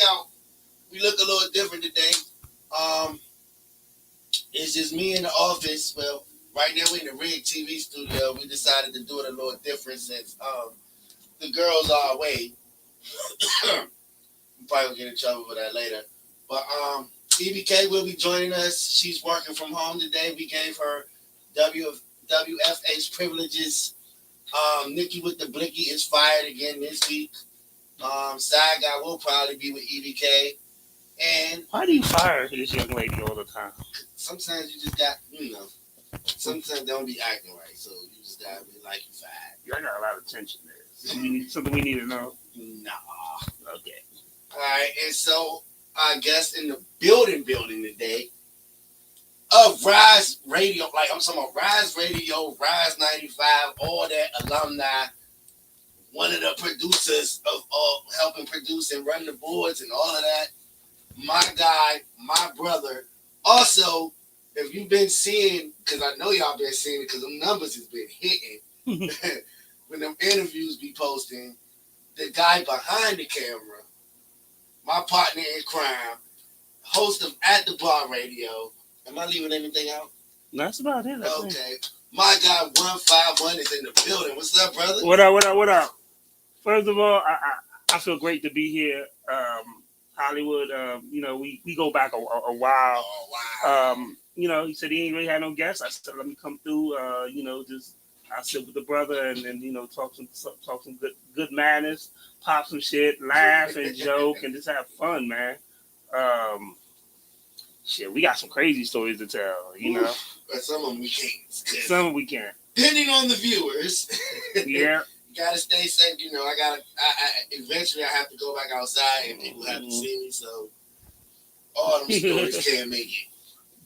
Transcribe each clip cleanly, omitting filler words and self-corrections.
Hangout. We look a little different today. It's just me in the office. Well, right now we're in the Rig TV studio. We decided to do it a little different since the girls are away. We'll probably get in trouble for that later. But EBK will be joining us. She's working from home today. We gave her WFH privileges. Nikki with the Blicky is fired again this week. Side guy will probably be with EBK. And why do you fire this young lady all the time? Sometimes you just got, sometimes they don't be acting right. So you just gotta be like, you fired. Y'all got a lot of tension there. Something we need to know? Nah. Okay. All right. And so I guess in the building today of Rise Radio, like I'm talking about Rise Radio, Rise 95, all that alumni, one of the producers of helping produce and run the boards and all of that, my guy, my brother. Also, if you've been seeing, because I know y'all been seeing it, because them numbers has been hitting, when them interviews be posting, the guy behind the camera, my partner in crime, host of At the Bar Radio. Am I leaving anything out? That's about it. Okay. My guy 151 is in the building. What's up, brother? What up? First of all, I feel great to be here. Hollywood, we go back a while. Oh, wow. He said he ain't really had no guests. I said, let me come through, I sit with the brother and talk some good manners, pop some shit, laugh and joke, and just have fun, man. We got some crazy stories to tell, But some of them we can't. Some of them we can't. Depending on the viewers. Yeah. You gotta stay safe. I eventually I have to go back outside and people have to see me. So all them stories can't make it.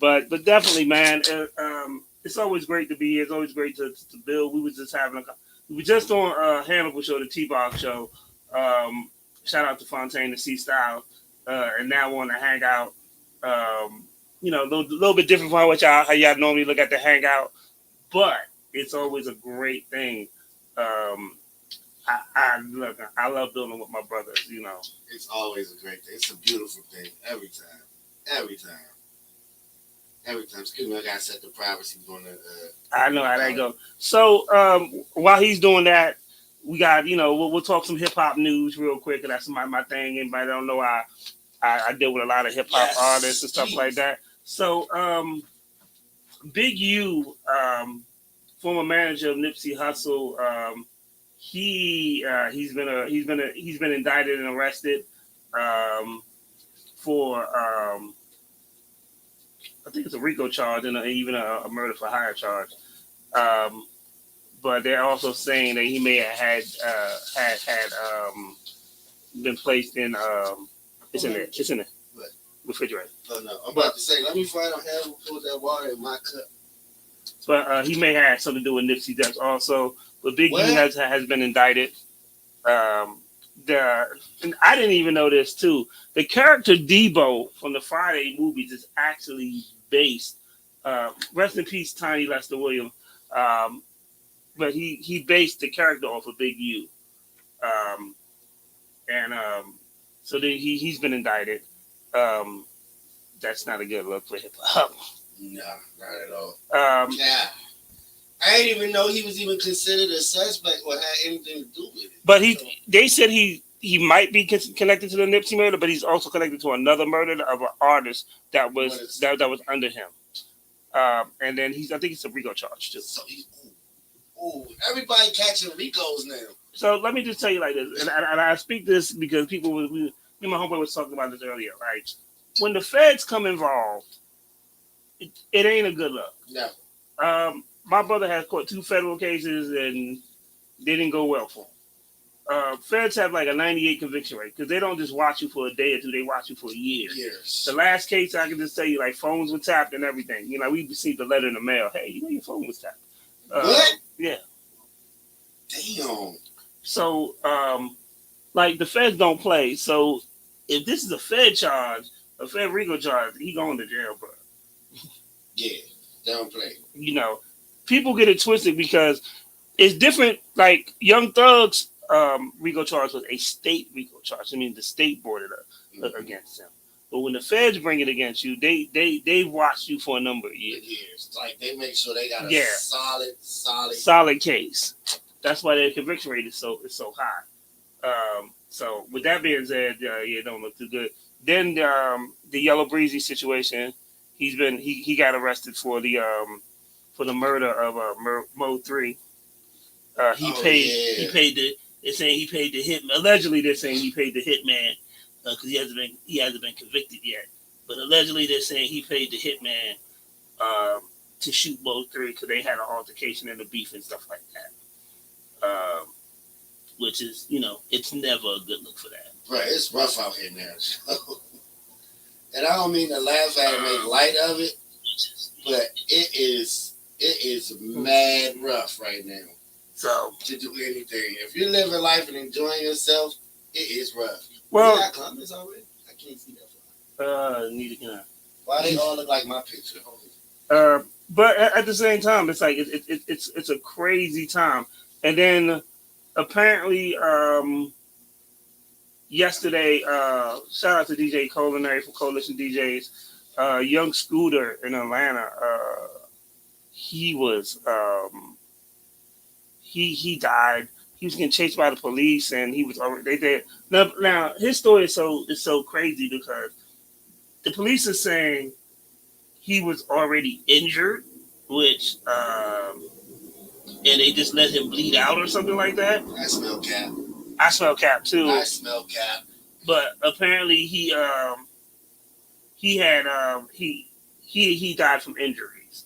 But definitely, man, it's always great to be here. It's always great to build. We were just on Hannibal show, the T-Box show. Shout out to Fontaine and C Style, and now we're on the Hangout. A little bit different from how y'all normally look at the Hangout, but it's always a great thing. I love building with my brothers. It's always a great thing. It's a beautiful thing every time. Excuse me, I gotta set the privacy on the. I know how that goes. So while he's doing that, we got we'll talk some hip hop news real quick, and that's my thing. Anybody don't know, I deal with a lot of hip hop artists and stuff like that. So Big U, former manager of Nipsey Hussle, he's been indicted and arrested for I think it's a RICO charge and even a murder for hire charge. But they're also saying that he may have had been placed in it's in the refrigerator. Oh, no. I'm about to say, let me find out how to put that water in my cup. But he may have something to do with Nipsey death also. But Big U has been indicted. And I didn't even know this too. The character Debo from the Friday movies is actually based. Rest in peace, Tiny Lester Williams. But he based the character off of Big U. So he's been indicted. That's not a good look for hip hop. No, not at all. Yeah. I didn't even know he was even considered a suspect or had anything to do with it. But they said he might be connected to the Nipsey murder, but he's also connected to another murder of an artist that was under him. And then I think it's a RICO charge too. So everybody catching RICOs now. So let me just tell you like this, and I speak this because me and my homeboy was talking about this earlier, right? When the feds come involved, it ain't a good look. No. My brother has caught 2 federal cases and they didn't go well for him. Feds have like a 98 conviction rate because they don't just watch you for a day or 2; they watch you for years. The last case, I can just tell you, like phones were tapped and everything. We received a letter in the mail. Hey, your phone was tapped. What? Yeah. Damn. So, like the feds don't play. So, if this is a Fed charge, a Fed RICO charge, he going to jail, bro. Yeah, they don't play. People get it twisted because it's different. Like Young Thug's RICO charge was a state RICO charge. I mean, the state brought it up. against him. But when the feds bring it against you, they've watched you for a number of years. Like they make sure they got a solid case. That's why their conviction rate is so high. So with that being said, it don't look too good. Then the Yellow Breezy situation, he got arrested for the murder of Mo 3. He paid the. They're saying he paid the hitman. Allegedly, they're saying he paid the hitman because he hasn't been convicted yet. But allegedly, they're saying he paid the hitman to shoot Mo 3 because they had an altercation and a beef and stuff like that. Which is, it's never a good look for that. Right, it's rough out here now. And I don't mean to laugh at it and make light of it, but it is mad rough right now. So to do anything, if you're living life and enjoying yourself, it is rough. Well, you got comments already? I can't see that far. Neither can I. Why they all look like my picture? But at the same time, it's like it's a crazy time. And then apparently yesterday, shout out to DJ Culinary from Coalition DJs, Young Scooter in Atlanta. He was he died. He was getting chased by the police, and he was already they did. Now his story is so crazy because the police are saying he was already injured, which and they just let him bleed out or something like that. I smell cap. I smell cap too. I smell cap. But apparently he died from injuries.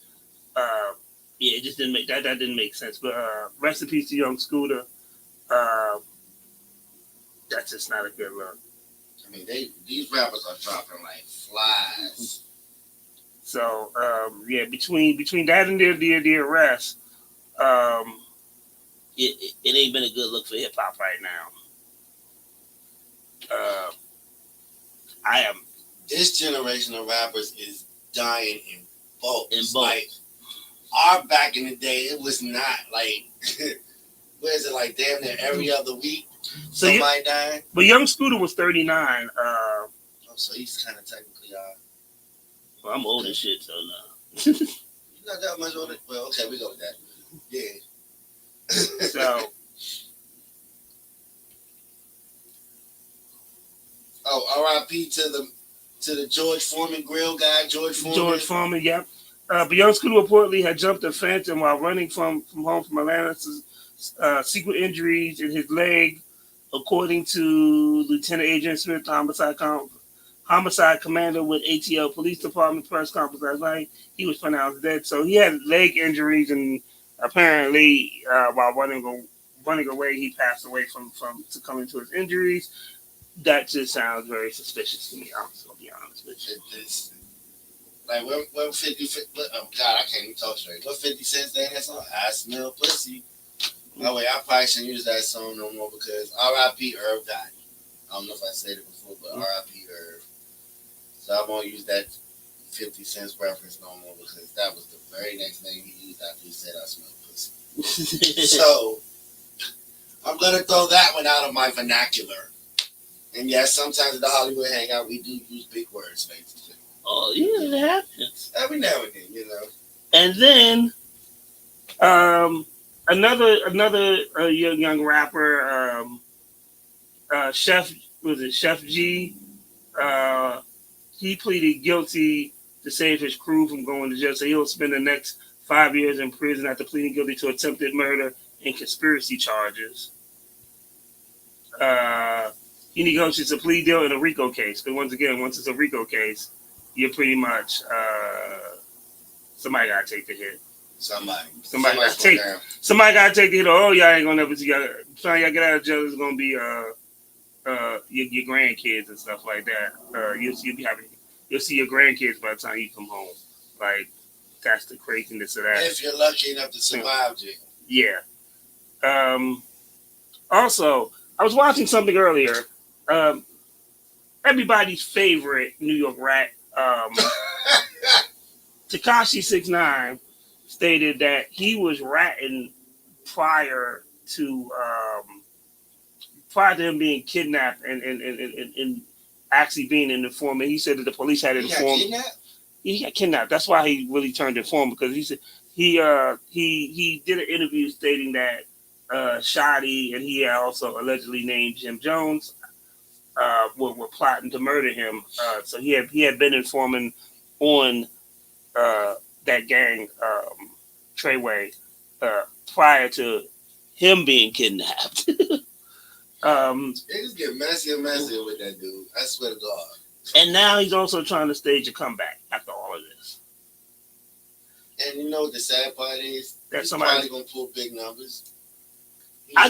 Yeah, it just didn't make that didn't make sense. But rest in peace to Young Scooter. That's just not a good look. I mean, these rappers are dropping like flies. So yeah, between that and the arrest, it ain't been a good look for hip hop right now. This generation of rappers is dying in bulk. Like our back in the day, it was not like where is it like damn near every other week somebody dying. But Young Scooter was 39. So he's kind of technically well, I'm old as shit, so no. You're not that much older. Well, okay, we go with that. Yeah. So. Oh, R.I.P. to the George Foreman grill guy, George Foreman. Yep. But Young Scooter reportedly had jumped a fence and while running from home from Atlanta, secret injuries in his leg, according to Lieutenant Adrian Smith, homicide commander with ATL Police Department press conference last night. He was pronounced dead. So he had leg injuries, and apparently while running away, he passed away from succumbing to his injuries. That just sounds very suspicious to me. I'm just gonna be honest with you. It's like what 50? Oh God, I can't even talk straight. What 50 Cent saying that song? I smell pussy. No way, I probably shouldn't use that song no more because R.I.P. Irv Gotti. I don't know if I said it before, but R.I.P. Irv. So I won't use that 50 Cent reference no more because that was the very next thing he used after he said I smell pussy. So I'm gonna throw that one out of my vernacular. And yes, sometimes at the Hollywood Hangout, we do use big words, basically. Oh, yeah, it happens. Every now and then, And then, another young rapper, Chef G? He pleaded guilty to save his crew from going to jail. So he'll spend the next 5 years in prison after pleading guilty to attempted murder and conspiracy charges. He negotiates a plea deal in a RICO case. But once it's a RICO case, you're pretty much somebody gotta take the hit. Somebody gotta take the hit. Oh, y'all ain't gonna never see y'all. Trying y'all get out of jail is gonna be your grandkids and stuff like that. You'll see your grandkids by the time you come home. Like that's the craziness of that. If you're lucky enough to survive jail. Yeah. Also, I was watching something earlier. Everybody's favorite New York rat, Tekashi 6ix9ine, stated that he was ratting prior to him being kidnapped and actually being an informant. He said that the police had informed. He got kidnapped. That's why he really turned informant, because he said he did an interview stating that Shoddy and he had also allegedly named Jim Jones were plotting to murder him. So he had been informing on that gang Treyway prior to him being kidnapped. They just get messier and messier with that dude. I swear to God. And now he's also trying to stage a comeback after all of this. And you know what the sad part is? He's probably gonna pull big numbers. I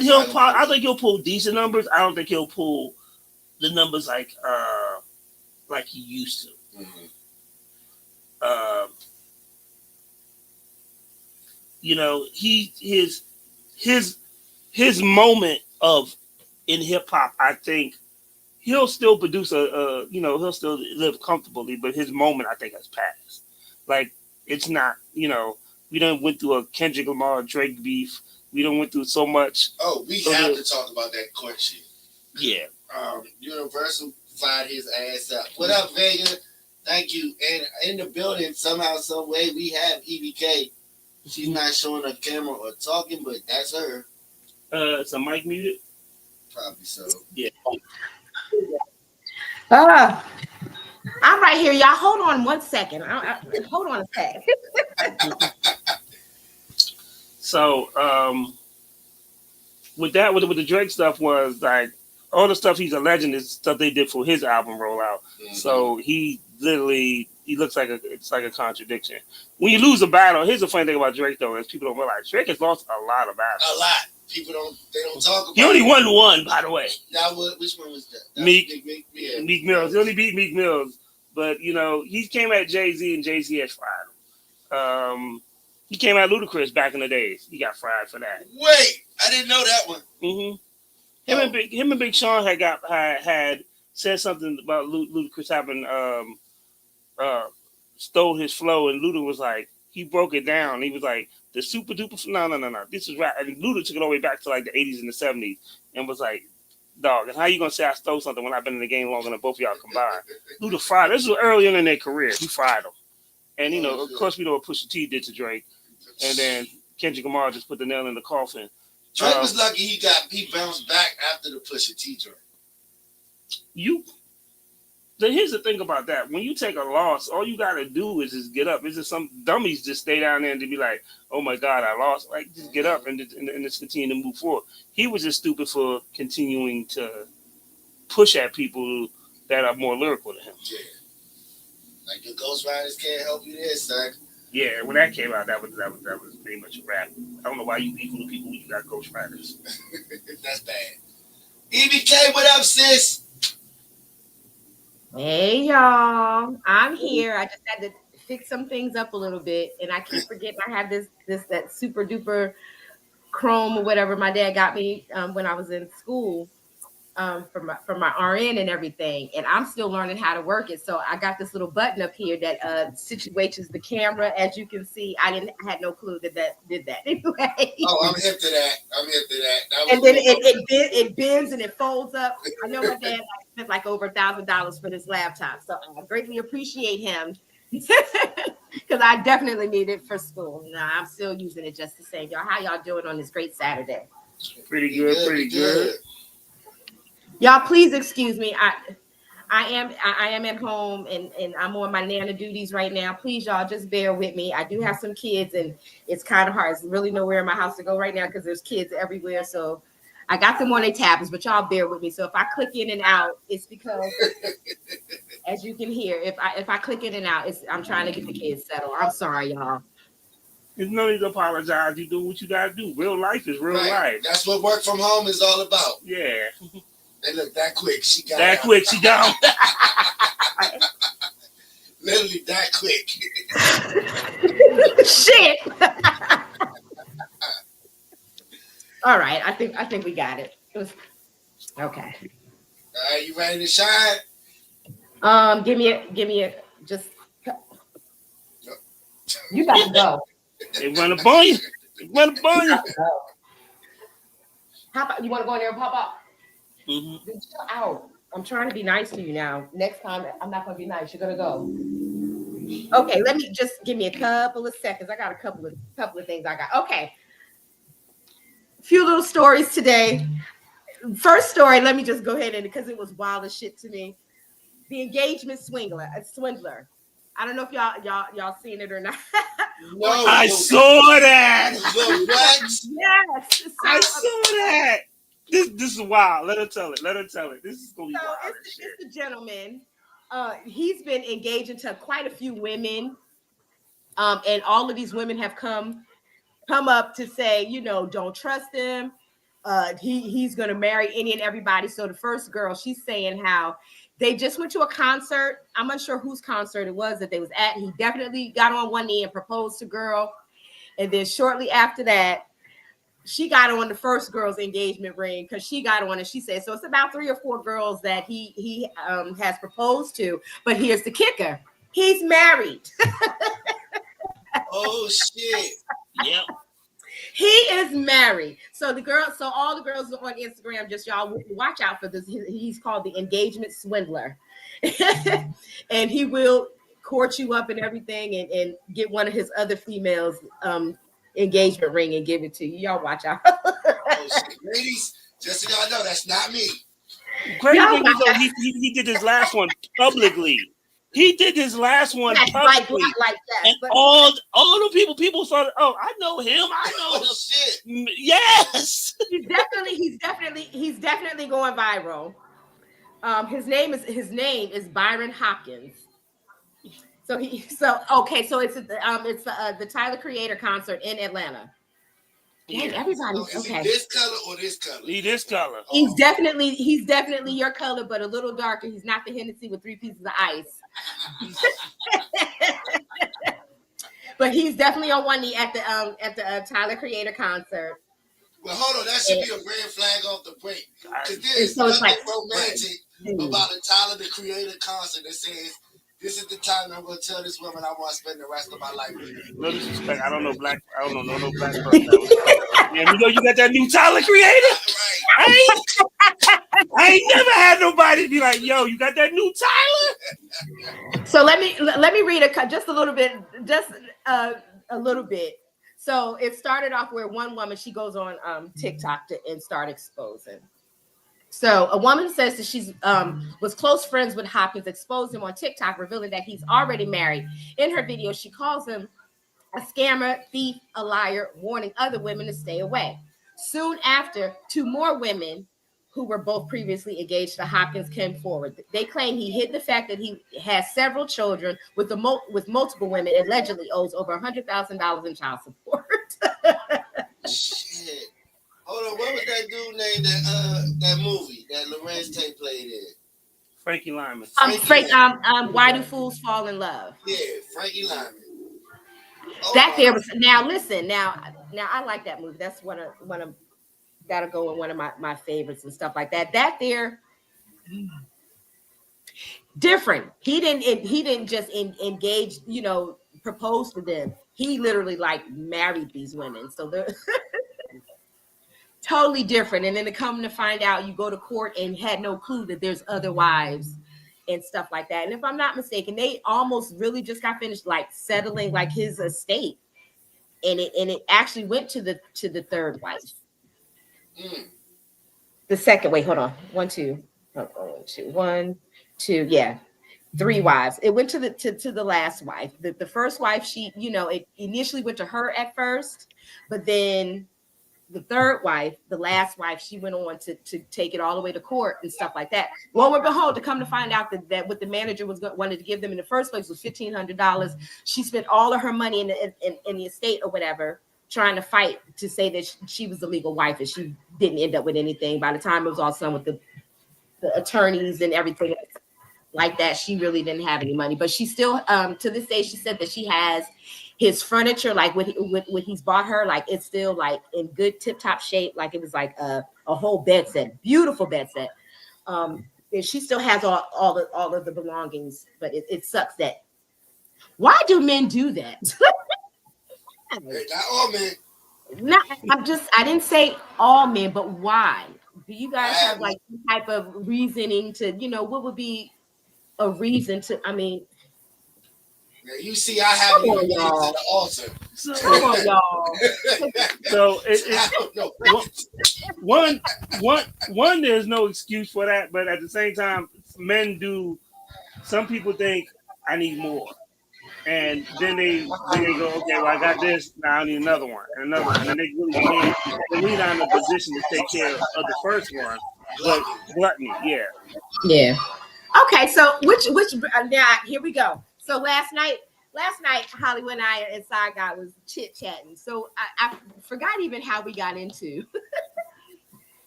think he'll pull decent numbers. I don't think he'll pull the numbers like he used to. Mm-hmm. You know, his moment of in hip hop, I think he'll still produce he'll still live comfortably, but his moment I think has passed. Like, it's not, we done went through a Kendrick Lamar Drake beef. We done went through so much. Oh, we have to talk about that court shit. Yeah. Universal fired his ass up. What up, Vega? Thank you. And in the building, somehow, some way, we have EBK. She's not showing a camera or talking, but that's her. Is a mic muted? Probably so. Yeah. I'm right here, y'all. Hold on 1 second. Hold on a sec. So, with the Drake stuff was like all the stuff he's alleging is stuff they did for his album rollout. Mm-hmm. So he looks like it's like a contradiction. When you lose a battle, here's the funny thing about Drake though, is people don't realize Drake has lost a lot of battles. A lot. People don't talk about it. He only won one, by the way. Which one was that? Meek Mills. He only beat Meek Mills. But, he came at Jay-Z and Jay-Z has fried him. He came at Ludacris back in the days. He got fried for that. Wait, I didn't know that one. Mm-hmm. Him and Big Sean had said something about Ludacris having stole his flow, and Luda was like, he broke it down. He was like, the super duper, no. This is rap. And Luda took it all the way back to like the 80s and the 70s and was like, dog, and how you gonna say I stole something when I've been in the game longer than both of y'all combined? Luda fried. This was earlier in their career. He fried them. And, of course, we know what Pusha T did to Drake. And then Kendrick Lamar just put the nail in the coffin. Drake was lucky he bounced back after the Pusha T Drake. Here's the thing about that. When you take a loss, all you got to do is just get up. It's just some dummies just stay down there and be like, oh, my God, I lost. Like, just get up and just continue to move forward. He was just stupid for continuing to push at people that are more lyrical than him. Yeah. Like, your Ghost Riders can't help you there, son. Yeah, when that came out, that was pretty much a wrap. I don't know why you beefing with people when you got Ghost Riders. That's bad. EBK, what up, sis? Hey, y'all. I'm here. I just had to fix some things up a little bit, and I keep forgetting I have that super duper Chrome or whatever my dad got me when I was in school. For my RN and everything, and I'm still learning how to work it. So I got this little button up here that situates the camera. As you can see, I had no clue that did that. Anyway. Oh, I'm hip to that. And then it bends and it folds up. I know my dad spent like over $1,000 for this laptop, so I greatly appreciate him because I definitely need it for school. No, I'm still using it just the same. Y'all, how y'all doing on this great Saturday? Pretty good. Y'all, please excuse me. I am at home and I'm on my Nana duties right now. Please, y'all, just bear with me. I do have some kids and it's kind of hard. There's really nowhere in my house to go right now because there's kids everywhere. So I got them on their tablets, but y'all bear with me. So if I click in and out, it's because, as you can hear, if I click in and out, I'm trying to get the kids settled. I'm sorry, y'all. There's no need to apologize. You do what you gotta do. Real life is real life. That's what work from home is all about. Yeah. They look that quick. She got Literally that quick. Shit. All right. I think we got it. Okay. All right, you ready to shine? Give me a just. You gotta go. They run up on you. How about you want to go in there and pop up? Mm-hmm. Chill out. I'm trying to be nice to you now. Next time, I'm not going to be nice. You're going to go. Okay, let me just give me a couple of seconds. I got a couple of things I got. Okay. A few little stories today. First story, let me just go ahead and because it was wild as shit to me. The engagement swindler. I don't know if y'all seen it or not. No, I saw that. The what? Yes. So, I saw that. This is wild. Let her tell it. This is gonna be wild. It's the gentleman. He's been engaging to quite a few women. And all of these women have come up to say, don't trust him. He's gonna marry any and everybody. So the first girl, she's saying how they just went to a concert. I'm unsure whose concert it was that they was at. He definitely got on one knee and proposed to girl. And then shortly after that, she got on the first girl's engagement ring because she got on and she said, so it's about 3 or 4 girls that he has proposed to. But here's the kicker. He's married. Oh shit. Yep. He is married. So all the girls on Instagram, just y'all watch out for this. He's called the engagement swindler. And he will court you up and everything and get one of his other females engagement ring and give it to you. Y'all watch out. Oh shit. Ladies, just so y'all know, that's not me. Crazy thing is though, he did his last one publicly. He did his last one publicly, like that. and But all the people started. Oh, I know him. I know him. Shit. Yes, he's definitely going viral. His name is Byron Hopkins. So it's the Tyler Creator concert in Atlanta. Dang, everybody's Is okay. he this color or this color? He this color. He's definitely your color, but a little darker. He's not the Hennessy with 3 pieces of ice. But he's definitely on one knee at the Tyler Creator concert. Well, hold on, that should be a red flag off the break. Because there's So it's nothing like- romantic about a Tyler the Creator concert that says, this is the time I'm going to tell this woman I want to spend the rest of my life with her. No disrespect. I don't know no black person. Yeah, you got that new Tyler Creator. Right. I ain't never had nobody be like, "Yo, you got that new Tyler?" So let me read just a little bit, a little bit. So it started off where one woman, she goes on TikTok and start exposing. So a woman says that she's was close friends with Hopkins, exposed him on TikTok, revealing that he's already married. In her video, she calls him a scammer, thief, a liar, warning other women to stay away. Soon after, 2 more women who were both previously engaged to Hopkins came forward. They claim he hid the fact that he has several children with multiple women, and allegedly owes over $100,000 in child support. Shit. Hold on, what was that dude named that movie that Lorenz Tate played in? Frankie Lyman. Why do fools fall in love? Yeah, Frankie Lyman. Oh, That there was now. Listen, now I like that movie. That's one of that'll go in one of my favorites and stuff like that. That there different. He didn't just engage, propose to them. He literally like married these women. So they're totally different. And then to come to find out, you go to court and had no clue that there's other wives and stuff like that. And if I'm not mistaken, they almost really just got finished like settling like his estate. And it actually went to the third wife. The second, wait, hold on. 1, 2. Oh, 1, 2. 1, 2, yeah. 3 wives. It went to the last wife. The first wife, she, it initially went to her at first, but then the third wife, the last wife, she went on to take it all the way to court and stuff like that. Lo and behold, to come to find out that what the manager wanted to give them in the first place was $1,500. She spent all of her money in the estate or whatever, trying to fight to say that she was the legal wife, and she didn't end up with anything. By the time it was all done with the attorneys and everything like that, she really didn't have any money. But she still, to this day, she said that she has his furniture, like what he's bought her, like it's still like in good tip-top shape, like it was like a whole bed set, beautiful bed set. And she still has all of the belongings, but it sucks that. Why do men do that? Hey, not all men. I didn't say all men, but why? Do you guys have like some type of reasoning to, what would be a reason to? I mean, you see, I haven't even made it to the altar. Come on, y'all. So I don't know. one, there's no excuse for that, but at the same time, men do. Some people think I need more, and then they go, okay, well I got this, now I need another one and another one, and then they really can't. They're really not in a position to take care of the first one, but gluttony, yeah. Yeah. Okay, so which now here we go. So last night, Hollywood and I and Side Guy was chit chatting. So I forgot even how we got into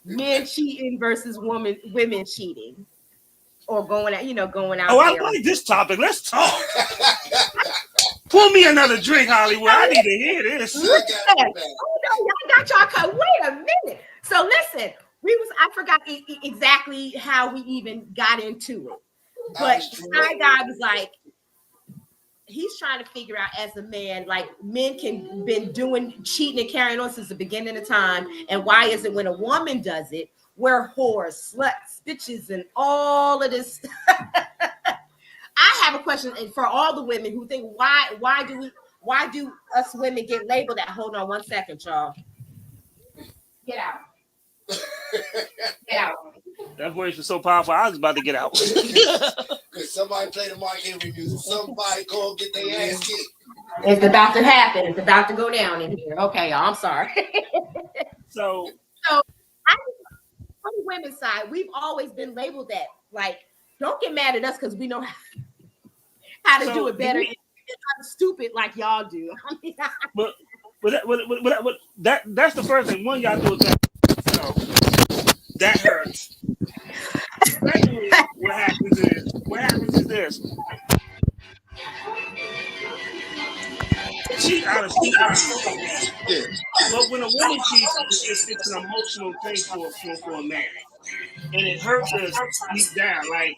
men cheating versus women cheating, or going out. Oh, I like this topic. Let's talk. Pour me another drink, Hollywood. I need to hear this. Oh no, y'all got y'all cut. Wait a minute. So listen, I forgot exactly how we even got into it, but Side Guy was like, he's trying to figure out as a man, like men can been doing cheating and carrying on since the beginning of time, and why is it when a woman does it, we're whores, sluts, bitches, and all of this? I have a question for all the women who think why do us women get labeled that? Hold on 1 second, y'all. Get out. Get out. That voice was so powerful, I was about to get out. Because somebody play the Mark Henry music. Somebody go get their ass kicked. It's about to happen. It's about to go down in here. Okay, y'all, I'm sorry. So I on the women's side, we've always been labeled that. Like, don't get mad at us because we know how to do it better. It's not stupid like y'all do. I mean, but that's the first thing. One, y'all do it that. So that hurts. Secondly, what happens is this. Cheat out of stupidity. Yeah. But when a woman cheats, it's an emotional thing for a man. And it hurts us deep down. Like,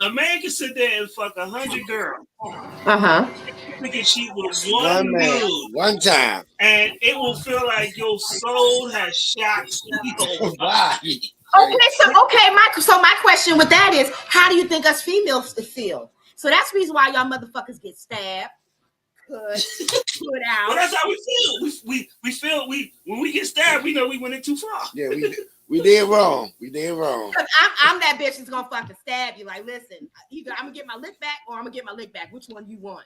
a man can sit there and fuck 100 girls. He can cheat with one dude. One time. And it will feel like your soul has shot your body. So my question with that is, how do you think us females feel? So that's the reason why y'all motherfuckers get stabbed, put out. Well, that's how we feel. We feel when we get stabbed, we know we went in too far. Yeah, we did wrong. We did wrong. I'm that bitch that's gonna fucking stab you. Like, listen, either I'm gonna get my lick back or I'm gonna get my lick back. Which one you want?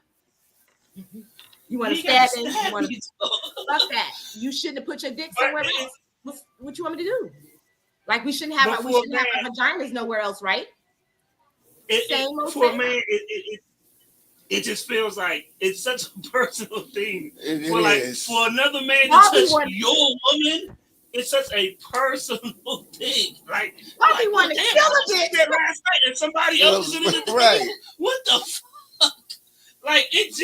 You want to stab him? You want to fuck that? You shouldn't have put your dick somewhere else. What you want me to do? Like, we shouldn't have our vaginas nowhere else, right? For a man, it just feels like it's such a personal thing. For another man to touch your woman, it's such a personal thing. Like, I want to kill a bitch last night and somebody else is in the right. What the fuck? Like, it's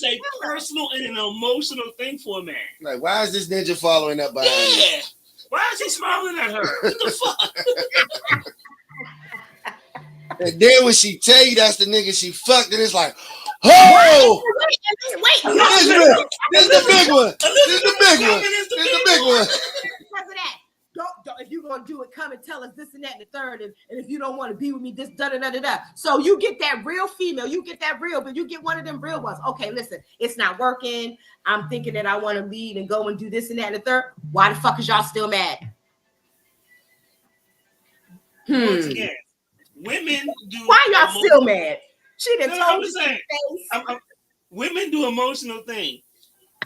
a personal and an emotional thing for a man. Like, why is this ninja following up behind me? Why is he smiling at her? What the fuck? And then when she tell you that's the nigga she fucked, and it's like, oh! Wait. This is the big one. This is the big one. This is the big one. Because of that. Don't, if you're gonna do it, come and tell us this and that and the third, and if you don't want to be with me, this da. So you get that real female, but you get one of them real ones. Okay, listen, it's not working. I'm thinking that I want to lead and go and do this and that and the third. Why the fuck is y'all still mad? Once again, women do. Why y'all still mad? She didn't told you. Women do emotional things.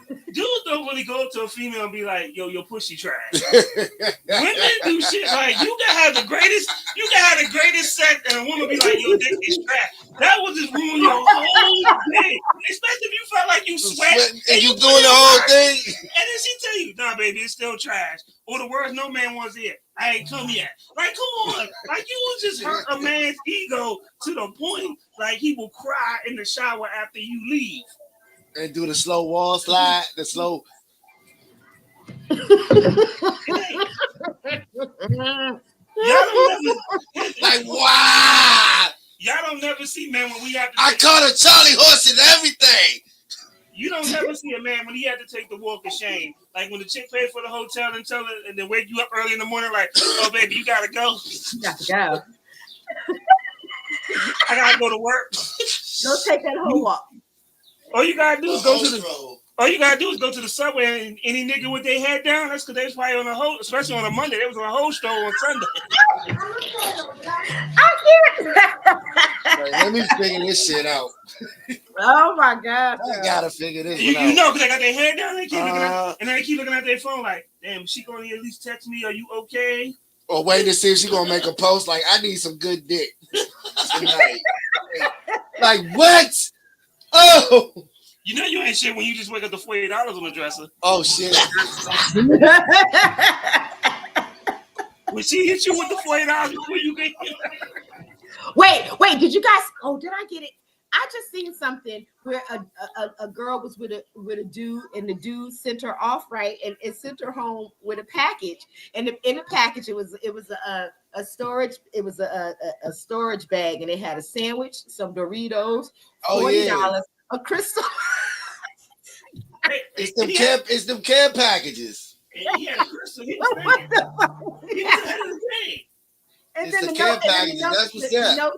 Dudes don't really go up to a female and be like, yo, your pussy trash. Women do shit like, you can have the greatest sex, and a woman be like, your dick is trash. That will just ruin your whole thing. Especially if you felt like you sweat and you doing the whole thing. And then she tell you, nah, baby, it's still trash. Or the words no man wants to hear. I ain't come yet. Like, come on. Like, you will just hurt a man's ego to the point like he will cry in the shower after you leave. And do the slow wall slide, the slow. Y'all don't never, like, wow. Y'all don't never see, man, when we have to. I caught a Charlie horse and everything. You don't never see a man when he had to take the walk of shame. Like when the chick paid for the hotel and tell her, and then wake you up early in the morning, like, oh baby, you gotta go. You got to go. I gotta go to work. Go take that whole walk. All you gotta do is go to the. All you gotta do is go to the subway, and any nigga with their head down, that's because they was probably on a whole, especially on a Monday, they was on a whole stroll on Sunday. Let me figure this shit out. Oh my God! I gotta figure this You, out. you know, because they got their head down, they keep looking at, and then they keep looking at their phone like, damn, she gonna at least text me, are you okay? Or wait to see if she gonna make a post like, I need some good dick tonight. Like what? Oh. You know you ain't shit when you just wake up to $40 on the dresser. Oh shit. When she hit you with the $40 before you get Wait, did you guys? Oh, did I get it? I just seen something where a girl was with a dude, and the dude sent her off, right, and sent her home with a package, and in the package it was a storage, it was a storage bag, and it had a sandwich, some Doritos, $40, a crystal. It's them care packages. He had a crystal. He was ahead of the game. And it's then the care packages. That's what's up.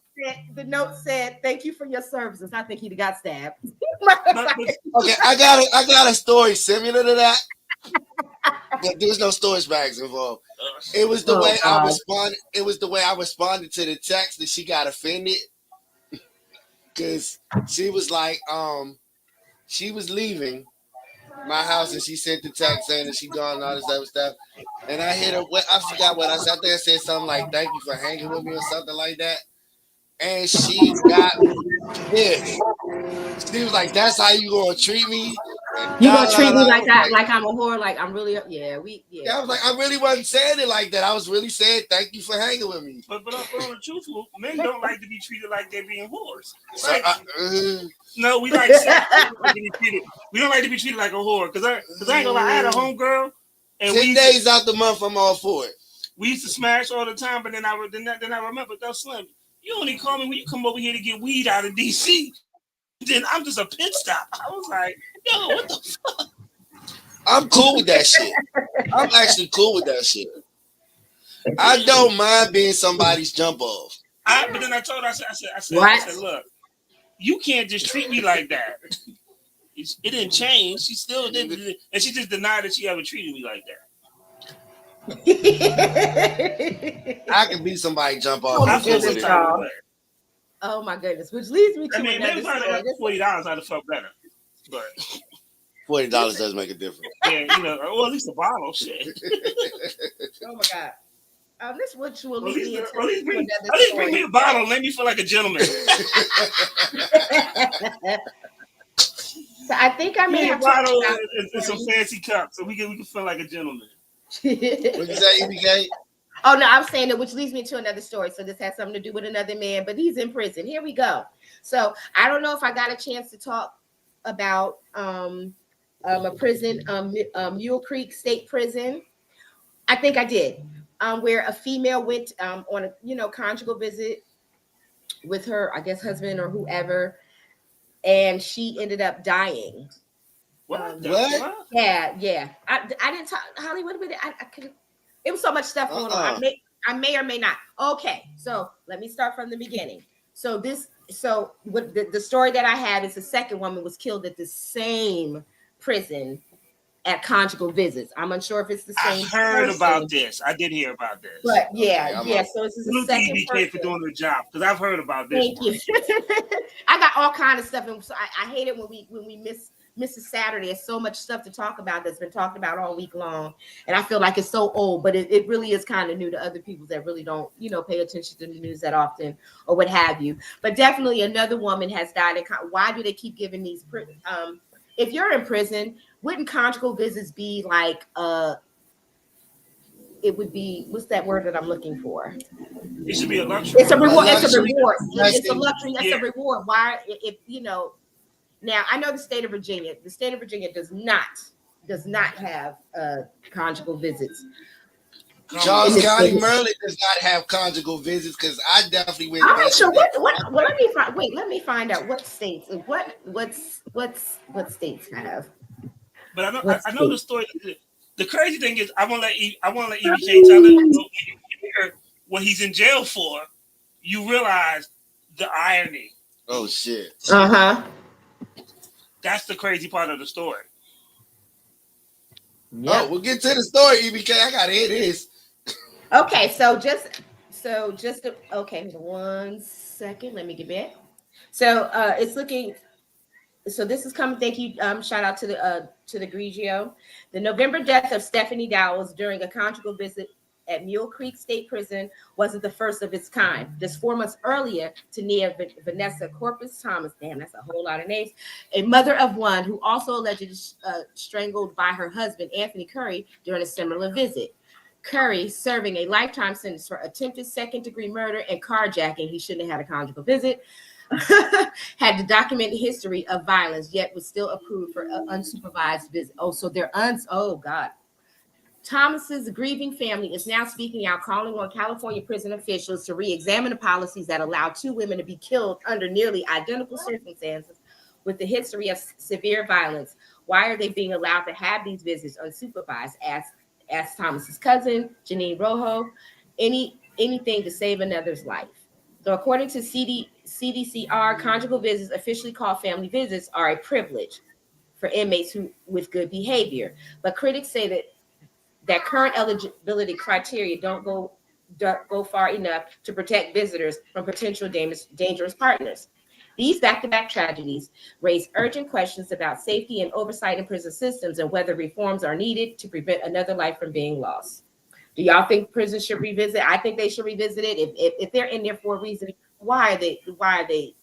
The note said, "Thank you for your services." I think he got stabbed. Okay, I got a story similar to that, but there was no storage bags involved. It was the way I responded. It was the way I responded to the text that she got offended because she was like, she was leaving my house and she sent the text saying that she gone and all this other stuff. And I hit her. I forgot what I said. I think I said something like, "Thank you for hanging with me" or something like that. And she got pissed. She was like, "That's how you gonna treat me? You gonna treat me like that? Like I'm a whore? Like I'm really? Yeah, I was like, I really wasn't saying it like that. I was really saying, thank you for hanging with me. But on the truthful, men don't like to be treated like they're being whores. So, no, we like sex. We don't like to be treated like a whore. Cause I ain't gonna lie, I had a homegirl. And 10 days out the month, I'm all for it. We used to smash all the time, but then I remember, though, Slim, you only call me when you come over here to get weed out of DC. Then I'm just a pit stop. I was like, yo, what the fuck? I'm cool with that shit. I'm actually cool with that shit. I don't mind being somebody's jump off. But then I told her, I said, look, you can't just treat me like that. It didn't change. She still did, and she just denied that she ever treated me like that. I can be somebody jump off. Oh my goodness! Which leads me to another $40, story. I'd have felt better, but $40 does make a difference. Yeah, or at least a bottle, shit. Oh my god! This which will lead me into at least bring me a bottle and let me feel like a gentleman. So I think I may have a bottle and some fancy cups, so we can feel like a gentleman. What you say, EBK? Oh no, I'm saying that, which leads me to another story. So this has something to do with another man, but he's in prison. Here we go. So I don't know if I got a chance to talk about a prison, Mule Creek State Prison. I think I did, where a female went on a conjugal visit with her, I guess, husband or whoever, and she ended up dying. What? Yeah. I didn't talk Hollywood with it. I could. It was so much stuff going on. I may or may not. Okay, so let me start from the beginning. So what the story that I have is the second woman was killed at the same prison at conjugal visits. I'm unsure if it's the same. I heard about this. I did hear about this. But yeah. So this is the second person for doing her job, because I've heard about this. Thank you. I got all kind of stuff, and so I hate it when we miss a Saturday. There's so much stuff to talk about that's been talked about all week long, and I feel like it's so old, but it really is kind of new to other people that really don't pay attention to the news that often or what have you. But definitely another woman has died. Why do they keep giving these? If you're in prison, wouldn't conjugal visits be like it would be, what's that word that I'm looking for? It should be a luxury. It's a reward. It's a reward. It's a luxury. That's a reward. Why? If now I know the state of Virginia. The state of Virginia does not have conjugal visits. Charles County, Maryland does not have conjugal visits because I definitely went. I'm not sure what let me find wait, let me find out what states what states have. But I know the States? story. The crazy thing is, I want to let EBK tell it. When you hear what he's in jail for, you realize the irony. Oh shit! That's the crazy part of the story. Yep. Oh, we'll get to the story, EBK. I gotta hear this. Okay, okay, 1 second. Let me get back. So it's looking. So this is coming. Thank you. Shout out to the Grigio. The November death of Stephanie Dowles during a conjugal visit at Mule Creek State Prison wasn't the first of its kind. Just 4 months earlier, Tania Vanessa Corpus Thomas, damn, that's a whole lot of names, a mother of one who also allegedly strangled by her husband, Anthony Curry, during a similar visit. Curry serving a lifetime sentence for attempted second-degree murder and carjacking. He shouldn't have had a conjugal visit. Had the documented history of violence, yet was still approved for unsupervised visit. Oh, so they're oh God. Thomas's grieving family is now speaking out, calling on California prison officials to re-examine the policies that allow 2 women to be killed under nearly identical circumstances with the history of severe violence. Why are they being allowed to have these visits unsupervised? Asked Thomas's cousin, Janine Rojo. Anything to save another's life. So according to CDCR, conjugal visits, officially called family visits, are a privilege for inmates with good behavior. But critics say that current eligibility criteria don't go far enough to protect visitors from potential dangerous partners. These back-to-back tragedies raise urgent questions about safety and oversight in prison systems and whether reforms are needed to prevent another life from being lost. Do y'all think prisons should revisit? I think they should revisit it. If they're in there for a reason, why are they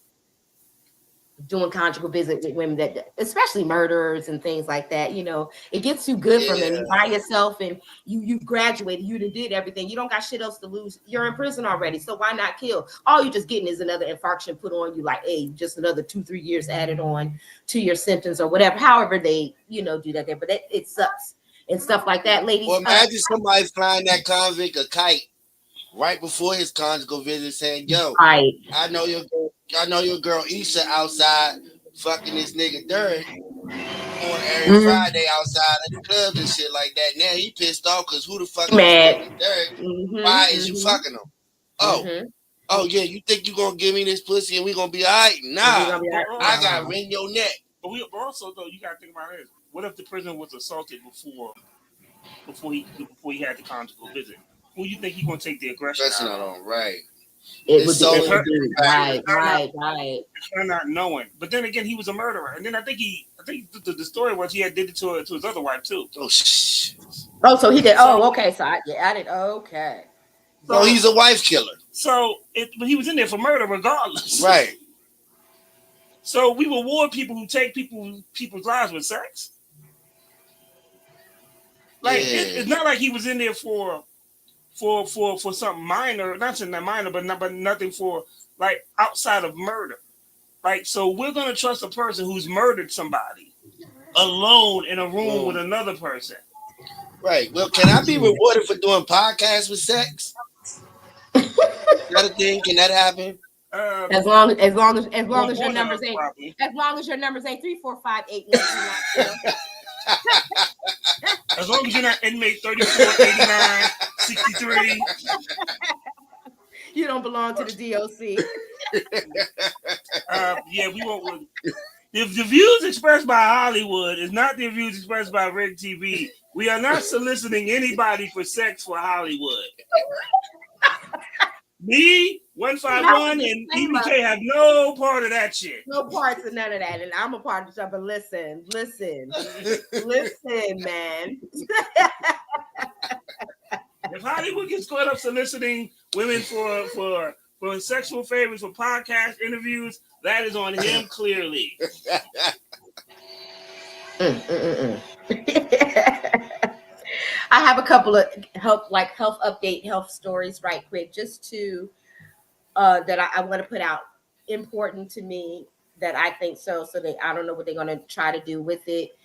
doing conjugal visit with women that, especially murderers and things like that? You know, it gets too good for them. You by yourself and you graduated, you did everything. You don't got shit else to lose. You're in prison already, so why not kill? All you're just getting is another infarction put on you, like, hey, just another 2-3 years added on to your sentence or whatever. However they do that there, but it sucks and stuff like that, ladies. Well, imagine somebody flying that convict a kite right before his conjugal visit, saying, "Yo, right. I know your girl Issa outside fucking this nigga Derek on every Friday outside of the clubs and shit like that." Now he pissed off because who the fuck is fucking Derek? Why is you fucking him? Oh yeah, you think you gonna give me this pussy and we gonna be all right? Nah, I gotta wring your neck. But we also, though, you gotta think about this. What if the prisoner was assaulted before he had the conjugal visit? Who you think he's gonna take the aggression That's not on? on, right. It would be right. Her not knowing, but then again, he was a murderer, and then I think the story was he had did it to his other wife too. Oh shit. Oh, so he did. Oh, okay. So I did. Okay. So he's a wife killer. But he was in there for murder regardless. Right. So we reward people who take people's lives with sex. Like it's not like he was in there for something minor, not saying that minor, but nothing for like outside of murder. Like, so we're gonna trust a person who's murdered somebody alone in a room with another person. Right. Well, can I be rewarded for doing podcasts with sex? Is that a thing? Can that happen? As long as your numbers ain't probably. As long as your numbers ain't 3, 4, 5, 8, 9, 10. As long as you're not inmate 34, 89, 63. You don't belong to the DOC. Yeah, we won't. If the views expressed by Hollywood is not the views expressed by Red TV, we are not soliciting anybody for sex for Hollywood. Me, 151, and EBK have no part of that shit. No parts of none of that. And I'm a part of it. But listen, man. If Hollywood gets caught up soliciting women for sexual favors for podcast interviews, that is on him clearly. I have a couple of health update health stories right quick, just to that I want to put out, important to me, that I think so that I don't know what they're going to try to do with it.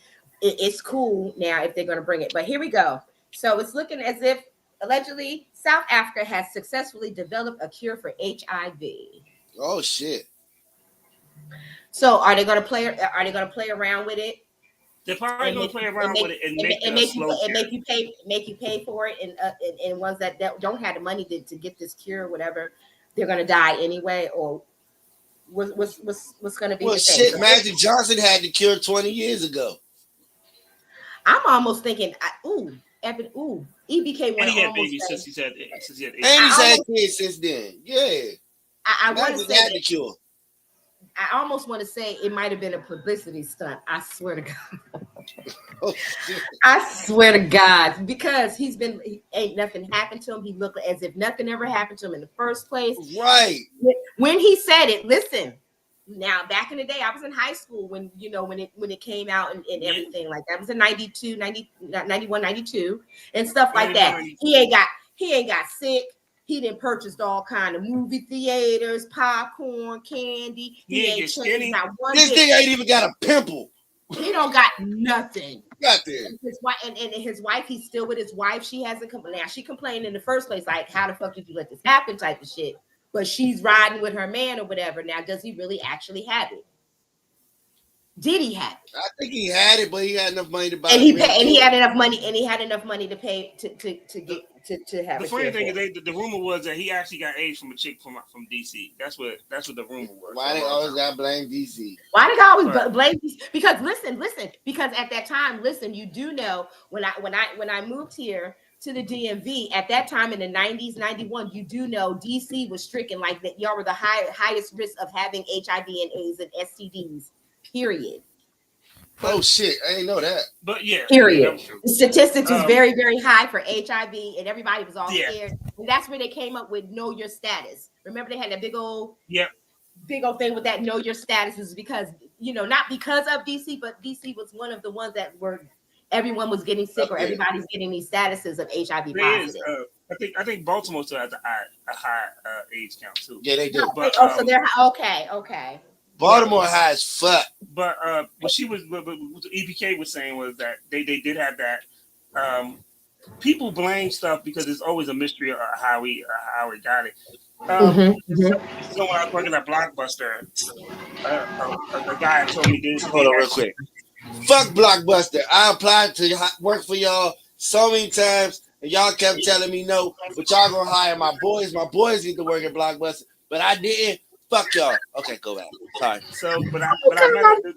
It's cool now if they're going to bring it, but here we go. So it's looking as if allegedly, South Africa has successfully developed a cure for HIV. Oh shit! So, are they going to play? Are they going to play around with it? They're probably going to play around with it and make it a make you slow and cure. make you pay for it, and ones that don't have the money to get this cure or whatever, they're going to die anyway. Or what's going to be Well, the thing? shit, Magic Johnson had the cure 20 years ago. I'm almost thinking, EBK And one he had almost babies say, since he had And he's had almost, kids since then. Yeah. I want to Magic say had the that cure. I almost want to say it might have been a publicity stunt. I swear to God. Oh shit. I swear to God, because ain't nothing happened to him. He looked as if nothing ever happened to him in the first place. Right. When he said it, listen. Now, back in the day, I was in high school when when it came out and everything like that. It was in 92, 90, 91, 92 and stuff like that. He ain't got sick. He didn't purchase all kind of movie theaters, popcorn, candy. He ain't changed not one This bit. thing ain't even got a pimple. He don't got nothing. Got there. And his wife, he's still with his wife. She hasn't come. Now she complained in the first place, like, how the fuck did you let this happen, type of shit. But she's riding with her man or whatever. Now, does he really actually have it? Did he have it? I think he had it, but he had enough money to buy. And he had enough money, and he had enough money to pay to have. The funny thing is, the rumor was that he actually got AIDS from a chick from DC. That's what the rumor was. Why they always gotta blame DC? Why they always blame DC? Because listen. Because at that time, you do know when I moved here to the DMV at that time in the 90s, 91, you do know DC was stricken like that. Y'all were the highest risk of having HIV and AIDS and STDs. Period. Oh shit, I didn't know that. But yeah, period. The statistics was very, very high for HIV, and everybody was all scared. And that's where they came up with know your status. Remember, they had that big old thing with that know your status, is because not because of DC, but DC was one of the ones that were everyone was getting sick or everybody's getting these statuses of HIV positive. I think Baltimore still has a high AIDS count too. Yeah, they do. But, so they're okay. Baltimore high as fuck. But what EBK was saying was that they did have that. People blame stuff because it's always a mystery of how we got it. So when I was working at Blockbuster, a guy told me this. Hold on real quick. Fuck Blockbuster. I applied to work for y'all so many times, and y'all kept telling me no, but y'all gonna hire my boys. My boys need to work at Blockbuster, but I didn't. Fuck y'all. Okay, go back. Sorry. So, but I remember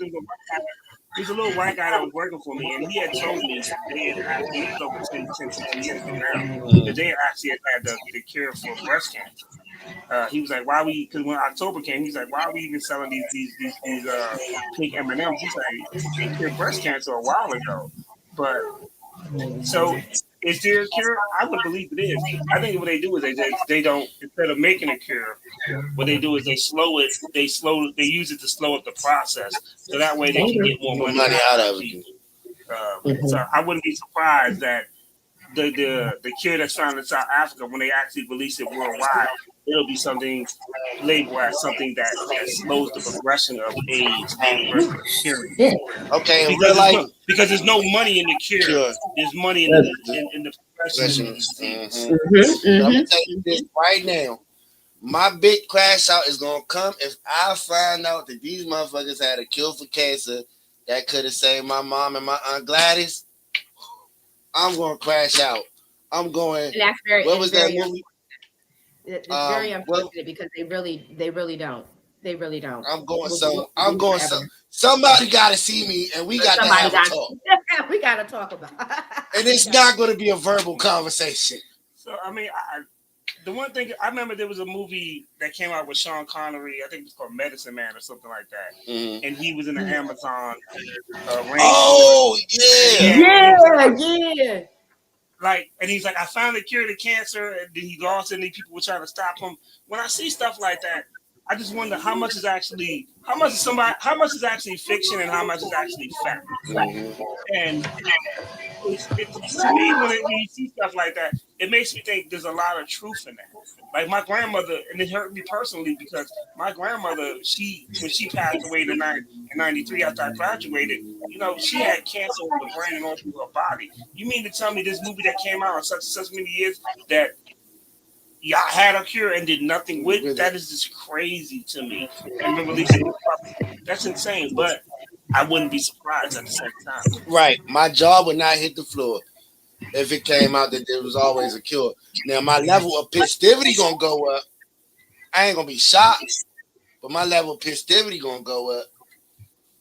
there's a little white guy that was working for me, and he had told me that they had actually, he was over 10 years ago now, that they had actually had the cure for breast cancer. He was like, why we? Because when October came, he's like, why are we even selling these pink M&Ms? He's like, they cured breast cancer a while ago, but so. Is there a cure? I would believe it is. I think what they do is they don't, instead of making a cure, what they do is they slow it. They use it to slow up the process, so that way they can get more money out of people. So I wouldn't be surprised that the cure that's found in South Africa, when they actually release it worldwide, it'll be something labeled as something that slows the progression of AIDS. Okay, because there's no money in the cure. There's money in the progression of the disease. I'm gonna tell you this right now. My big crash out is gonna come if I find out that these motherfuckers had a cure for cancer that could have saved my mom and my Aunt Gladys. I'm gonna crash out. I'm going. And that's very. What was that movie? It's very unfortunate because they really don't. They really don't. I'm going. Somebody got to see me, and we got to have a talk. We got to talk about it. And it's not going to be a verbal conversation. So I mean, the one thing I remember, there was a movie that came out with Sean Connery. I think it was called Medicine Man or something like that. And he was in the Amazon rainforest. Oh yeah. Like, and he's like, I found the cure to cancer, and then he lost it, and people were trying to stop him. When I see stuff like that, I just wonder how much is actually fiction and how much is actually fact. And to me, when you see stuff like that, it makes me think there's a lot of truth in that. Like my grandmother, and it hurt me personally because my grandmother, when she passed away in '93 after I graduated, she had cancer of the brain and all through her body. You mean to tell me this movie that came out in such and such many years that y'all had a cure and did nothing with it? That is just crazy to me. And then releasing that's insane, but I wouldn't be surprised at the same time. Right. My jaw would not hit the floor if it came out that there was always a cure. Now my level of festivity gonna go up. I ain't gonna be shocked, but my level of festivity gonna go up.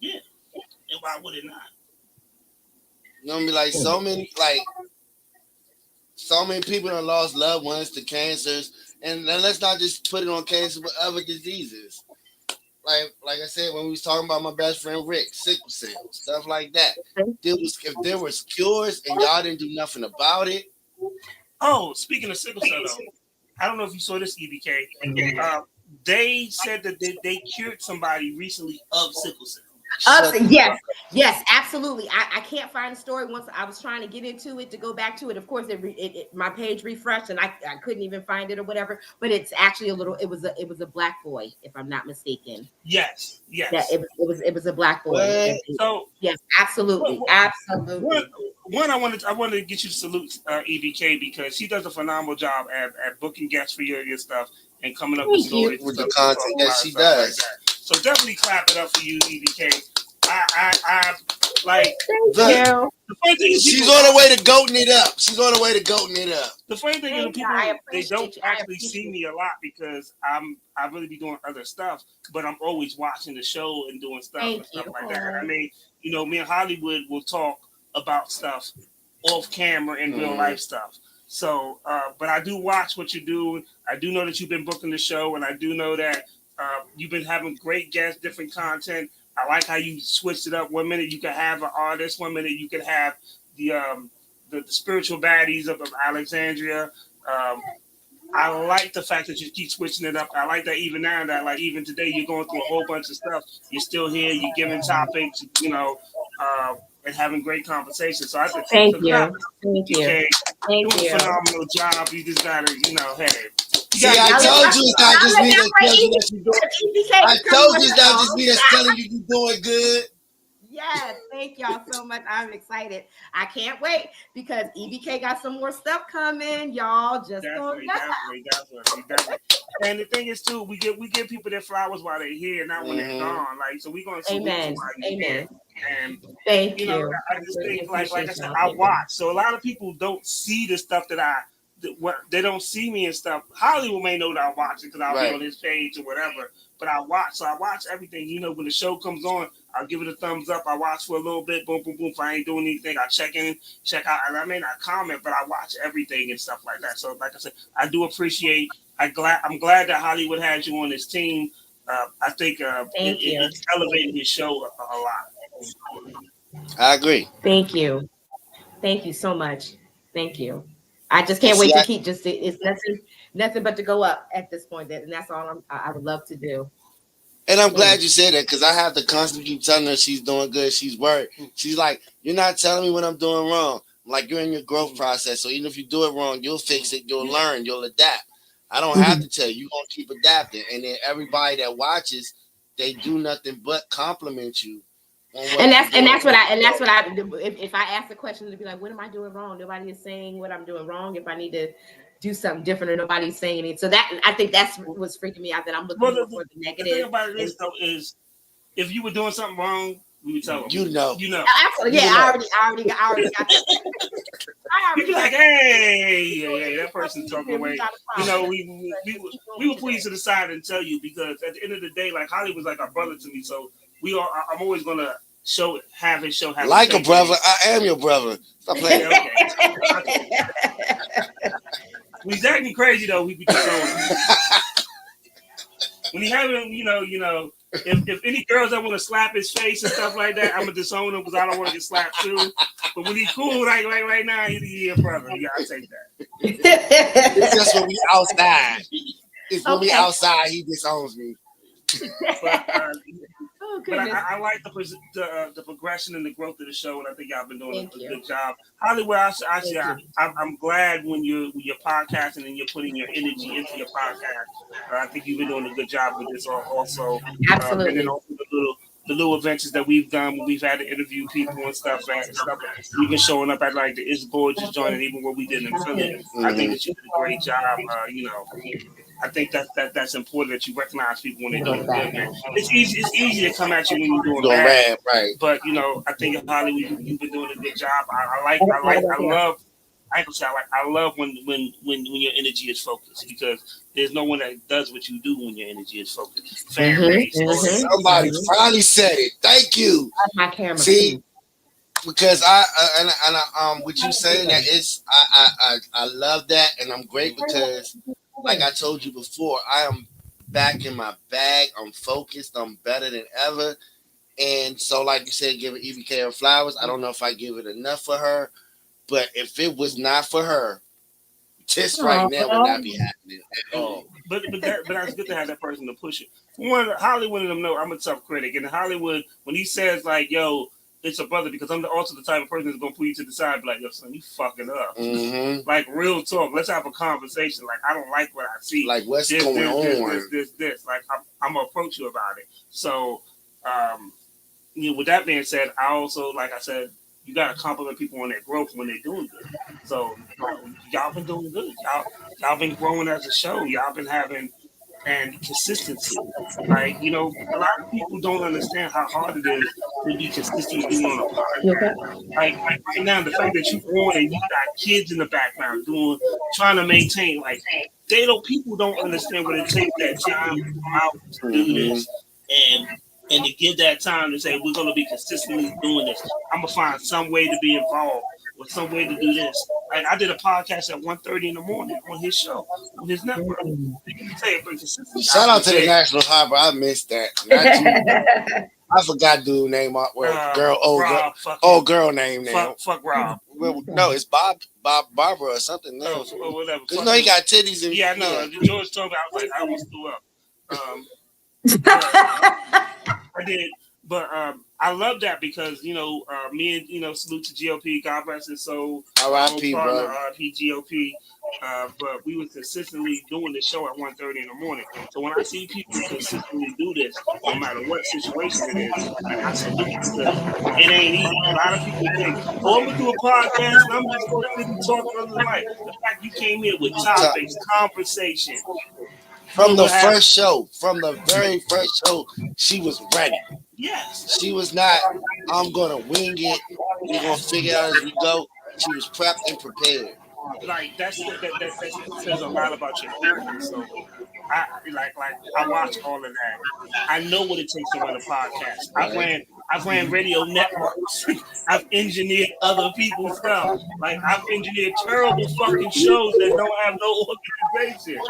Yeah. And why would it not? You know what I mean? Like so many people have lost loved ones to cancers, and let's not just put it on cancer, but other diseases. Like I said, when we was talking about my best friend Rick, sickle cell, stuff like that. If there was cures and y'all didn't do nothing about it. Oh, speaking of sickle cell, though, I don't know if you saw this, EBK. They said that they cured somebody recently of sickle cell. Yes, absolutely. I can't find the story. Once I was trying to get into it to go back to it. Of course, my page refreshed and I couldn't even find it or whatever. But it's actually it was a black boy, if I'm not mistaken. Yes. Yeah, it was a black boy. So yes, absolutely. One, I wanted to get you to salute EBK because she does a phenomenal job at booking guests for your stuff and coming up with the content that she does. Like so definitely clap it up for you, EBK. I like. Thank you. The funny thing is she's on her way to goating it up. The funny thing is people they don't actually see me a lot because I really be doing other stuff, but I'm always watching the show and doing stuff like that. I mean, me and Hollywood will talk about stuff off camera and real life stuff. So, but I do watch what you do. I do know that you've been booking the show, and I do know that you've been having great guests, different content. I like how you switched it up. 1 minute you can have an artist, 1 minute you can have the spiritual baddies of Alexandria. I like the fact that you keep switching it up. I like that even now that like even today you're going through a whole bunch of stuff. You're still here. You're giving topics, and having great conversations. So I think thank you. Doing a phenomenal job. You just gotta, hey. See, I told you it's not just me that's telling you that you're doing. I told you it's not just me that's telling you you're doing good. Yes, thank y'all so much. I'm excited. I can't wait because EBK got some more stuff coming. Y'all just definitely. And the thing is too, we give people their flowers while they're here, not when they're gone. Like so, we're gonna see amen. And thank you. I just think like I said, I watch. So a lot of people don't see the stuff that they don't see me and stuff. Hollywood may know that I watch it because I'll be on his page or whatever. But I watch, so I watch everything. When the show comes on, I'll give it a thumbs up. I watch for a little bit, boom, boom, boom. If I ain't doing anything, I check in, check out. And I may not comment, but I watch everything and stuff like that. So, like I said, I do appreciate. I'm glad that Hollywood has you on this team. I think it's elevating his show a lot. I agree. Thank you so much. Thank you. I just can't wait to keep it's nothing but to go up at this point. And that's all I would love to do. And I'm glad you said that because I have to constantly keep telling her she's doing good. She's worried. She's like, you're not telling me what I'm doing wrong. I'm like, you're in your growth process. So even if you do it wrong, you'll fix it. You'll learn. You'll adapt. I don't have to tell you. You're going to keep adapting. And then everybody that watches, they do nothing but compliment you. And that's what I do. If I ask the question, to be like, what am I doing wrong? Nobody is saying what I'm doing wrong. If I need to do something different, or nobody's saying it. So that I think that's what's freaking me out. That I'm looking for the negative. The thing about it is, though, is if you were doing something wrong, we would tell them. You know. Absolutely. Yeah, I already got that. You'd be like, hey, that person's talking away. We will pull you to the side and tell you because at the end of the day, like Hollywood's like our brother to me. So I'm always gonna have his show. Like a brother, I am your brother. Stop playing. Okay. When he's acting crazy though, we be consoling. When he having, if any girls that want to slap his face and stuff like that, I'm gonna disown him because I don't want to get slapped too. But when he cool, like right now, he's your brother. Yeah, I take that. It's just when we outside. It's when we outside, he disowns me. But, Oh, But goodness. I like the progression and the growth of the show, and I think y'all been doing Thank a you. good job. Hollywood, Thank you. I'm glad when you're podcasting and you're putting your energy into your podcast. I think you've been doing a good job with this also. And then Absolutely. also the little adventures that we've done when we've had to interview people and stuff. Even showing up at like the It's Gorgeous joint, and even what we did in Philly. I think that you did a great job. I think that's important that you recognize people when they're doing good, man. It's easy to come at you when you're doing bad, right. but I think in Hollywood you've been doing a good job. I love when your energy is focused, because there's no one that does what you do when your energy is focused. Fan base. Somebody finally said it. Thank you. My camera. See, because with you saying that, I love that, and I'm great because, like I told you before, I am back in my bag. I'm focused. I'm better than ever. And so, like you said, give it EBK her flowers. I don't know if I give it enough for her, but if it was not for her, this right now would not be happening at all. But that's good to have that person to push it. One, Hollywood and them know I'm a tough critic, and Hollywood, when he says like, "Yo, it's a brother," because I'm also the type of person that's gonna pull you to the side, and be like, "Yo, son, you fucking up." Mm-hmm. Like, real talk. Let's have a conversation. Like, I don't like what I see. Like, what's going on? This. Like, I'm gonna approach you about it. So, with that being said, I also, like I said, you gotta compliment people on their growth when they're doing good. So, y'all been doing good. Y'all been growing as a show. Y'all been having and consistency. Like, a lot of people don't understand how hard it is to be consistent being on a podcast. Like right now, the fact that you on and you got kids in the background trying to maintain, like, people don't understand what it takes that time to come out to do this and to give that time to say, we're going to be consistently doing this. I'm going to find some way to be involved or some way to do this. Like, I did a podcast at 1:30 in the morning on his show, on his network. Shout out to the National Harbor. I missed that. I forgot dude name. Girl name now. Fuck Rob. No, it's Barbara or something else. Oh, whatever. Because he got titties. And, I know. George told me, I was like, I almost threw up. I did, but I love that because me and salute to GOP, God bless his soul. R.I.P. bro. R.I.P. GOP. But we were consistently doing the show at 1:30 in the morning. So when I see people consistently do this, no matter what situation it is, I salute because it ain't easy. A lot of people think, "Oh, I'm gonna do a podcast and I'm just gonna sit and talk about the life." The fact you came here with topics, conversation. From the very first show, she was ready. Yes. She was not, I'm going to wing it. We're going to figure it out as we go. She was prepped and prepared. Like, that says a lot about your character. So, I watch all of that. I know what it takes to run a podcast. I've ran radio networks. I've engineered other people's stuff. Like, I've engineered terrible fucking shows that don't have no organization.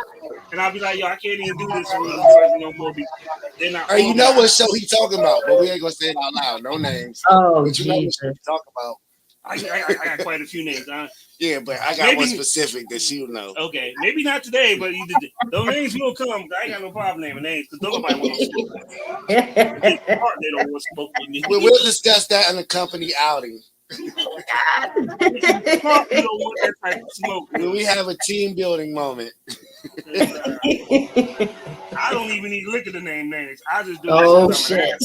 And I'll be like, yo, I can't even do this with this person no more because they're not. You know what show he talking about, but we ain't gonna say it out loud. No names. Oh, but you know what show he talking about. I got quite a few names. Yeah, but I got one specific that she'll know. Okay, maybe not today, but those names will come. I ain't got no problem naming names because nobody wants to smoke. They don't want to smoke with me. We'll discuss that in the company outing. You don't want that type of smoke. When we have a team building moment. I don't even need to look at the names. I just do. Oh shit!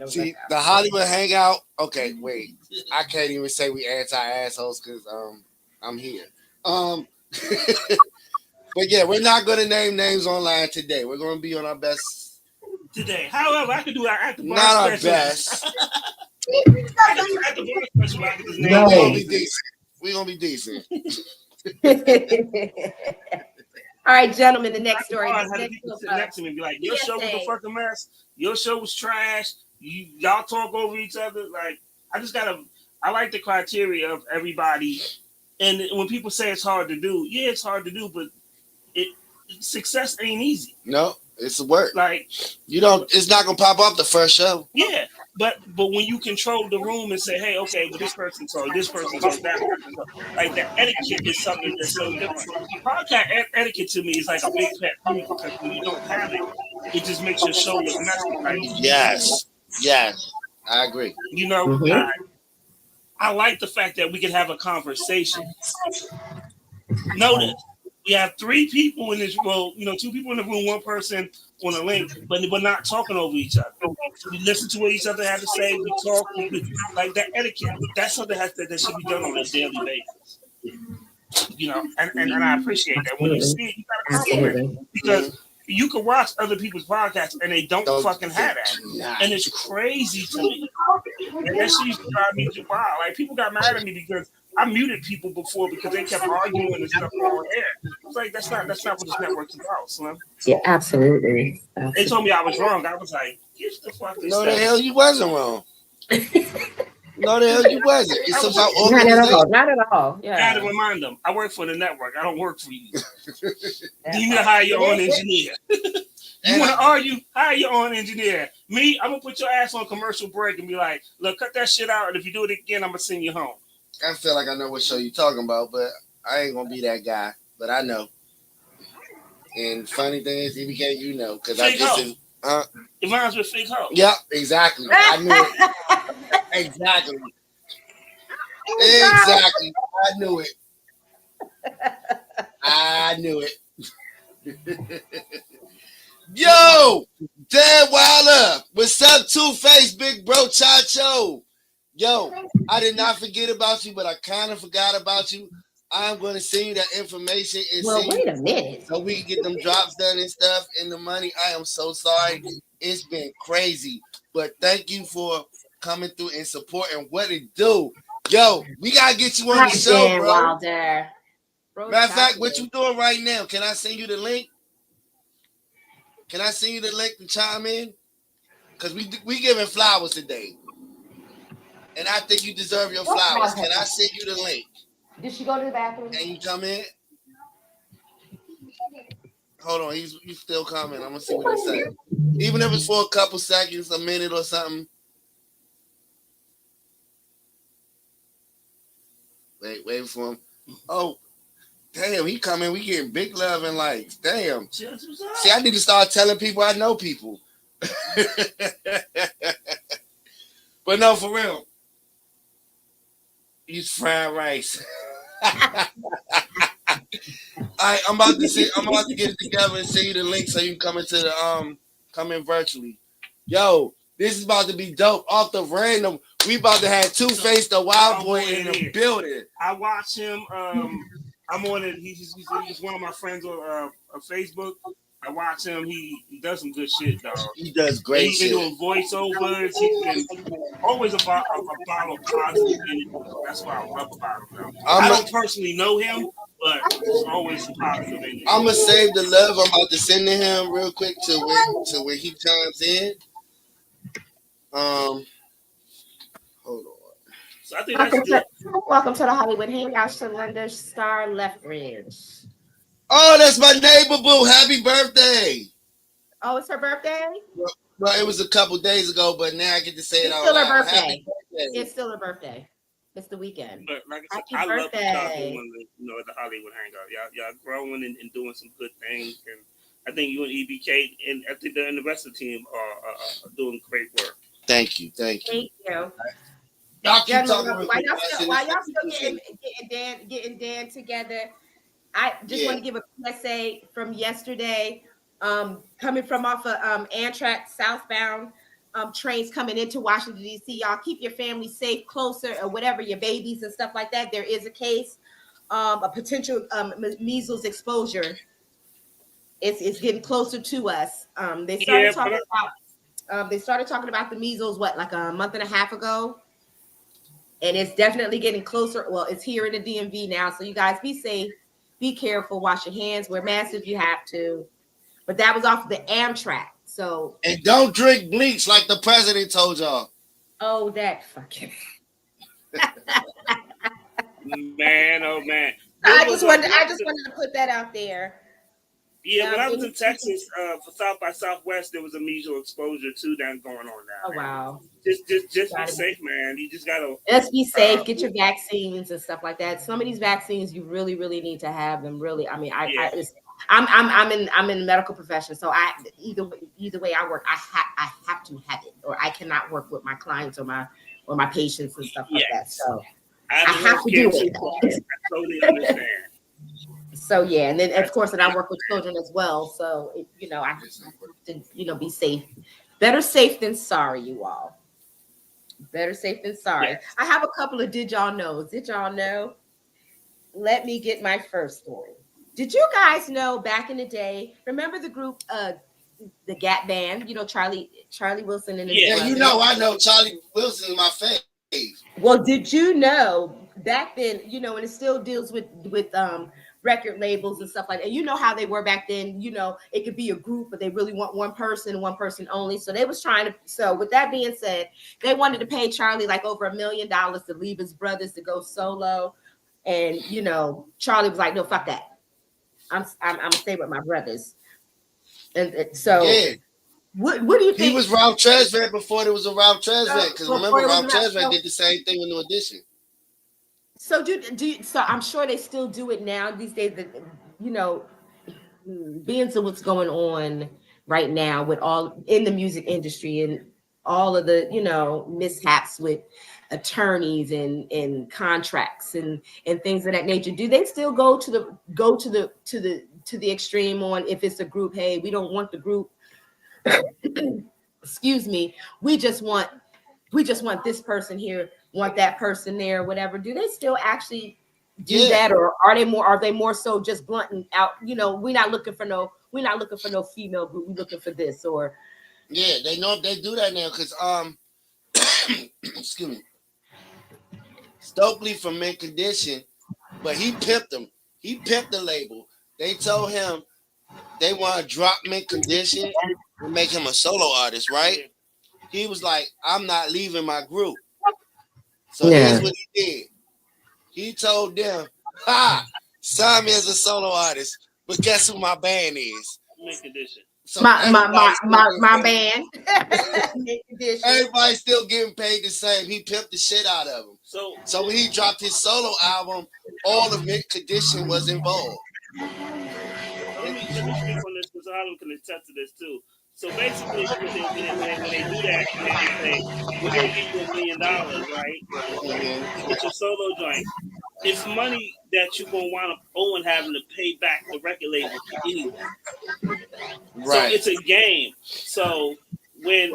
See, the Hollywood Hangout. Okay, wait. I can't even say we anti-assholes because I'm here. But yeah, we're not gonna name names online today. We're gonna be on our best today. However, I can do our after not our best. No. We're gonna be decent. We're gonna be decent. All right, gentlemen, the next story. Next to me and be like, your show was a fucking mess. Your show was trash. Y'all talk over each other. Like, I like the criteria of everybody. And when people say it's hard to do, yeah, it's hard to do, but success ain't easy. No, it's work. Like, it's not gonna pop up the first show. Yeah. But when you control the room and say, hey, okay, well, this person told, that person told. Like, the etiquette is something that's so different. Podcast etiquette to me is like a big pet peeve because when you don't have it, it just makes your show look messy. Like, Yes, I agree. you know, I like the fact that we can have a conversation. Notice we have 3 people in this room, 2 people in the room, 1 person on a link, but we're not talking over each other. We listen to what each other have to say. We talk, like that etiquette. That's something that should be done on a daily basis. And I appreciate that. When you see it, you gotta comment because you can watch other people's podcasts and they don't fucking have that, and it's crazy to me. And that shit used to drive me wild. Like people got mad at me because I muted people before because they kept arguing and stuff on air. I was like, that's not what this network's about, Slim. Yeah, absolutely. They told me I was wrong. I was like, get the fuck this. No, the hell you wasn't wrong. No, the hell you wasn't. It's about organization. Not at all. Yeah. I had to remind them. I work for the network. I don't work for you. You need to hire your own engineer. You want to argue? Hire your own engineer. Me, I'm gonna put your ass on commercial break and be like, look, cut that shit out, and if you do it again, I'm gonna send you home. I feel like I know what show you're talking about, but I ain't gonna be that guy. But I know. And funny thing is, he became because I just it rhymes with Fig Ho. Yep, exactly. I knew it. Exactly. Exactly. I knew it. I knew it. Yo, Dan Wilder. What's up, Two-Face, Big Bro Chacho? Yo, I did not forget about you, but I kind of forgot about you. I'm going to send you that information. And wait a minute. So we can get them drops done and stuff and the money. I am so sorry. It's been crazy. But thank you for coming through and supporting what it do. Yo, we got to get you on the show, bro. Wilder. Matter of fact, what you doing right now? Can I send you the link? Can I send you the link to chime in? Because we giving flowers today. And I think you deserve your flowers. Can I send you the link? Did she go to the bathroom? Can you come in? Hold on, he's still coming. I'm gonna see what he says. Even if it's for a couple seconds, a minute or something. Wait for him. Oh, damn, he coming. We getting big love and likes. Damn. See, I need to start telling people I know people. But no, for real. He's fried rice. I'm about to get it together and send you the link so you can come in virtually. Yo, this is about to be dope. Off the random, we about to have Two-Face the Wild Boy in the building. I watch him. I'm on it. He's one of my friends on Facebook. I watch him. He does some good shit, dog. He does great shit. He's been doing voiceovers. He's been always about positive energy. That's what I love about him. I don't personally know him, but it's always some positive energy. I'm gonna save the love I'm about to send to him real quick to when he chimes in. Hold on. So I think that's good. Welcome to the Hollywood Hangout, Shalinda Star Leftridge. Oh, that's my neighbor, boo. Happy birthday. Oh, it's her birthday? Well, it was a couple days ago, but now I get to say it out loud. It's still her birthday. It's still her birthday. It's the weekend. But like I said, I love y'all doing the Hollywood Hangout. Y'all growing and doing some good things. And I think you and EBK and I think the rest of the team are doing great work. Thank you. Thank you. Y'all keep talking while y'all still getting Dan together, I just want to give a PSA from yesterday. Coming from off of Amtrak southbound trains coming into Washington, D.C. Y'all keep your family safe, closer, or whatever, your babies and stuff like that. There is a case, a potential measles exposure. It's getting closer to us. They started talking about the measles, like a month and a half ago? And it's definitely getting closer. Well, it's here in the DMV now. So you guys be safe, be careful, wash your hands, wear masks if you have to. But that was off of the Amtrak. So and don't drink bleach like the president told y'all. Oh, that fucking man, oh man. I just wanted to put that out there. Yeah, when I was in Texas for South by Southwest, there was a measles exposure too down going on now. Oh wow! Just be safe, man. You just gotta be safe. Get your vaccines and stuff like that. Some of these vaccines, you really, really need to have them. Really, I mean, I'm in the medical profession, so either way I work, I have to have it, or I cannot work with my clients or my patients and stuff like that. So I have to do it. I totally understand. So yeah, and then of course, and I work with children as well. So I have to be safe. Better safe than sorry, you all. Better safe than sorry. Yes. I have a couple of did y'all know? Did y'all know? Let me get my first story. Did you guys know back in the day? Remember the group, the Gap Band? Charlie Wilson and his brother. I know Charlie Wilson is my fave. Well, did you know back then? And it still deals with record labels and stuff like that. You know how they were back then. It could be a group, but they really want one person only. So they was trying to. So with that being said, they wanted to pay Charlie like over $1 million to leave his brothers to go solo. And Charlie was like, "No, fuck that. I'm gonna stay with my brothers." And so, yeah. What do you think? He was Ralph Tresvant before there was a Ralph Tresvant. Because remember, Ralph Tresvant did the same thing with New Edition. So so I'm sure they still do it now these days. That being to what's going on right now with all in the music industry and all of the mishaps with attorneys and contracts and things of that nature, do they still go to the extreme on if it's a group? Hey, we don't want the group. Excuse me. We just want this person here, want that person there, whatever. Do they still actually do that, or are they more so just blunting out? We're not looking for no female group. We're looking for this, or they know they do that now because excuse me, Stokely from Mint Condition, but he pimped them. He pimped the label. They told him they want to drop Mint Condition and make him a solo artist, right? He was like, "I'm not leaving my group." So here's what he did. He told them, sign me as a solo artist, but guess who my band is? Mint Condition. So my band. Everybody's still getting paid the same. He pimped the shit out of them. So when he dropped his solo album, all of Mint Condition was involved. Let me speak on this because Adam can attest to this too. So basically, when they do that, and they say, "We're gonna give you $1 million, right? With your solo joint." It's money that you're gonna wind up owing, having to pay back the record label anyway. Right. So it's a game. So when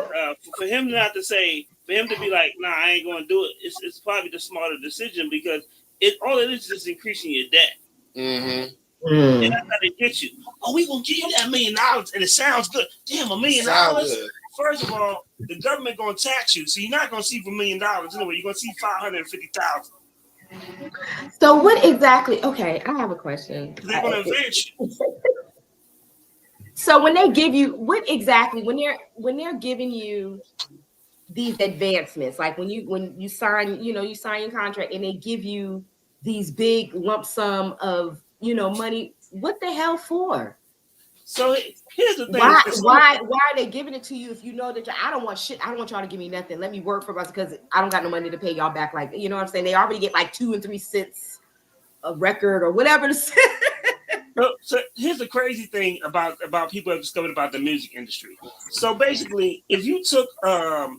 for him not to say, for him to be like, "Nah, I ain't gonna do it," it's probably the smarter decision because all it is just increasing your debt. Mm-hmm. And that's how they get you. Oh, we gonna give you that $1 million, and it sounds good. Damn, $1 million. First of all, the government gonna tax you, so you're not gonna see for $1 million anyway. You're gonna see $550,000. So what exactly? Okay, I have a question. They're gonna advance you. So when they give you what exactly when they're giving you these advancements, like when you sign, you sign your contract and they give you these big lump sum of money, what the hell for? So here's the thing. Why are they giving it to you if you know that I don't want shit? I don't want y'all to give me nothing. Let me work for us because I don't got no money to pay y'all back. Like, you know what I'm saying? They already get like 2 and 3 cents a record or whatever. So here's the crazy thing about people have discovered about the music industry. So basically, if you took a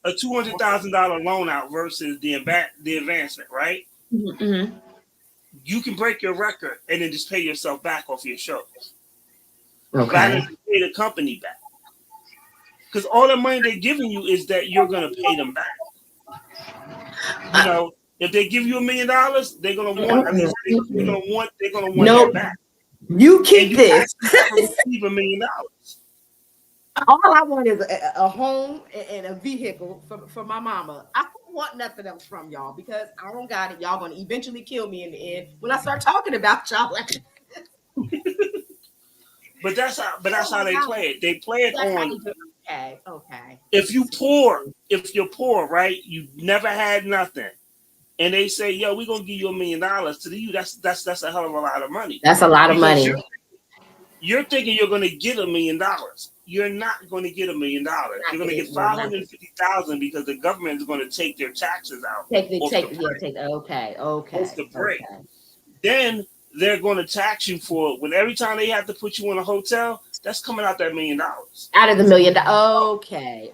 $200,000 loan out versus the advancement, right? Mm-hmm. You can break your record and then just pay yourself back off your shows. Okay. Rather than pay the company back. Because all the money they're giving you is that you're going to pay them back. If they give you $1 million, they're going to want at least they're going to want that back. You keep this. Receive $1 million. All I want is a home and a vehicle for my mama. I don't want nothing else from y'all because I don't got it. Y'all gonna eventually kill me in the end when I start talking about y'all. But that's how they play it. They play it on. Okay. If you're poor, right? You never had nothing, and they say, "Yo, we're gonna give you $1 million." To you, that's a hell of a lot of money. That's a lot of money. You're thinking you're going to get $1 million. You're not going to get $1 million. You're going to get $550,000 because the government is going to take their taxes out. Okay. Off the break. Then they're going to tax you for it. When every time they have to put you in a hotel, that's coming out that $1 million. Out of the $1 million. Okay.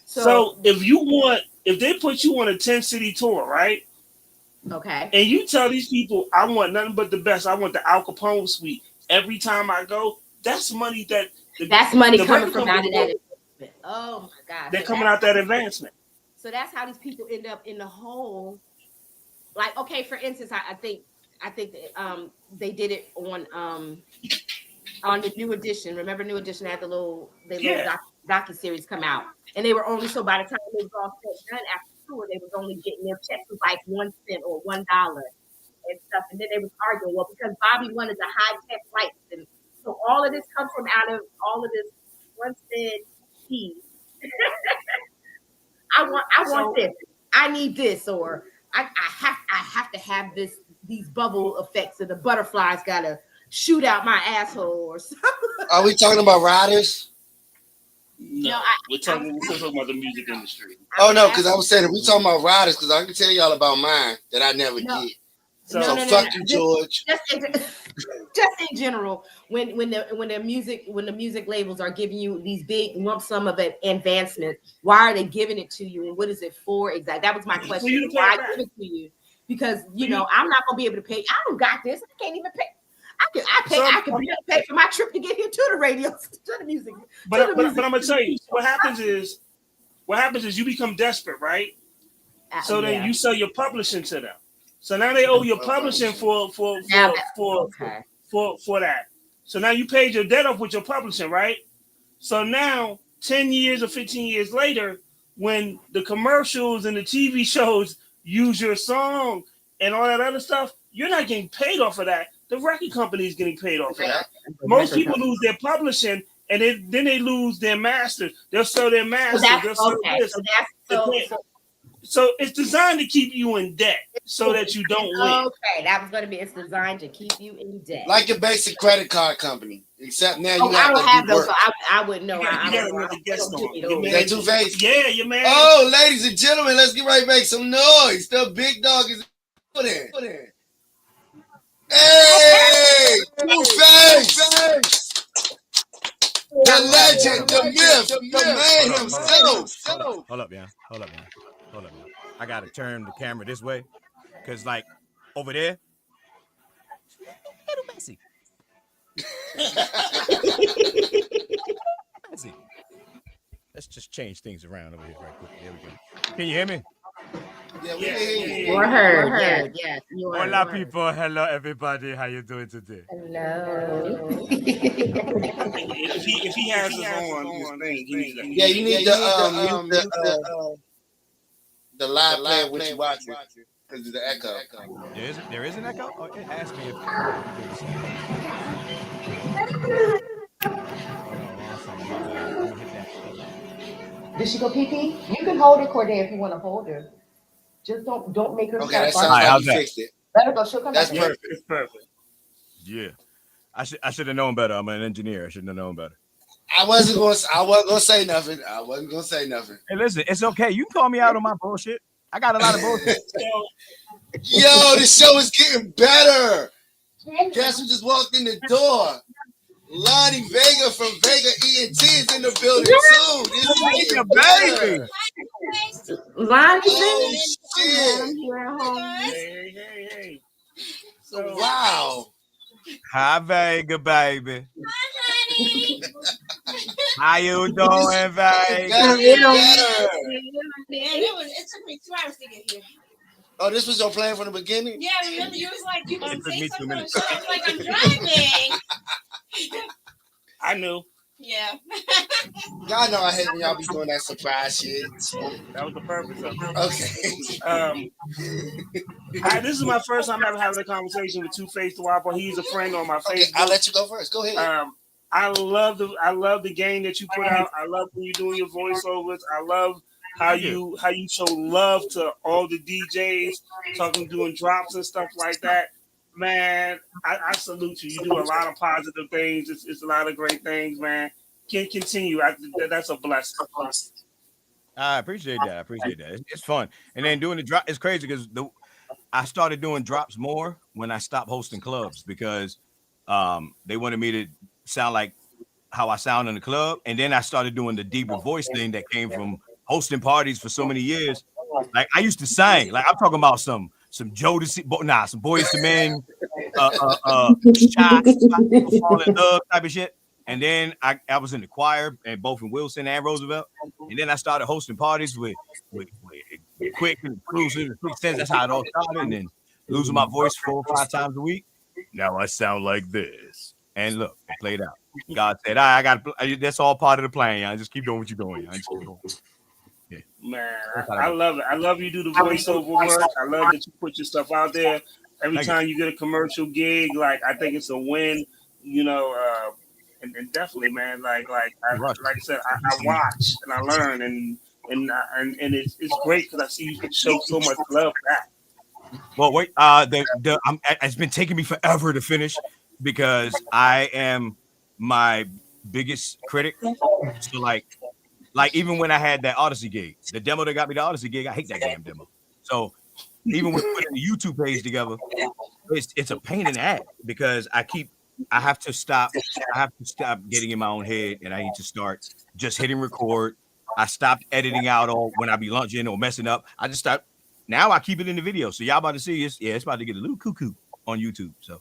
So if they put you on a 10-city tour, right? Okay. And you tell these people, I want nothing but the best. I want the Al Capone suite. Every time I go, that's money that's money coming from out of that investment. Oh my God. They're coming out that advancement. So that's how these people end up in the hole. Like, okay, for instance, I think that, they did it on the New Edition. Remember New Edition had the little docu-series come out, and they were only, so by the time it was all said and done after the tour, they was only getting their checks was like 1 cent or $1 and stuff. And then they was arguing, well, because Bobby wanted the high tech flights, and so all of this comes from out of all of this 1 cent fee. I want this. I need this, or I have to have these bubble effects, and the butterflies gotta shoot out my asshole or something. Are we talking about riders? No, we're talking about the music industry. Oh no, because I was saying if we talking about riders, because I can tell y'all about mine that I never did. So fuck you, George. Just in general, when the music labels are giving you these big lump sum of an advancement, why are they giving it to you, and what is it for exactly? That was my question. Why give it to you? Because I'm not gonna be able to pay. I don't got this. I can't even pay. I can pay for my trip to get here to the radio, to the music. But I'm gonna tell you, what happens is you become desperate, right? So then you sell your publishing to them. So now they owe your publishing for that. So now you paid your debt off with your publishing, right? So now 10 years or 15 years later, when the commercials and the TV shows use your song and all that other stuff, you're not getting paid off of that. The record company is getting paid off of that. Most people lose their publishing, and then they lose their masters. They'll sell their masters. So it's designed to keep you in debt so that you don't win. Okay, that was going to be. It's designed to keep you in debt, like your basic credit card company. Except now you I don't have those, so I wouldn't know. You got another guest on. That Two-Face? Yeah, your man. Oh, ladies and gentlemen, let's get right back some noise. The big dog is put in. Hey, Two-Face! The legend, the myth, the man himself. Hold up, man. I gotta turn the camera this way, cause like over there, little messy. Let's just change things around over here right quick. There we go. Can you hear me? Yeah, we can hear you. You're heard. Yes. Hola, people. Hello, everybody. How you doing today? Hello. If he has his own thing, you need the live player which you watch it, because of the echo. There is an echo? Oh, it asked me if Did she go pee? You can hold her, Corday, if you want to hold her. Just don't make her. Okay, that sounds like you fixed it. Let her go. She'll come back. That's perfect. It's perfect. Yeah, I should have known better. I'm an engineer. I should have known better. I wasn't gonna say nothing. Hey, listen, it's okay. You can call me out on my bullshit. I got a lot of bullshit. Yo, this show is getting better. Guess who just walked in the door? Lonnie Vega from Vega ENT is in the building too. This is getting better. Lonnie Oh shit! here at home. Hey. So, wow. Hi, Vega, baby. Hi, honey. How you doing, Vega? It took me 2 hours to get here. Oh, this was your plan from the beginning? Yeah, remember you was like, you gonna say something? 2 minutes. So I was like, I'm driving. I knew. Yeah. Y'all know I hate when y'all be doing that surprise shit. That was the purpose of it. Okay. This is my first time ever having a conversation with Two-Face the Whopper. He's a friend on my Okay, Facebook. I'll let you go first. Go ahead. I love the game that you put out. I love when you're doing your voiceovers. I love how you show love to all the DJs, doing drops and stuff like that. Man, I salute you. You do a lot of positive things. It's a lot of great things, man. Can continue. That's a blessing. I appreciate that. It's fun. And then doing the drop, it's crazy because I started doing drops more when I stopped hosting clubs because they wanted me to sound like how I sound in the club, and then I started doing the deeper voice thing that came from hosting parties for so many years. Like I used to sing, like I'm talking about some Jodeci, some Boys to Men, shots, fall in love type of shit. And then I was in the choir, and both in Wilson and Roosevelt. And then I started hosting parties with Quick and Exclusive and Quick Sense. That's how it all started. And then losing my voice 4 or 5 times a week. Now I sound like this. And look, it played out. God said, I got that's all part of the plan, y'all. Just keep doing what you're doing. Y'all. Just keep going. Yeah. Man, I love it. I love you do the voiceover work. I love that you put your stuff out there. Every time you get a commercial gig, like I think it's a win, you know. And definitely, man, like I said, I watch and I learn, and it's great because I see you show so much love back. Well, wait, it's been taking me forever to finish because I am my biggest critic. So like even when I had that Odyssey gig, the demo that got me the Odyssey gig, I hate that damn demo. So even when putting the YouTube page together, it's a pain in the ass because I have to stop getting in my own head, and I need to start just hitting record. I stopped editing out all when I be lunching or messing up. I just stopped. Now I keep it in the video, so y'all about to see it's about to get a little cuckoo on YouTube. So,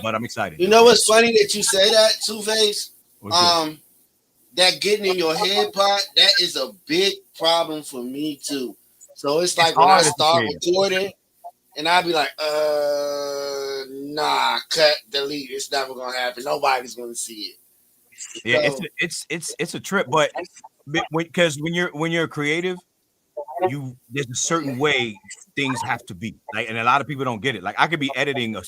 but I'm excited. You know what's funny that you say that, Two-Face? That getting in your head part, that is a big problem for me too. So it's like when I start recording, and I'll be like, nah, cut, delete. It's never gonna happen. Nobody's gonna see it. Yeah, so, it's a trip, but because when you're creative, there's a certain way things have to be. Like, and a lot of people don't get it. Like I could be editing a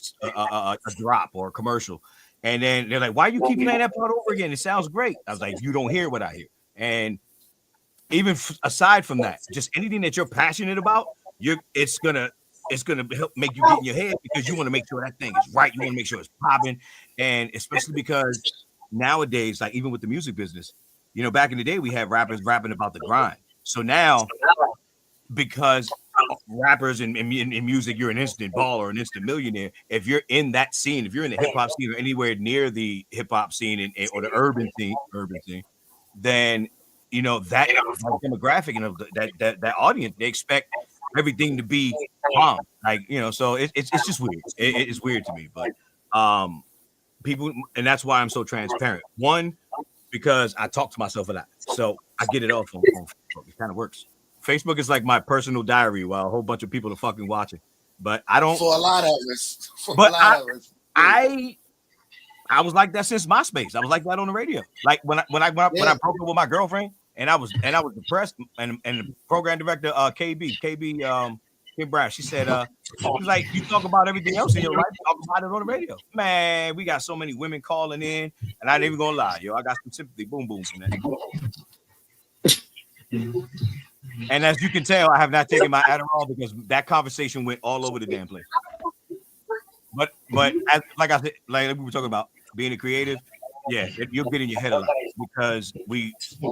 drop or a commercial, and then they're like, "Why you keep playing that part over again? It sounds great." I was like, "You don't hear what I hear." And even aside from that, just anything that you're passionate about, it's gonna help make you get in your head because you want to make sure that thing is right. You want to make sure it's popping, and especially because nowadays, like even with the music business, you know, back in the day we had rappers rapping about the grind. So now, because rappers in music, you're an instant baller, an instant millionaire. If you're in that scene, if you're in the hip hop scene or anywhere near the hip hop scene or the urban scene, then you know that demographic and that audience, they expect everything to be bomb. Like, you know, so it's just weird. It's weird to me, but people, and that's why I'm so transparent. One, because I talk to myself a lot, so I get it off on Facebook. It kind of works. Facebook is like my personal diary while a whole bunch of people are fucking watching. But I don't. For a lot of us. I was like that since MySpace. I was like that on the radio. Like when I broke up with my girlfriend and I was depressed, and the program director KB Kim Brown, she said she was like, you talk about everything else in your life, talk about it on the radio. Man, we got so many women calling in, and I ain't even gonna lie, yo, I got some sympathy, boom boom from that. And as you can tell, I have not taken my Adderall because that conversation went all over the damn place. But like I said, like we were talking about being a creative, yeah, you'll get in your head a lot because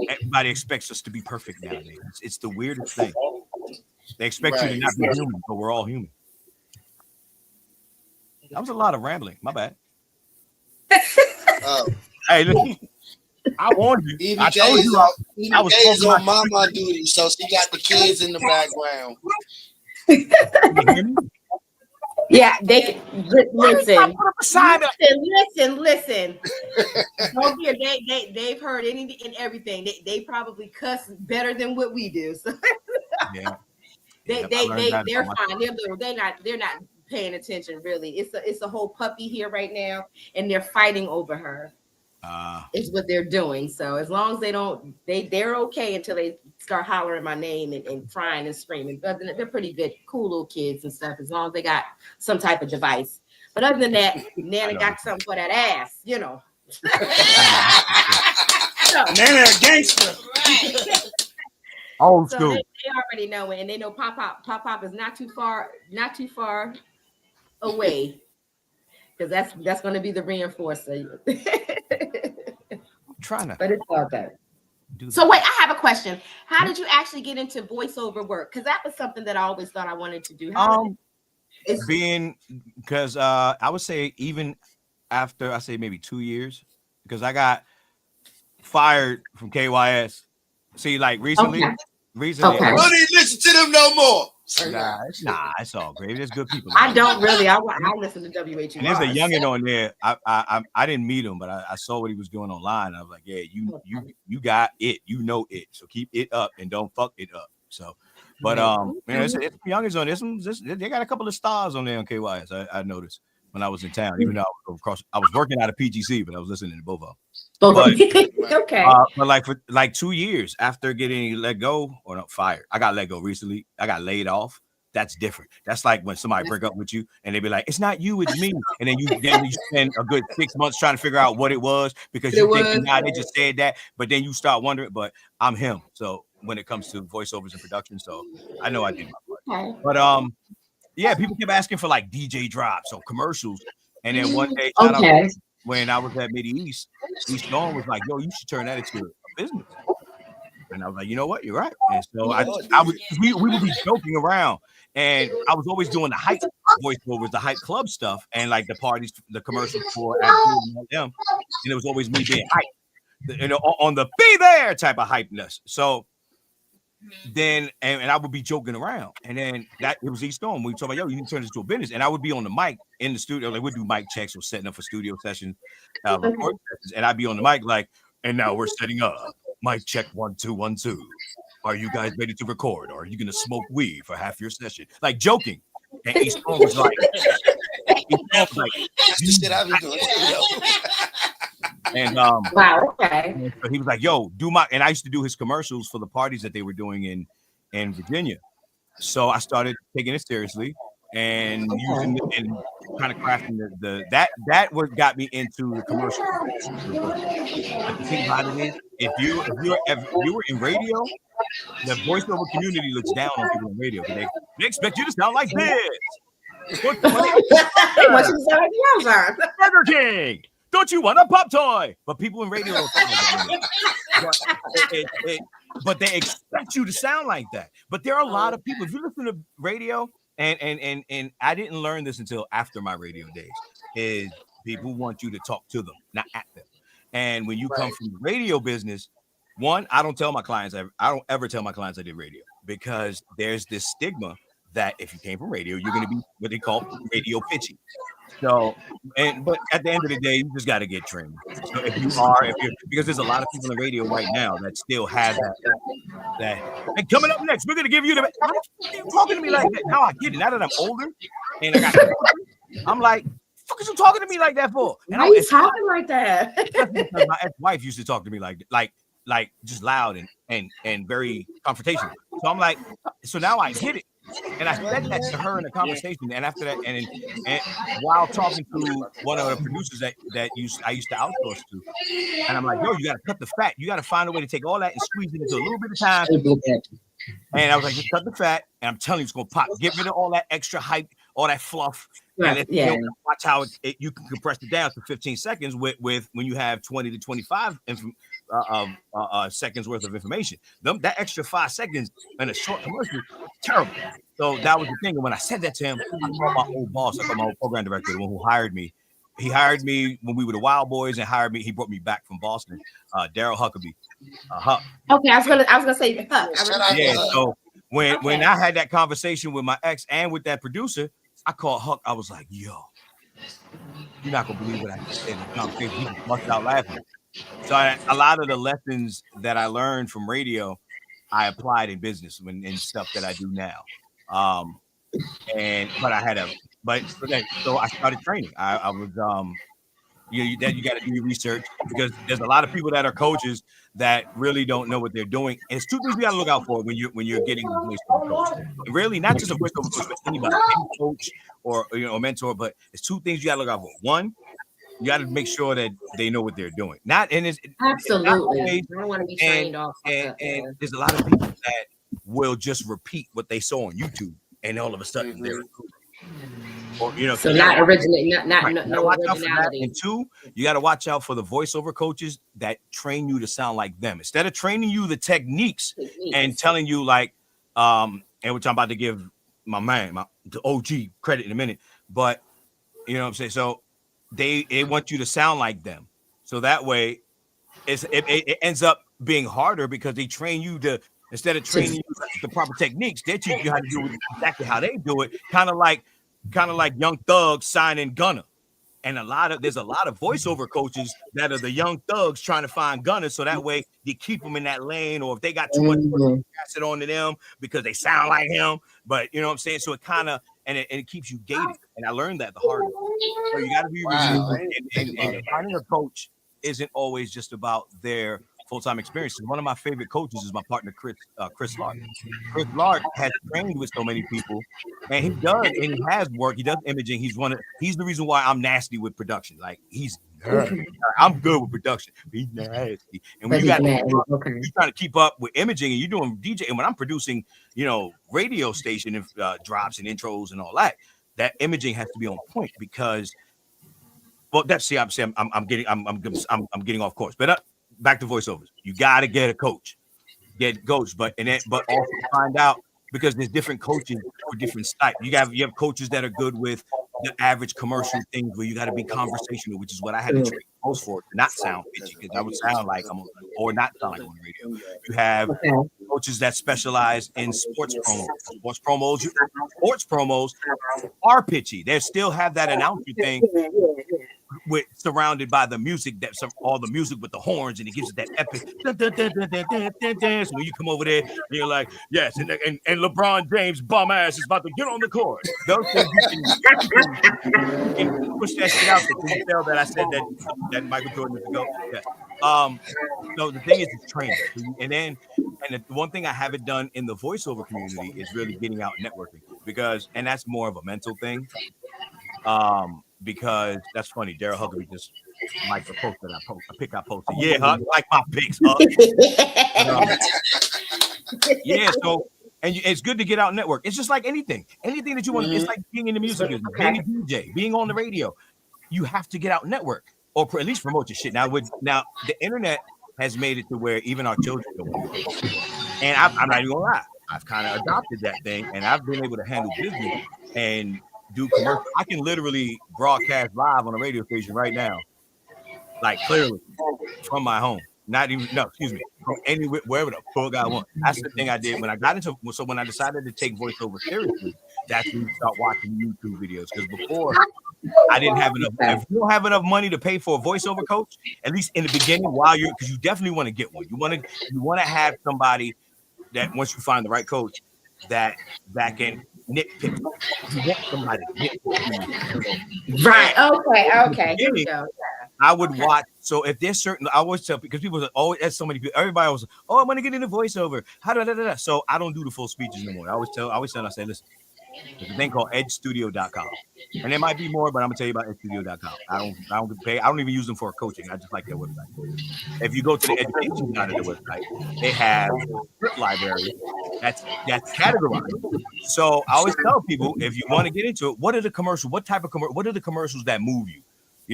everybody expects us to be perfect nowadays. It's the weirdest thing. They expect you to not be human, but we're all human. That was a lot of rambling. My bad. Hey, listen, I warned you. I told you I was on mama duty, so she got the kids in the background. Yeah, they listen. Listen. Don't hear they've heard anything and everything. They probably cuss better than what we do. So yeah. They're fine. They're little. They're not paying attention really. It's a whole puppy here right now, and they're fighting over her. Is what they're doing. So as long as they're okay until they start hollering my name and crying and screaming. But they're pretty good, cool little kids and stuff. As long as they got some type of device. But other than that, Nana got something for that ass, you know. Nana a gangster. Right. Old school. They already know it, and they know Pop is not too far away. Because that's going to be the reinforcer. Trying to, but it's all good. So wait, I have a question. How did you actually get into voiceover work? Because that was something that I always thought I wanted to do. being because I would say even after I say maybe 2 years, because I got fired from KYS. See, like recently, Okay. recently, Okay. I don't need to listen to them no more. nah, it's all great. There's good people. I don't really. I listen to WHUR. And there's a youngin on there. I didn't meet him, but I saw what he was doing online. I was like, yeah, you got it. You know it. So keep it up and don't fuck it up. So, but it's youngins on this. They got a couple of stars on there on KYS. I noticed when I was in town, even though I was working out of PGC, but I was listening to both of them. Okay. But like for like 2 years after getting let go or not fired, I got let go recently. I got laid off. That's different. That's like when somebody break up with you and they be like, "It's not you, it's me," and then you spend a good 6 months trying to figure out what it was because you think they just said that, but then you start wondering. But I'm him. So when it comes to voiceovers and production, so I know I did my part. But yeah, people kept asking for like DJ drops or commercials, and then one day, shout out when I was at Mideast, East Dawn was like, "Yo, you should turn that into a business." And I was like, you know what? You're right. And so we would be joking around, and I was always doing the hype voiceovers, the hype club stuff, and like the parties, the commercials for them, and it was always me being hype, you know, on the be there type of hypeness. So then, and I would be joking around, and then that it was East Storm. We talk about, yo, you need to turn this into a business, and I would be on the mic in the studio, like we'd do mic checks or setting up for studio sessions, record sessions, and I'd be on the mic like, and now we're setting up. Mic check 1 2 1 2. Are you guys ready to record? Or are you gonna smoke weed for half your session? Like joking. And East Storm was like, that's the shit I be doing. And wow, okay. So he was like, yo, do my, and I used to do his commercials for the parties that they were doing in Virginia. So I started taking it seriously and using it and kind of crafting that what got me into the commercial. But the thing about it is, if you were in radio, the voiceover community looks down on people in radio because they expect you to sound like this. Burger King. Don't you want a pop toy? But people in radio don't sound like that. But they expect you to sound like that. But there are a lot of people. If you listen to radio, and I didn't learn this until after my radio days, is people want you to talk to them, not at them. And when you come from the radio business, one, I don't ever tell my clients I did radio because there's this stigma that if you came from radio, you're going to be what they call radio pitchy. So, but at the end of the day, you just got to get trained. So because there's a lot of people in radio right now that still have that. And coming up next, we're going to give you the. Why are you talking to me like that? Now I get it. Now that I'm older and I'm like, fuck is you talking to me like that for? And why are you talking like that? My ex-wife used to talk to me like just loud and very confrontational. So I'm like, so now I get it. And I said that to her in a conversation, and after that, and while talking to one of the producers that I used to outsource to, and I'm like, yo, you got to cut the fat. You got to find a way to take all that and squeeze it into a little bit of time. And I was like, just cut the fat, and I'm telling you, it's gonna pop. Get rid of all that extra hype, all that fluff, and watch how you can compress it down to 15 seconds with when you have 20 to 25 seconds worth of information. That extra 5 seconds in a short commercial, terrible. So that was the thing. And when I said that to him, I called my old boss, I called my old program director, the one who hired me. He hired me when we were the Wild Boys and hired me. He brought me back from Boston, Daryl Huckabee. Huck. Okay, I was gonna say Huck. Yeah. So when I had that conversation with my ex and with that producer, I called Huck. I was like, "Yo, you're not gonna believe what I just said in the conversation." He just busted out laughing. So a lot of the lessons that I learned from radio, I applied in business in stuff that I do now. So I started training. I was you got to do your research because there's a lot of people that are coaches that really don't know what they're doing. And it's two things you got to look out for when you're getting a voiceover coach. And really, not just a voiceover coach, but anybody, any coach or a mentor. But it's two things you got to look out for. One, you got to make sure that they know what they're doing. Absolutely. I don't want to be trained off. And there's a lot of people that will just repeat what they saw on YouTube, and all of a sudden they're or so not original, no originality. And two, you got to watch out for the voiceover coaches that train you to sound like them instead of training you the techniques and telling you like and which I'm about to give my man, the OG credit in a minute, but you know what I'm saying. So they want you to sound like them, so that way it ends up being harder because they train you to instead of training you the proper techniques, they teach you how to do it exactly how they do it, kind of like Young Thug signing Gunna. And there's a lot of voiceover coaches that are the young thugs trying to find Gunners, so that way you keep them in that lane, or if they got too much, pass it on to them because they sound like him. But you know what I'm saying? So it kind of and it keeps you gated. And I learned that the hard way. So you got to be Wow. and finding a coach isn't always just about their full-time experience. And one of my favorite coaches is my partner Chris Lark. Chris Lark has trained with so many people, and he has work. He does imaging. He's the reason why I'm nasty with production. Like I'm good with production, but he's nasty. And when you're trying to keep up with imaging and you're doing DJ, and when I'm producing, radio station drops and intros and all that imaging has to be on point because, well, I'm getting off course, but back to voiceovers. You got to get a coach, but also find out because there's different coaches for different styles. You have coaches that are good with the average commercial things where you got to be conversational, which is what I had to train most for, to not sound pitchy because I would sound like or not sound like on the radio. You have coaches that specialize in sports promos. Sports promos are pitchy. They still have that announcer thing surrounded by the music, all the music with the horns, and it gives it that epic. So when you come over there, you're like, yes, and LeBron James bum ass is about to get on the court. Those things you can push that shit out. Can you tell that I said that Michael Jordan is a GOAT? Yes. So the thing is, it's training, and the one thing I haven't done in the voiceover community is really getting out networking and that's more of a mental thing. Because that's funny. Daryl Huckabee just liked the post that I posted. Yeah, Huck, like my pics, Huck. Yeah, so it's good to get out and network. It's just like anything that you want. It's like being in the music business, being a DJ, being on the radio. You have to get out and network, or at least promote your shit. Now the internet has made it to where even our children don't want to do it. And I'm not even gonna lie, I've kind of adopted that thing, and I've been able to handle business and do commercial. I can literally broadcast live on a radio station right now, like clearly from my home. From anywhere, wherever the fuck I want. That's the thing I did when I got into. So when I decided to take voiceover seriously, that's when you start watching YouTube videos. Because before, I didn't have enough. If you don't have enough money to pay for a voiceover coach, at least in the beginning, because you definitely want to get one. You want to have somebody that once you find the right coach that can nitpick. You want somebody to nitpick. Right. Okay. Here we go. I would watch. So if there's certain, I always tell because people always ask so many people. Everybody was, I want to get into voiceover. So I don't do the full speeches no more. I always say, listen, there's a thing called edgestudio.com, and there might be more, but I'm gonna tell you about edgestudio.com. I don't get paid. I don't even use them for coaching. I just like their website. If you go to the education side of their website, they have a script library that's categorized. So I always tell people, if you want to get into it, what are the commercials? What type of what are the commercials that move you?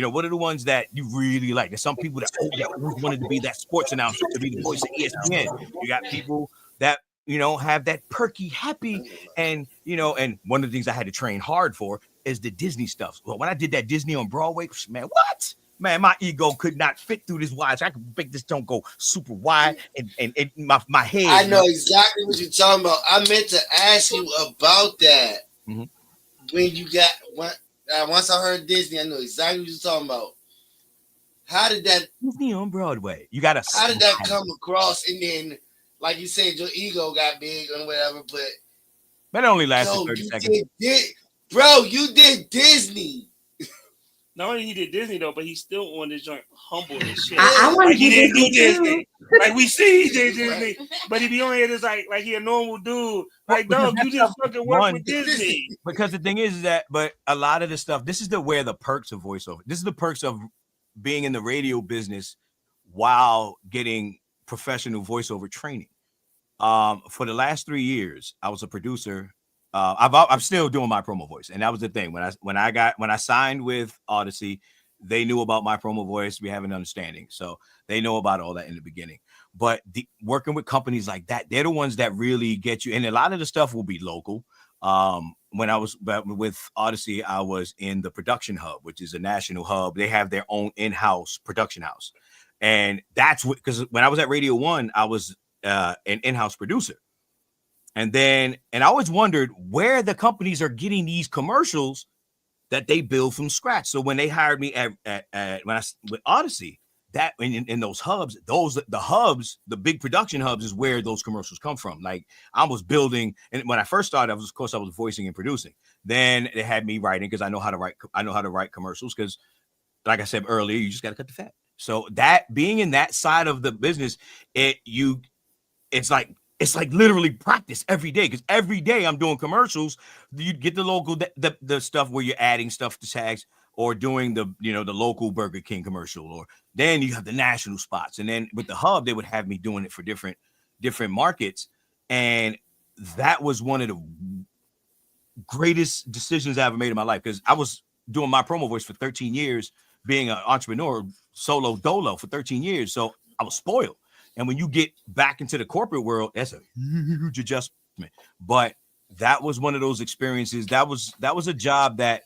What are the ones that you really like? There's some people that always wanted to be that sports announcer, to be the voice of ESPN. You got people that have that perky, happy, and and one of the things I had to train hard for is the Disney stuff. Well, when I did that Disney on Broadway, man, what? Man, my ego could not fit through this wide. So I could make this don't go super wide, and my head. I know exactly what you're talking about. I meant to ask you about that when you got once I heard Disney, I know exactly what you're talking about. How did that Disney on Broadway? You got to. How did that come across? And then, like you said, your ego got big or whatever, but that only lasted 30 seconds. You did Disney. Not only he did Disney though, but he's still on this joint humble and shit. I like he didn't do Disney. Like we see he did Disney, but he be on here just like he a normal dude. Like, dog, you just fucking work with Disney. Because the thing is that, but a lot of the stuff, this is where the perks of voiceover. This is the perks of being in the radio business while getting professional voiceover training. For the last 3 years, I was a producer. I'm still doing my promo voice, and that was the thing. When I signed with Odyssey, they knew about my promo voice. We have an understanding, so they know about all that in the beginning. But working with companies like that, they're the ones that really get you. And a lot of the stuff will be local. When I was with Odyssey, I was in the production hub, which is a national hub. They have their own in-house production house. And that's what, because when I was at Radio One, I was an in-house producer. And I always wondered where the companies are getting these commercials that they build from scratch. So when they hired me with Odyssey, that in those hubs, the big production hubs is where those commercials come from. Like I was building, and when I first started, I was voicing and producing. Then they had me writing because I know how to write commercials because, like I said earlier, you just got to cut the fat. So that being in that side of the business, it's like literally practice every day because every day I'm doing commercials. You get the local the stuff where you're adding stuff to tags or doing the local Burger King commercial, or then you have the national spots. And then with the hub, they would have me doing it for different markets. And that was one of the greatest decisions I ever made in my life because I was doing my promo voice for 13 years, being an entrepreneur, solo dolo for 13 years. So I was spoiled. And when you get back into the corporate world, that's a huge adjustment. But that was one of those experiences. That was a job that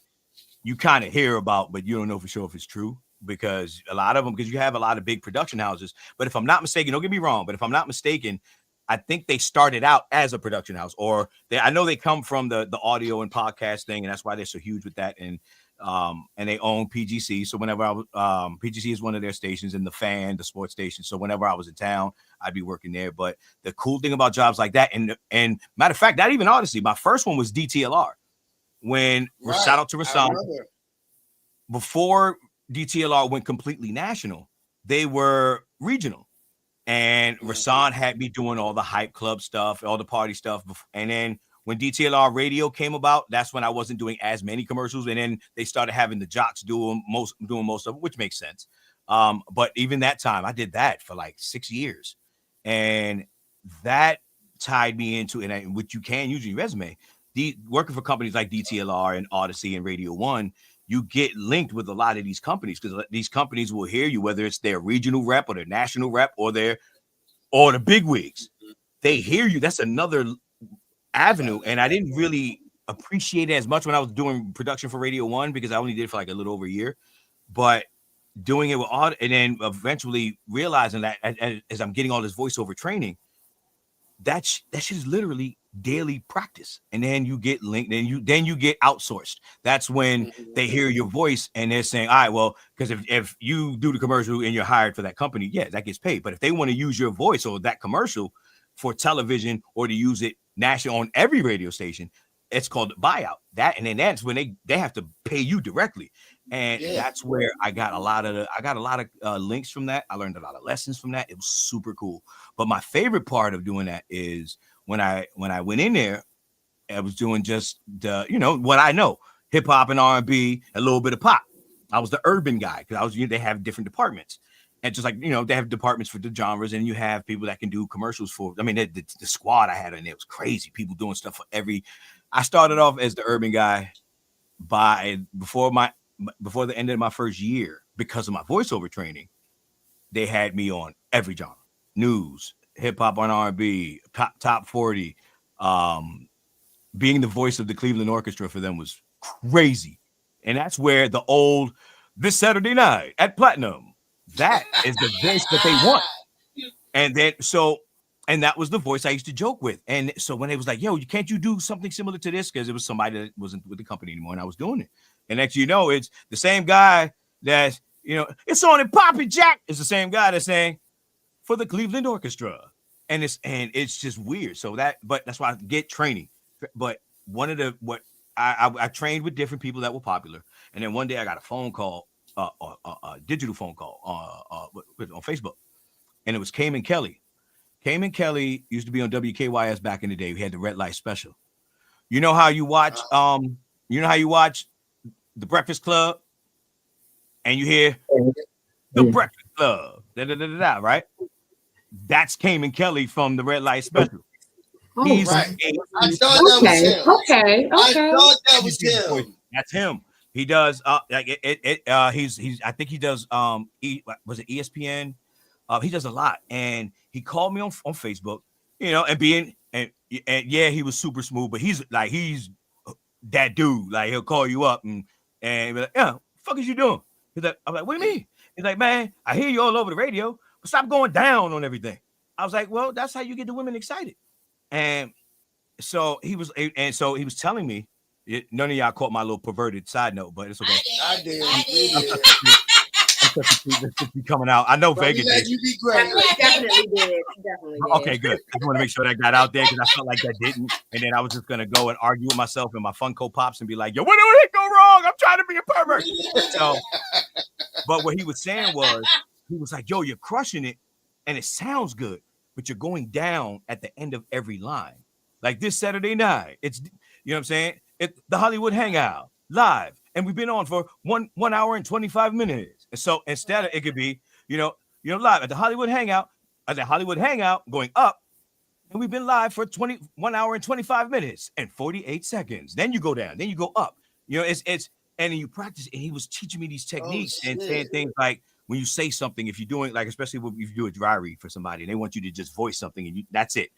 you kind of hear about, but you don't know for sure if it's true because a lot of them, because you have a lot of big production houses. But if I'm not mistaken, don't get me wrong, but if I'm not mistaken, I think they started out as a production house, or I know they come from the audio and podcast thing, and that's why they're so huge with that. And they own PGC. So whenever PGC is one of their stations, and the sports station. So whenever I was in town, I'd be working there. But the cool thing about jobs like that, and matter of fact, not even Odyssey. My first one was DTLR. Shout out to Rasan. Before DTLR went completely national, they were regional. And Rasan had me doing all the hype club stuff, all the party stuff. And then when DTLR radio came about, that's when I wasn't doing as many commercials. And then they started having the jocks doing most of it, which makes sense. But even that time, I did that for like 6 years. And that tied me into, and which you can use in your resume, working for companies like DTLR and Odyssey and Radio One, you get linked with a lot of these companies because these companies will hear you, whether it's their regional rep or their national rep or the big wigs. They hear you. That's another avenue. And I didn't really appreciate it as much when I was doing production for Radio One because I only did it for like a little over a year. But doing it with and then eventually realizing that as I'm getting all this voiceover training, that shit is literally daily practice. And then you get linked, then you get outsourced. That's when they hear your voice and they're saying, all right, well, because if you do the commercial and you're hired for that company, yeah, that gets paid. But if they want to use your voice or that commercial for television or to use it national on every radio station, it's called buyout. And then that's when they have to pay you directly. And that's where I got a lot of links from that. I learned a lot of lessons from that. It was super cool. But my favorite part of doing that is when I went in there, I was doing just the, what I know, hip hop and R&B, a little bit of pop. I was the urban guy because they have different departments. And just like, they have departments for the genres, and you have people that can do commercials for, the squad I had in there was crazy. People doing stuff for I started off as the urban guy before the end of my first year, because of my voiceover training, they had me on every genre, news, hip hop and R&B, top 40. Being the voice of the Cleveland Orchestra for them was crazy. And that's where the old, this Saturday night at Platinum, that is the voice that they want. And then, and that was the voice I used to joke with. And so when it was like, yo, can't you do something similar to this? Because it was somebody that wasn't with the company anymore, and I was doing it. And next it's the same guy that, it's on and popping, Jack. It's the same guy that's saying for the Cleveland Orchestra. And it's just weird. So but that's why I get training. But I trained with different people that were popular. And then one day I got a phone call, a digital phone call on Facebook. And it was Cayman Kelly. Cayman Kelly used to be on WKYS back in the day. We had the red light special. You know how you watch The Breakfast Club and you hear The Breakfast Club, right? That's Cayman Kelly from the red light special. He's right. I thought that was him. Okay. I thought that was him. That's him. He does he's I think he does was it ESPN? He does a lot, and he called me on Facebook, and and yeah, he was super smooth, but he's that dude. Like he'll call you up and be like, yeah, what the fuck is you doing? He's like, I'm like, what do you mean? He's like, man, I hear you all over the radio, but stop going down on everything. I was like, well, that's how you get the women excited. And so he was telling me, none of y'all caught my little perverted side note, but it's okay. I did. Be coming out. I know Vega did. You be great. Definitely did. Okay, good. I just want to make sure that got out there because I felt like that didn't. And then I was just going to go and argue with myself and my Funko Pops and be like, yo, what did it go wrong? I'm trying to be a pervert. So, but what he was saying was, he was like, yo, you're crushing it and it sounds good, but you're going down at the end of every line. Like this Saturday night, it's, you know what I'm saying? The Hollywood Hangout live. And we've been on for 1 hour and 25 minutes. And so instead of it could be, live at the Hollywood Hangout, going up. And we've been live for 1 hour and 25 minutes and 48 seconds. Then you go down, then you go up. It's and then you practice. And he was teaching me these techniques and saying things like, when you say something, if you're doing, like, especially if you do a dry read for somebody, and they want you to just voice something and that's it.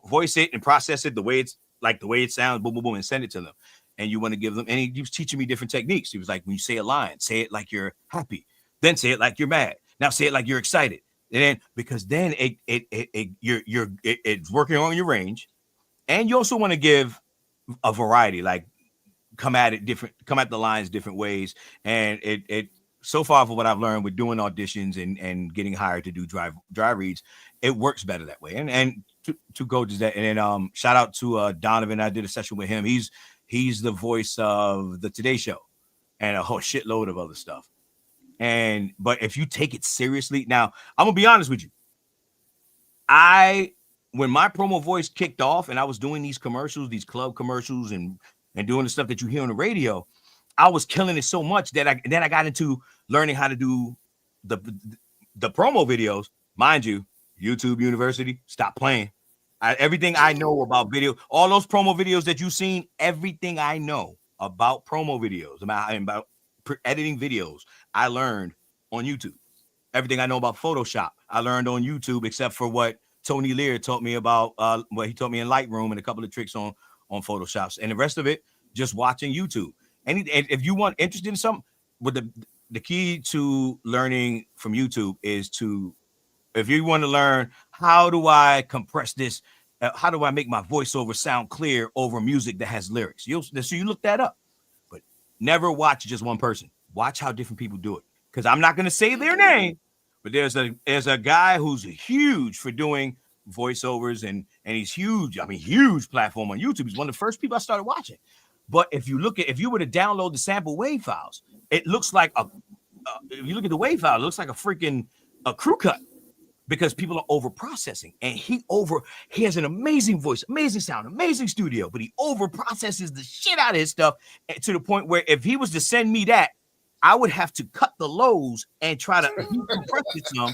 Voice it and process it the way it sounds, boom, boom, boom, and send it to them. And you want to give them, and he was teaching me different techniques. He was like, when you say a line, say it like you're happy, then say it like you're mad. Now say it like you're excited. And then, because then it's working on your range. And you also want to give a variety, like come at the lines different ways. And it so far, for what I've learned with doing auditions and getting hired to do dry reads, it works better that way. And to go to that, and then shout out to Donovan. I did a session with him. He's the voice of the Today Show and a whole shitload of other stuff. But if you take it seriously, now I'm gonna be honest with you. When my promo voice kicked off and I was doing these commercials, these club commercials and doing the stuff that you hear on the radio, I was killing it so much that I got into learning how to do the promo videos. Mind you, YouTube University, stop playing. Everything I know about video, all those promo videos that you've seen, everything I know about promo videos, about editing videos, I learned on YouTube. Everything I know about Photoshop, I learned on YouTube, except for what Tony Lear taught me about, what he taught me in Lightroom and a couple of tricks on Photoshops. And the rest of it, just watching YouTube. And if you want interested in something, with the key to learning from YouTube is if you want to learn, how do I compress this? How do I make my voiceover sound clear over music that has lyrics? So you look that up, but never watch just one person. Watch how different people do it. Because I'm not going to say their name, but there's a guy who's huge for doing voiceovers and he's huge. I mean, huge platform on YouTube. He's one of the first people I started watching. But if you were to download the sample wave files, it looks like if you look at the wave file, it looks like a freaking crew cut. Because people are over processing, and he has an amazing voice, amazing sound, amazing studio, but he over processes the shit out of his stuff to the point where if he was to send me that, I would have to cut the lows and try to decompress it some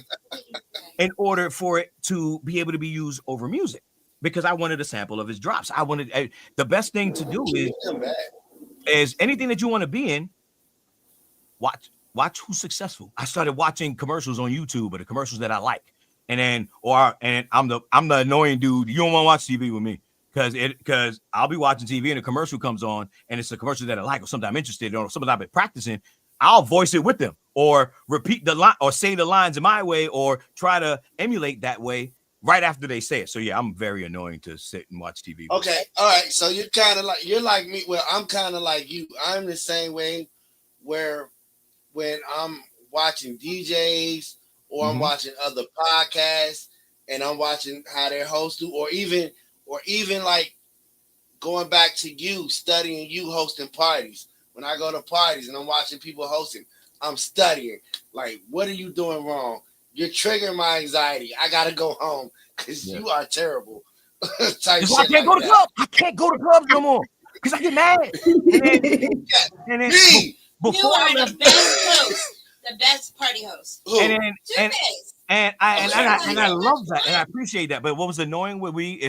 in order for it to be able to be used over music, because I wanted a sample of his drops. I wanted the best thing to do is anything that you want to be in, watch who's successful. I started watching commercials on YouTube, or the commercials that I like. And I'm the annoying dude. You don't want to watch TV with me because I'll be watching TV and a commercial comes on and it's a commercial that I like or something I'm interested in or something I've been practicing. I'll voice it with them or repeat the line or say the lines in my way or try to emulate that way right after they say it. So yeah, I'm very annoying to sit and watch TV. Okay, all right. So you're like me. Well, I'm kind of like you. I'm the same way where when I'm watching DJs. Or I'm watching other podcasts and I'm watching how their hosts do, or even like going back to you, studying you hosting parties. When I go to parties and I'm watching people hosting, I'm studying. Like, what are you doing wrong? You're triggering my anxiety. I gotta go home because you are terrible. I can't go to clubs. I can't go to clubs no more because I get mad. And then before you are the best host. The best party host. And I love that and I appreciate that. But what was annoying with was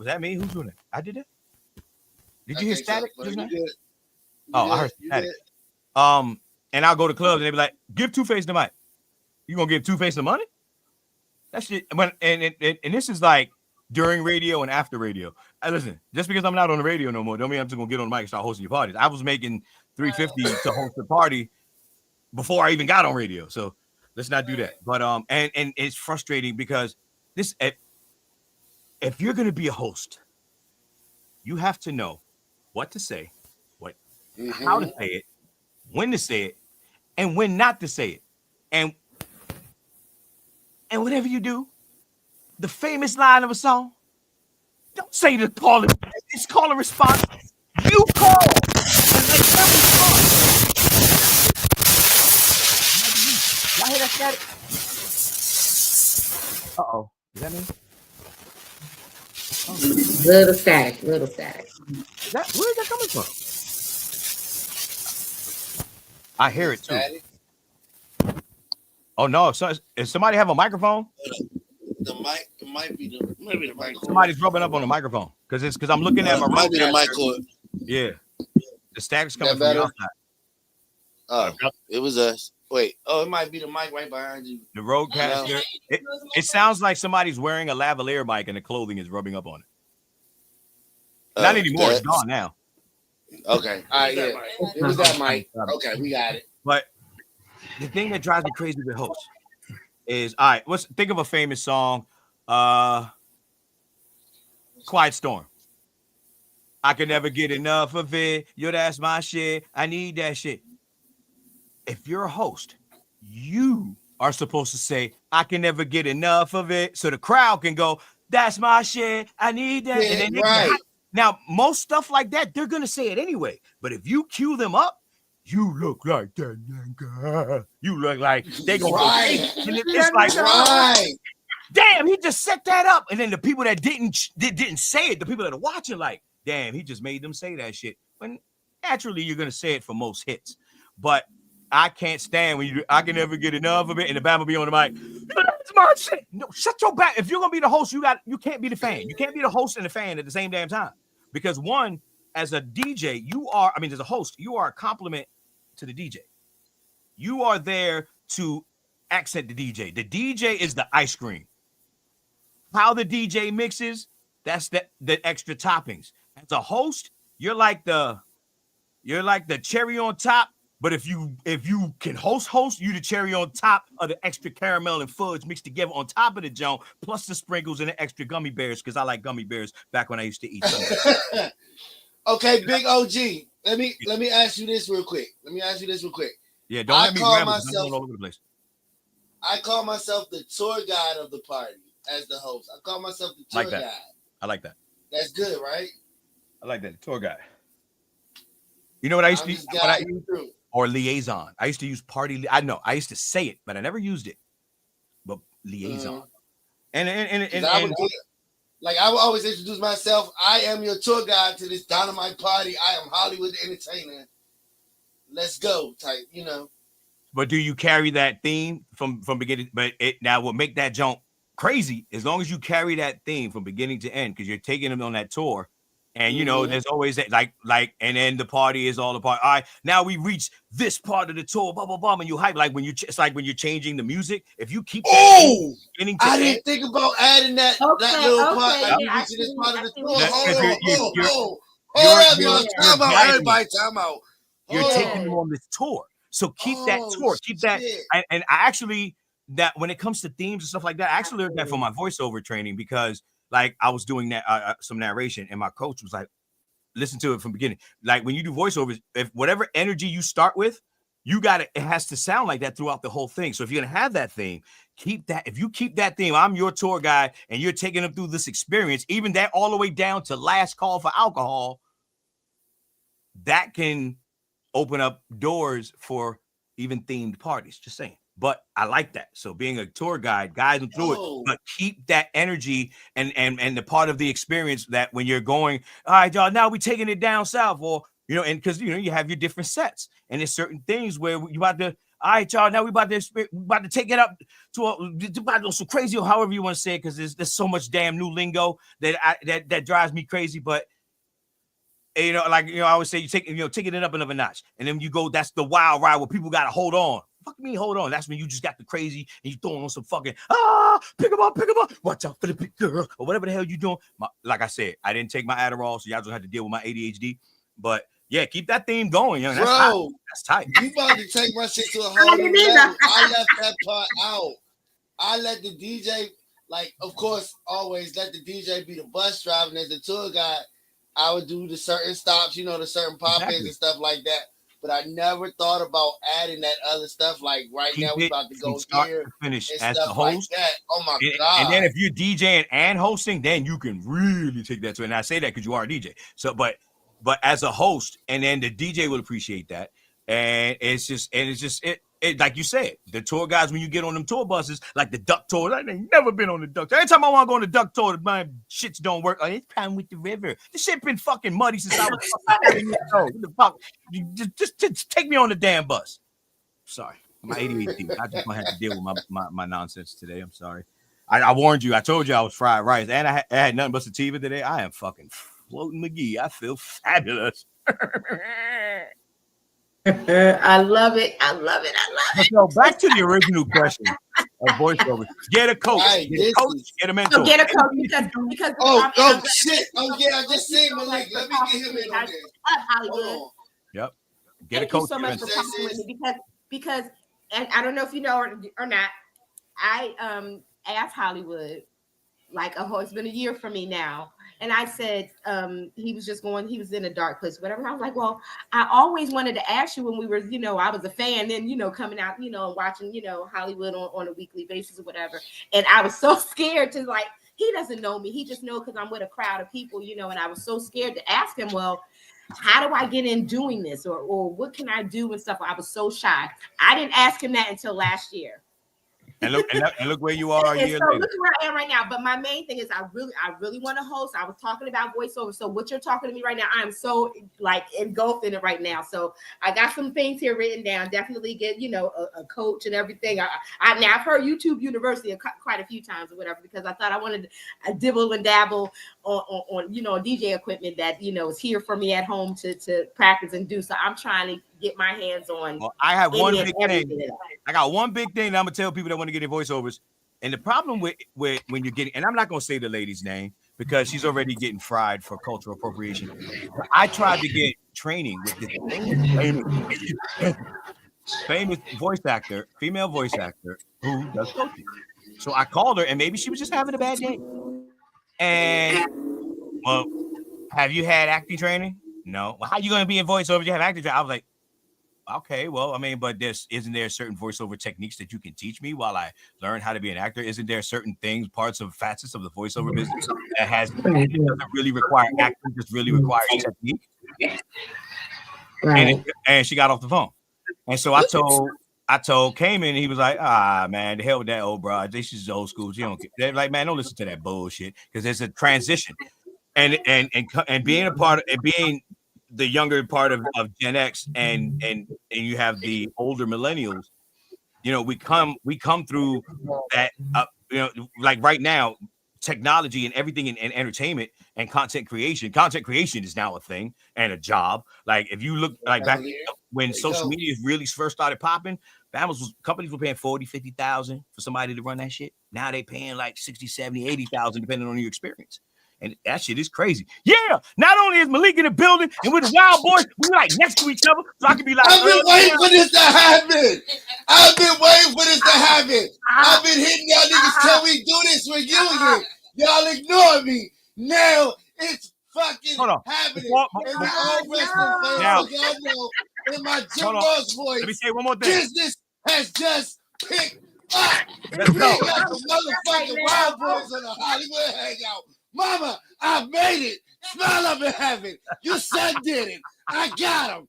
that me? Who's doing it? I did it. Did you hear static? So, I heard static. And I'll go to clubs and they be like, "Give Two-Face the mic." You gonna give Two-Face the money? That shit. And this is like during radio and after radio. Listen, just because I'm not on the radio no more, don't mean I'm just gonna get on the mic and start hosting your parties. I was making $350 to host a party before I even got on radio. So let's not do that. But and it's frustrating because this if you're gonna be a host, you have to know what to say, how to say it, when to say it, and when not to say it. And whatever you do, the famous line of a song, don't say the call. It's call and response. You call and let them respond. Y'all hear that static? Uh-oh. Is that me? Little static, little static. Where is that coming from? I hear it too. Oh no! So, does somebody have a microphone? The mic, it might be the mic. Somebody's rubbing up on the microphone because I'm looking at my might be the mic cord. Yeah, the static's coming from the outside. Oh, it was us. Wait, it might be the mic right behind you. The roadcaster. It sounds like somebody's wearing a lavalier mic and the clothing is rubbing up on it. Not anymore. It's gone now. Okay. All right. Yeah. It was that mic. Okay, we got it. But the thing that drives me crazy with hosts is, all right, let's think of a famous song. Quiet Storm. I can never get enough of it. Yo, that's my shit. I need that shit. If you're a host, you are supposed to say, I can never get enough of it. So the crowd can go, that's my shit. I need that. Yeah, and then right. Now, most stuff like that, they're going to say it anyway. But if you cue them up, you look like that nigga. You look like they go right. And it's like, right. Damn, he just set that up. And then the people that didn't say it, the people that are watching, like, damn, he just made them say that shit. But naturally, you're going to say it for most hits. But I can't stand when I can never get enough of it, and the band will be on the mic. That's my shit. No, shut your back. If you're gonna be the host, you can't be the fan. You can't be the host and the fan at the same damn time. Because one, as a DJ, as a host, you are a compliment to the DJ. You are there to accent the DJ. The DJ is the ice cream. How the DJ mixes, that's the extra toppings. As a host, you're like the cherry on top. But if you can host, you the cherry on top of the extra caramel and fudge mixed together on top of the joint, plus the sprinkles and the extra gummy bears, because I like gummy bears back when I used to eat them. Okay, Big OG. Let me ask you this real quick. Yeah, don't let me grab myself all over the place. I call myself the tour guide of the party as the host. I call myself the tour guide. I like that. That's good, right? I like that. Tour guide. You know what I used to use? Or liaison. I used to use party. I used to say it, but I never used it. But liaison. And I would always introduce myself. I am your tour guide to this dynamite party. I am Hollywood entertainer. Let's go, type. You know. But do you carry that theme from beginning? But it now will make that jump crazy as long as you carry that theme from beginning to end, because you're taking them on that tour. And you know, there's always that like, and then the party is all the part. All right, now we reach this part of the tour, blah blah blah, and you hype like it's like when you're changing the music. If you keep beginning to didn't think about adding that little part. Like you reaching this part of the tour. Hold up, everybody, time out. You're taking them on this tour, so keep that tour, keep that. And I actually that when it comes to themes and stuff like that, I actually learned that from my voiceover training because. Like I was doing that some narration, and my coach was like, "Listen to it from the beginning." Like when you do voiceovers, if whatever energy you start with, it has to sound like that throughout the whole thing. So if you're gonna have that theme, keep that. If you keep that theme, I'm your tour guide, and you're taking them through this experience, even that all the way down to last call for alcohol. That can open up doors for even themed parties. Just saying. But I like that. So being a tour guide, guide them through it, but keep that energy and the part of the experience that when you're going, all right, y'all, now we're taking it down south, or and because you have your different sets, and there's certain things where you about to, all right, y'all, now we about to take it up to so crazy, or however you want to say it, because there's so much damn new lingo that drives me crazy, but. I always say you take it up another notch, and then you go. That's the wild ride where people got to hold on. Fuck me, hold on. That's when you just got the crazy and you throwing on some fucking pick him up, watch out for the big girl or whatever the hell you doing. Like I said, I didn't take my Adderall, so y'all just had to deal with my ADHD. But yeah, keep that theme going, young. That's tight. You about to take my shit to a whole new level. I left that part out. I let the DJ, like, of course, always let the DJ be the bus driver, and as the tour guide, I would do the certain stops, the certain pop-ins and stuff like that. But I never thought about adding that other stuff. Like right now, we're about to go here to finish and as stuff the host. Like that. Oh my god! And then if you're DJing and hosting, then you can really take that to it. And I say that because you are a DJ. So, but as a host, and then the DJ will appreciate that. And it's just like you said, the tour guys, when you get on them tour buses, like the duck tour, I ain't never been on the duck tour. Every time I want to go on the duck tour, my shits don't work. It's problem with the river. This shit been fucking muddy since I was fucking 7 years old. What the fuck? Just take me on the damn bus. Sorry, my ADHD. I just gonna have to deal with my nonsense today. I'm sorry. I warned you. I told you I was fried rice, and I had nothing but sativa today. I am fucking floating McGee. I feel fabulous. I love it. So back to the original question of voiceover. Get a coach. Get a mentor. So get a coach because shit. Oh yeah, I just seen Malik. Let me get him in on this. Hollywood. Yep. Get Thank a coach. You so much for talking with me because and I don't know if you know or not. I asked Hollywood, like, it's been a year for me now. And I said, he was in a dark place, whatever. And I was like, well, I always wanted to ask you when we were, I was a fan then, coming out, and watching, Hollywood on a weekly basis or whatever. And I was so scared to, like, he doesn't know me. He just knows because I'm with a crowd of people, and I was so scared to ask him, well, how do I get in doing this? Or what can I do and stuff? I was so shy. I didn't ask him that until last year. And look where you are a year later. Look where I am right now. But my main thing is I really want to host. I was talking about voiceover. So what you're talking to me right now, I'm so like engulfed in it right now. So I got some things here written down. Definitely get a coach and everything. I've heard YouTube University quite a few times or whatever because I thought I wanted to dibble and dabble on DJ equipment that is here for me at home to practice and do. So I'm trying to get my hands on. Well, I have one big thing. I got one big thing that I'm gonna tell people that want to get in voiceovers. And the problem with when you're getting, and I'm not gonna say the lady's name because she's already getting fried for cultural appropriation. I tried to get training with this famous voice actor, female voice actor who does coaching. So I called her, and maybe she was just having a bad day. And well, have you had acting training? No. Well, how are you gonna be in voiceover? You have acting training? I was like, okay, well, I mean, but isn't there certain voiceover techniques that you can teach me while I learn how to be an actor? Isn't there certain things, facets of the voiceover business that doesn't really require acting, just really requires technique? Right. And she got off the phone. And so I told Cayman, and he was like, man, the hell with that old bro. This is old school. You don't get. They're like, man, don't listen to that bullshit because there's a transition. And being a part of and being the younger part of Gen X and you have the older millennials, we come through that, like right now, technology and everything in entertainment and content creation is now a thing and a job. Like if you look like back when social media really first started popping, companies were paying 40, 50,000 for somebody to run that shit. Now they paying like 60, 70, 80,000 depending on your experience. And that shit is crazy. Yeah. Not only is Malik in the building and with the Wild Boys, we're like next to each other. So I can be like, I've been waiting for this to happen. I've been hitting y'all niggas till we do this reunion. Y'all ignore me. Now it's fucking happening. And all wrestling fans, y'all know in my Jim Ross voice, let me say one more thing. Business has just picked up. Let's go. We got the motherfucking Wild Boys on the Hollywood Hangout. Mama, I made it. Smile up in heaven. Your son did it. I got him.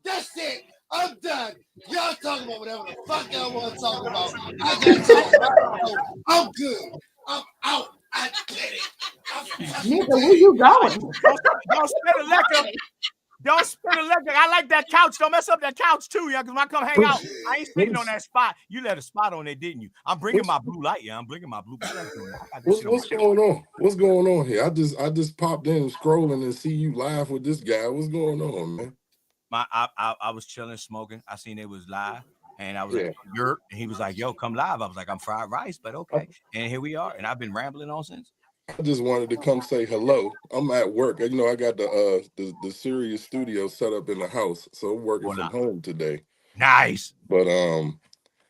That's it. I'm done. Y'all talking about whatever the fuck y'all want to talk about. I got to. I'm good. I'm out. I did it. Nigga, where you going? Don't spend a liquor. Don't spend a liquor. I like that couch. Don't mess up that couch too, yeah. Because when I come hang out, I ain't sitting on that spot. You let a spot on there, didn't you? I'm bringing my blue light, yeah. I'm bringing my blue light. What's going on? What's going on here? I just popped in scrolling and see you live with this guy. What's going on, man? I was chilling, smoking. I seen it was live, and I was Yeah. like, "Yerp," and he was like, "Yo, come live." I was like, "I'm fried rice, but okay." And here we are, and I've been rambling on since. I just wanted to come say hello. I'm at work. You know, I got the Sirius studio set up in the house, so I'm working Voila. from home today. Nice. But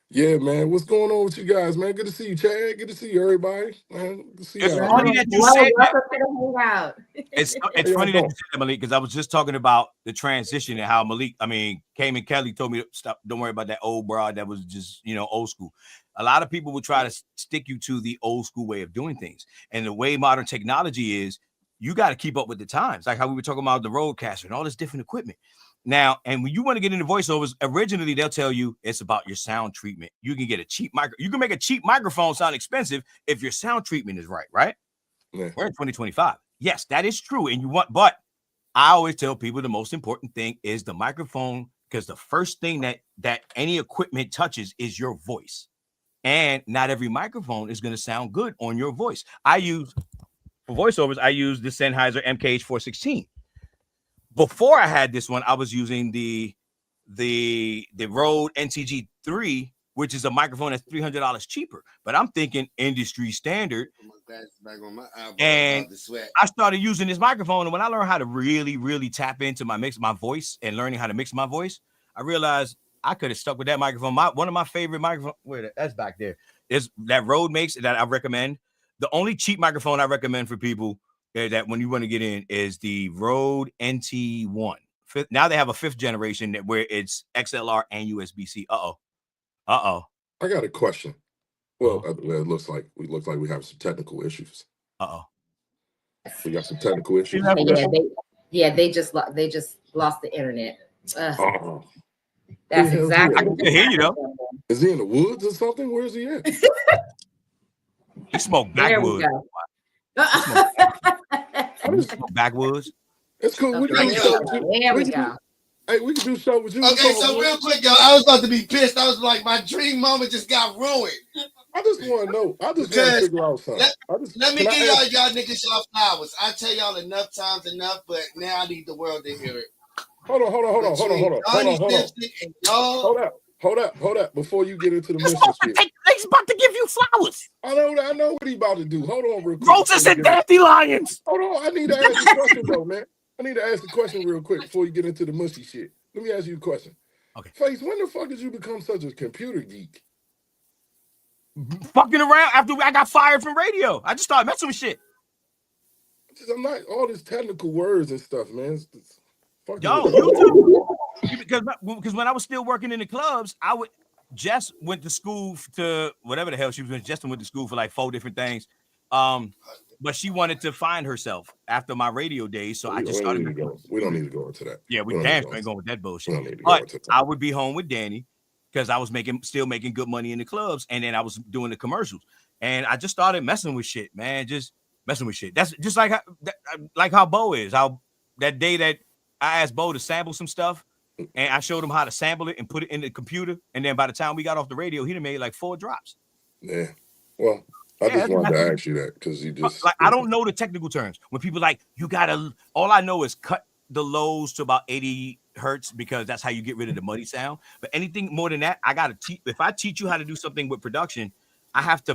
yeah, man, what's going on with you guys, man? Good to see you, Chad. Good to see you, everybody. Man, good to see It's y'all, funny man. that you Hello, said that. welcome to the hangout. It's How it's y'all funny that you doing? said that, Malik, because I was just talking about the transition and how Came and Kelly told me to stop. Don't worry about that old broad that was just old school. A lot of people will try to stick you to the old school way of doing things, and the way modern technology is, you got to keep up with the times. Like how we were talking about the Roadcaster and all this different equipment. Now, and when you want to get into voiceovers, originally they'll tell you it's about your sound treatment. You can get a cheap You can make a cheap microphone sound expensive if your sound treatment is right, right? Yeah. We're in 2025. Yes, that is true. But I always tell people the most important thing is the microphone, because the first thing that any equipment touches is your voice. And not every microphone is going to sound good on your voice. For voiceovers, I use the Sennheiser MKH416. Before I had this one, I was using the Rode NTG3, which is a microphone that's $300 cheaper. But I'm thinking industry standard. Back on my eyeball, And the sweat. I started using this microphone, and when I learned how to really, really tap into my voice and learning how to mix my voice, I realized I could have stuck with that microphone. One of my favorite microphones, that's back there, is that Rode makes that I recommend. The only cheap microphone I recommend for people that when you want to get in is the Rode NT1. Now they have a 5th generation where it's XLR and USB-C. I got a question. Well, it looks like we have some technical issues. We got some technical issues. They just lost the internet. Oh, That's exactly. I can hear you though. Is he in the woods or something? Where is he at? He smoked backwoods. He smoked backwoods. It's cool. We can do show with you. There we go. Hey, we can do show with you. Okay, so real quick, y'all, I was about to be pissed. I was like, my dream moment just got ruined. I just want to know. I just want to figure out something. Let me give y'all niggas y'all flowers. I tell y'all enough times enough, but now I need the world to hear it. Hold on. Hold up. Before you get into the mission shit. He's about to give you flowers. I know what he about to do. Hold on real quick. Roses and dandelions. Hold on. I need to ask the question though, man. I need to ask the question real quick before you get into the mushy shit. Let me ask you a question. Okay. Face, when the fuck did you become such a computer geek? Fucking around after I got fired from radio. I just started messing with shit. I'm not all these technical words and stuff, man. YouTube. Because when I was still working in the clubs, Jess went to school to whatever the hell she was doing. Jess went to school for like 4 different things. But she wanted to find herself after my radio days, so I just started. We don't need to go into that. Yeah, we damn sure ain't going with that bullshit. But I would be home with Danny because I was still making good money in the clubs, and then I was doing the commercials, and I just started messing with shit, man. Just messing with shit. That's just like how Bo is. How that day that I asked Bo to sample some stuff, and I showed him how to sample it and put it in the computer, and then by the time we got off the radio, he done made like 4 drops. Yeah. Well, I just wanted to ask you that because you just I don't know the technical terms. When people like all I know is cut the lows to about 80 hertz because that's how you get rid of the muddy sound. But anything more than that, I gotta teach. If I teach you how to do something with production, I have to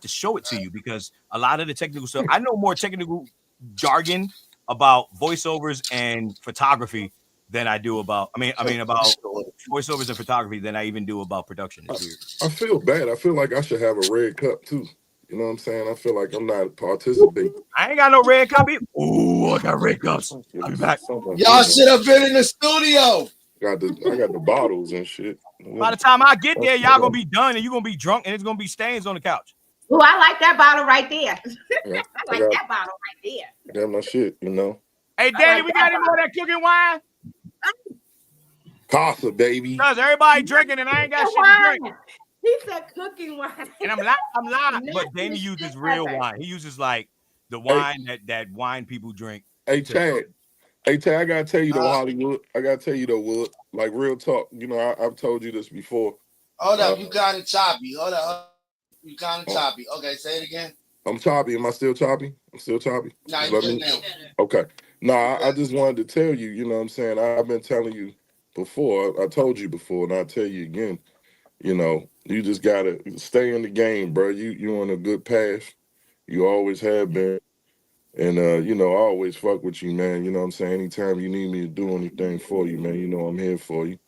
show it to you because a lot of the technical stuff, I know more technical jargon about voiceovers and photography than I do about voiceovers and photography than I even do about production. It's weird. I feel bad. I feel like I should have a red cup too. You know what I'm saying? I feel like I'm not participating. I ain't got no red cup. Ooh, I got red cups. I'll be back. Y'all should have been in the studio. I got the bottles and shit. By the time I get there, y'all gonna be done and you're gonna be drunk and it's gonna be stains on the couch. Oh, I like that bottle right there. I like that bottle right there. I got my shit, you know. Hey, Danny, we got any more of that cooking wine? Casa, baby. Cause everybody drinking and I ain't got shit to drink. He said cooking wine. And I'm lying. But Danny uses real wine. He uses like the wine that wine people drink. Hey, Chad, I gotta tell you though, Hollywood. I gotta tell you though, Wood. Like real talk. You know, I've told you this before. Hold up, you kind of choppy. Hold up, you kind of choppy. Okay, say it again. I'm choppy. Am I still choppy? I'm still choppy. Nah, okay. Nah, I just wanted to tell you, you know what I'm saying? I've been telling you before, I told you before, and I'll tell you again, you know, you just gotta stay in the game, bro. You on a good path. You always have been. And you know, I always fuck with you, man. You know what I'm saying? Anytime you need me to do anything for you, man, you know I'm here for you.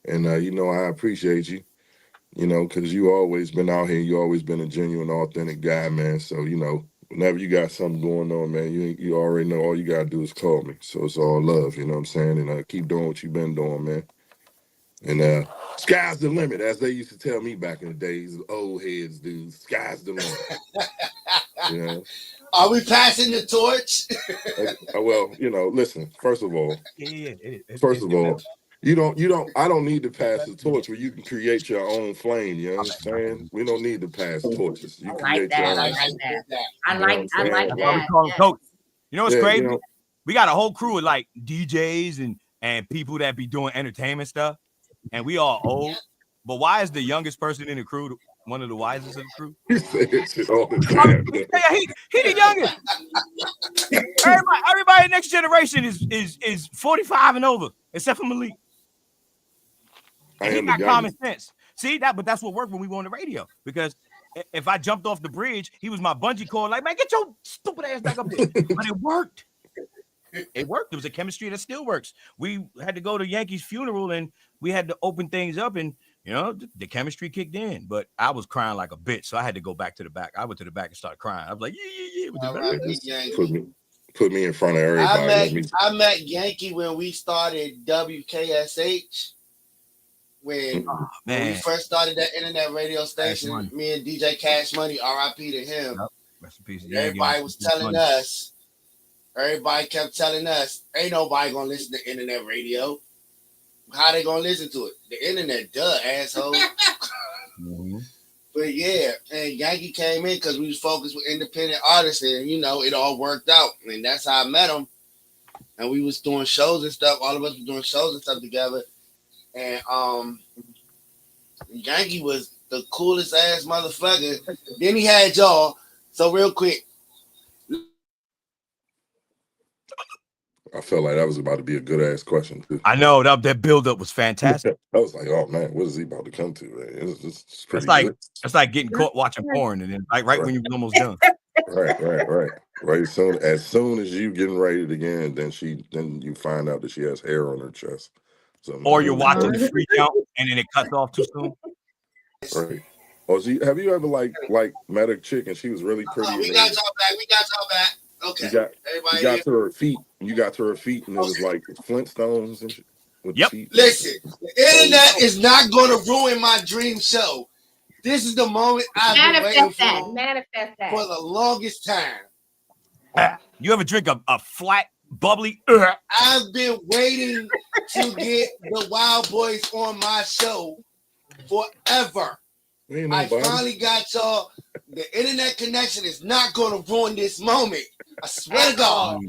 And you know, I appreciate you. You know, because you always been out here. You always been a genuine, authentic guy, man. So, you know, whenever you got something going on, man, you already know all you got to do is call me. So it's all love, you know what I'm saying? And keep doing what you've been doing, man. And sky's the limit, as they used to tell me back in the days, old heads, dude. Sky's the limit. Yeah. Are we passing the torch? Well, you know, listen, first of all, I don't need to pass the torch where you can create your own flame. You understand? We don't need to pass torches. You create your own. I like that. Coach. You know what's crazy? You know, we got a whole crew of like DJs and people that be doing entertainment stuff, and we all old. But why is the youngest person in the crew one of the wisest of the crew? He says shit all the time. He the youngest. Everybody next generation is 45 and over, except for Malik. And he got common sense. See that, but that's what worked when we were on the radio. Because if I jumped off the bridge, he was my bungee cord. Like, man, get your stupid ass back up there. But it worked. It worked. It was a chemistry that still works. We had to go to Yankees' funeral, and we had to open things up, and you know the chemistry kicked in. But I was crying like a bitch, so I had to go back to the back. I went to the back and started crying. I was like, yeah. With the back. Put me in front of everybody. I met Yankee when we started WKSH. When we first started that internet radio station, me and DJ Cash Money, RIP to him. Yep. Rest in peace. Everybody was telling us, everybody kept telling us, ain't nobody gonna listen to internet radio. How they gonna listen to it? The internet, asshole. But yeah, and Yankee came in because we was focused with independent artists, and you know, it all worked out. And that's how I met him. And we was doing shows and stuff. All of us were doing shows and stuff together. And Yankee was the coolest ass motherfucker. Then he had y'all. So real quick, I felt like that was about to be a good ass question too. I know that build up was fantastic. I was like, oh man, what is he about to come to? Man? It's pretty good. It's like getting caught watching porn, and then like when you're almost done. Right. As soon as you getting ready to begin, then you find out that she has hair on her chest. Or you're watching the freak out and then it cuts off too soon. Right. Or have you ever like met a chick and she was really pretty? We got y'all back. Okay. You got to her feet. You got to her feet and it was like Flintstones and shit. Yep. Listen, the internet is not going to ruin my dream show. This is the moment I've been waiting for. Manifest that for the longest time. You ever drink a flat, bubbly? I've been waiting to get the Wild Boys on my show forever. I finally got y'all. The internet connection is not going to ruin this moment. I swear to God.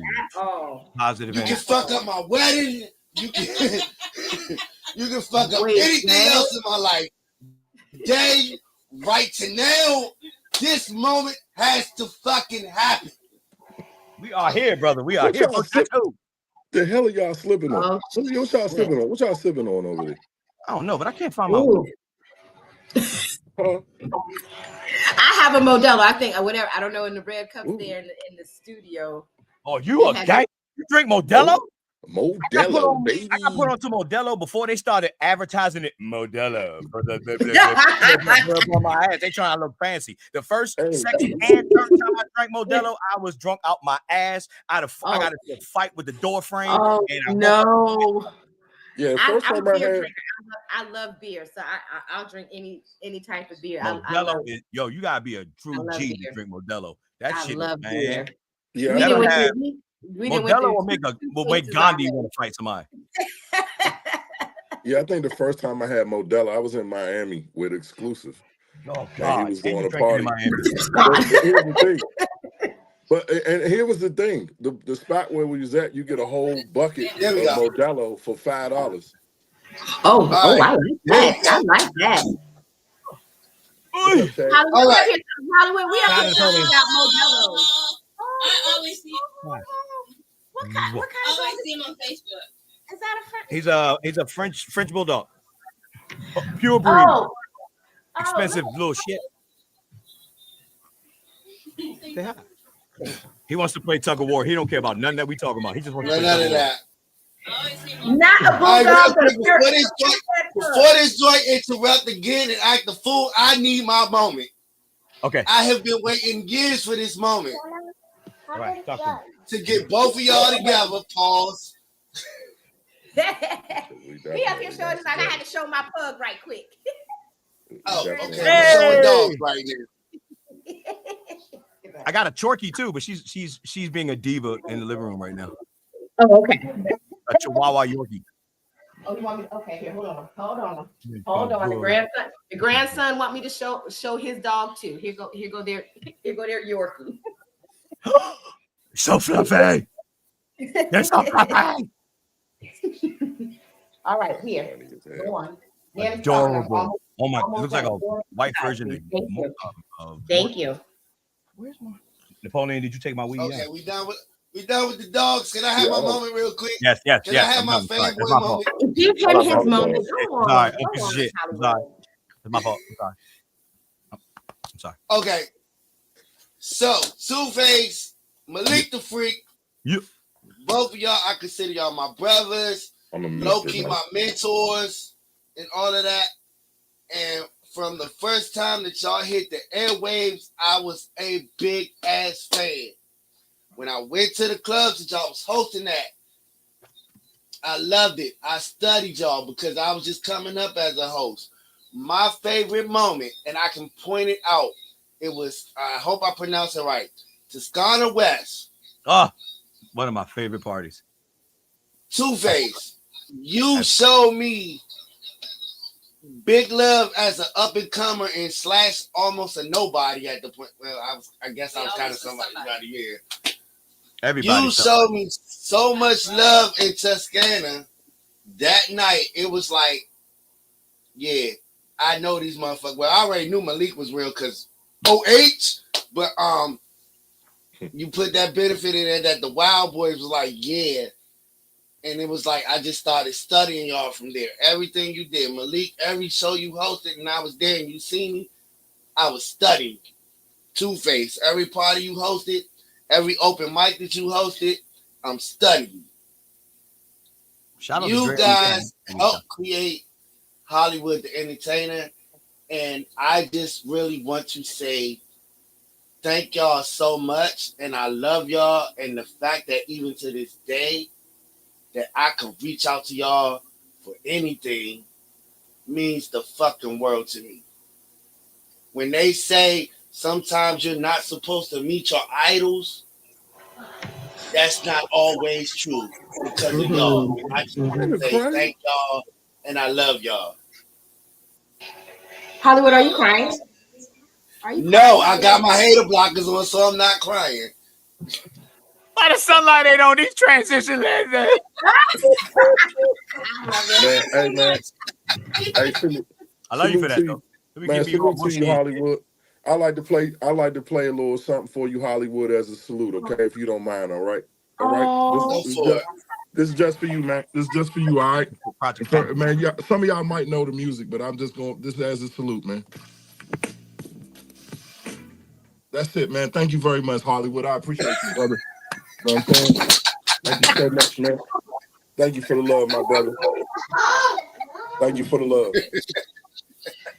Positive. You can fuck up my wedding. You can fuck up anything else in my life. Today, right to now, this moment has to fucking happen. We are here, brother. We are here. The hell are y'all slipping on? What y'all slipping on? What y'all sipping on over there? I don't know, but I can't find my one. I have a Modelo. I think whatever. I don't know in the red cups there in the studio. Oh, you a guy? You drink Modelo? Modelo, baby. I got put on to Modelo before they started advertising it. Modelo. They trying to look fancy. The first, second, and third time I drank Modelo, I was drunk out my ass. I got into a fight with the door frame. Oh, no. Yeah, first time I had. I love beer, so I'll drink any type of beer. Modelo is you gotta be a true G to drink Modelo. That shit, man. Beer. Yeah, Modelo will make Gandhi want to fight somebody. Yeah, I think the first time I had Modelo, I was in Miami with Exclusive. Oh God, and he was doing a party. Here's the thing. And here was the thing: the spot where we was at, you get a whole bucket of Modelo for $5. I like that. I like that. What's up, Chad? Hollywood, All we up right. here, Hollywood, we up Shout here out to talking Tony. about Modelo's. I always see. What kind I of always dog see him on Facebook. is that? A French? He's a French bulldog. Pure breed. Oh, Expensive look. little shit. Say hi. He wants to play tug of war. He don't care about nothing that we talking about. He just wants to play None tug of of war. that. I always see him on Not a All right, real bulldog, but a quick, pure. before this joint interrupt again and act the fool, I need my moment. Okay. I have been waiting years for this moment All right. Talk to me. to get both of y'all together. Pause. He up here showing us. I had to show my pug right quick. Oh, okay. Hey! I'm showing dogs right now. I got a Chorky too, but she's being a diva in the living room right now. Oh, okay. A Chihuahua Yorkie. Oh, you want me? Okay, here, hold on. The grandson want me to show his dog too. Here go there Yorkie. So fluffy. They're so fluffy. All right, here. Go on. Adorable. Oh my! It looks like a white version of Thank you. Where's my Napoleon? Did you take my weed? Okay, we done with the dogs. Can I have my moment real quick? Yes. Can I have my fanboy moment? Give him his moment. Sorry, shit. I'm sorry. It's my fault. I'm sorry. Okay. So, Two-Face, Malik the Freak, You. both of y'all, I consider y'all my brothers, low-key my mentors, and all of that. And from the first time that y'all hit the airwaves, I was a big-ass fan. When I went to the clubs that y'all was hosting at, I loved it. I studied y'all because I was just coming up as a host. My favorite moment, and I can point it out, it was, I hope I pronounce it right, Toscana West. Oh, one of my favorite parties. Two-Face, you showed me big love as an up-and-comer and slash almost a nobody at the point. Well, I guess I was kind of somebody got a year. Everybody. You showed me so much love in Toscana that night. It was like, yeah, I know these motherfuckers. Well, I already knew Malik was real because OH, but you put that benefit in there that the Wild Boys was like, yeah. And it was like, I just started studying y'all from there. Everything you did, Malik, every show you hosted, and I was there and you see me, I was studying. Two-Face, every party you hosted, every open mic that you hosted, I'm studying. Shout out You to guys helped create Hollywood the Entertainer, and I just really want to say thank y'all so much, and I love y'all, and the fact that even to this day that I can reach out to y'all for anything means the fucking world to me. When they say sometimes you're not supposed to meet your idols, that's not always true because of y'all. I just want to say thank y'all, and I love y'all. Hollywood, are you crying? No, I got my hater blockers on, so I'm not crying. Why the sunlight ain't on these transition lenses? Man, hey man, hey, I love you for that though. Man, salute to you, Hollywood. I like to play a little something for you, Hollywood, as a salute, okay? If you don't mind, all right? All right. This is just for you, man. This is just for you, all right? Man, yeah, some of y'all might know the music, but I'm just going this as a salute, man. That's it, man. Thank you very much, Hollywood. I appreciate you, brother. You know what I'm saying? Thank you so much, man. Thank you for the love, my brother. Thank you for the love.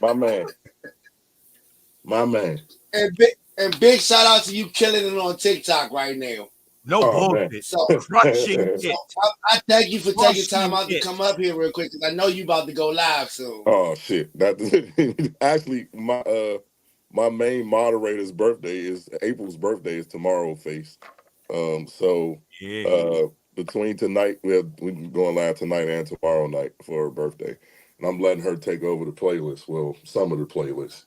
My man. My man. And big shout out to you killing it on TikTok right now. No bullshit. So, I thank you for taking time out to come up here real quick because I know you about to go live soon. Oh shit. Actually my main moderator's birthday is April's birthday is tomorrow, Face. Between tonight, we're going live tonight and tomorrow night for her birthday. And I'm letting her take over the playlist. Well, some of the playlist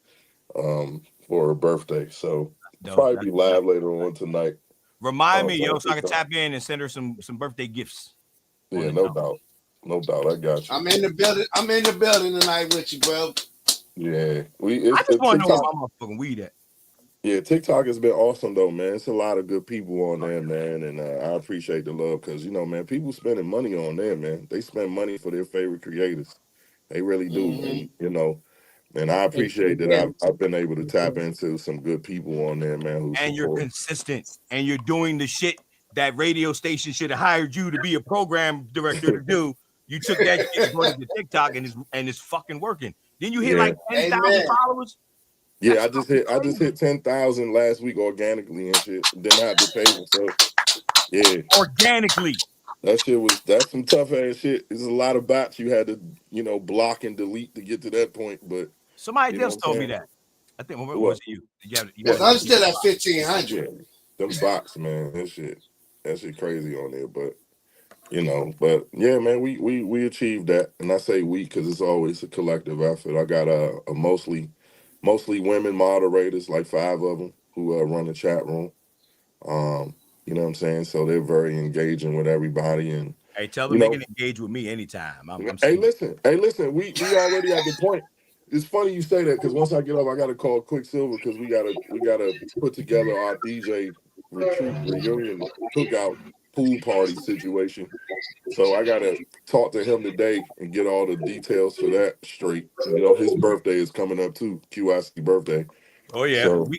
for her birthday. So probably be live later on tonight. Remind me, yo, so I can tap in and send her some birthday gifts. Yeah, no doubt. No doubt. I got you. I'm in the building tonight with you, bro. Yeah, I it's just want to know where TikTok. my motherfucking weed at. Yeah, TikTok has been awesome though, man. It's a lot of good people on there, man, and I appreciate the love because man, people spending money on there, man. They spend money for their favorite creators. They really do, Mm-hmm. and and I They sure appreciate that do. I've been able to tap into some good people on there, man, who And you're support. consistent, and you're doing the shit that radio station should have hired you to be a program director to do. You took that shit and brought it to TikTok, and it's fucking working. Then you hit Yeah, like 10,000 Amen. followers. yeah. That's I just fucking hit I just crazy. hit 10,000 last week organically and shit. Didn't have to pay for so. Yeah, Organically. that's some tough ass shit. There's a lot of bots you had to block and delete to get to that point, but Somebody you know what else I'm told me saying? that. I think what What? was it you? You Because What? had I'm to delete still the at bot. 1,500. Yeah, them bots, man. That shit crazy on there. But but yeah, man, we achieved that, and I say we because it's always a collective effort. I got a mostly women moderators, like 5 of them, who run the chat room. You know what I'm saying? So they're very engaging with everybody, and Hey, tell you them they know, can engage with me anytime. I'm hey, single. listen. We already at the point. It's funny you say that because once I get up, I got to call Quicksilver because we gotta put together our DJ retreat reunion cookout pool party situation. So I gotta talk to him today and get all the details for that straight. His birthday is coming up too, QIC birthday. Oh yeah, So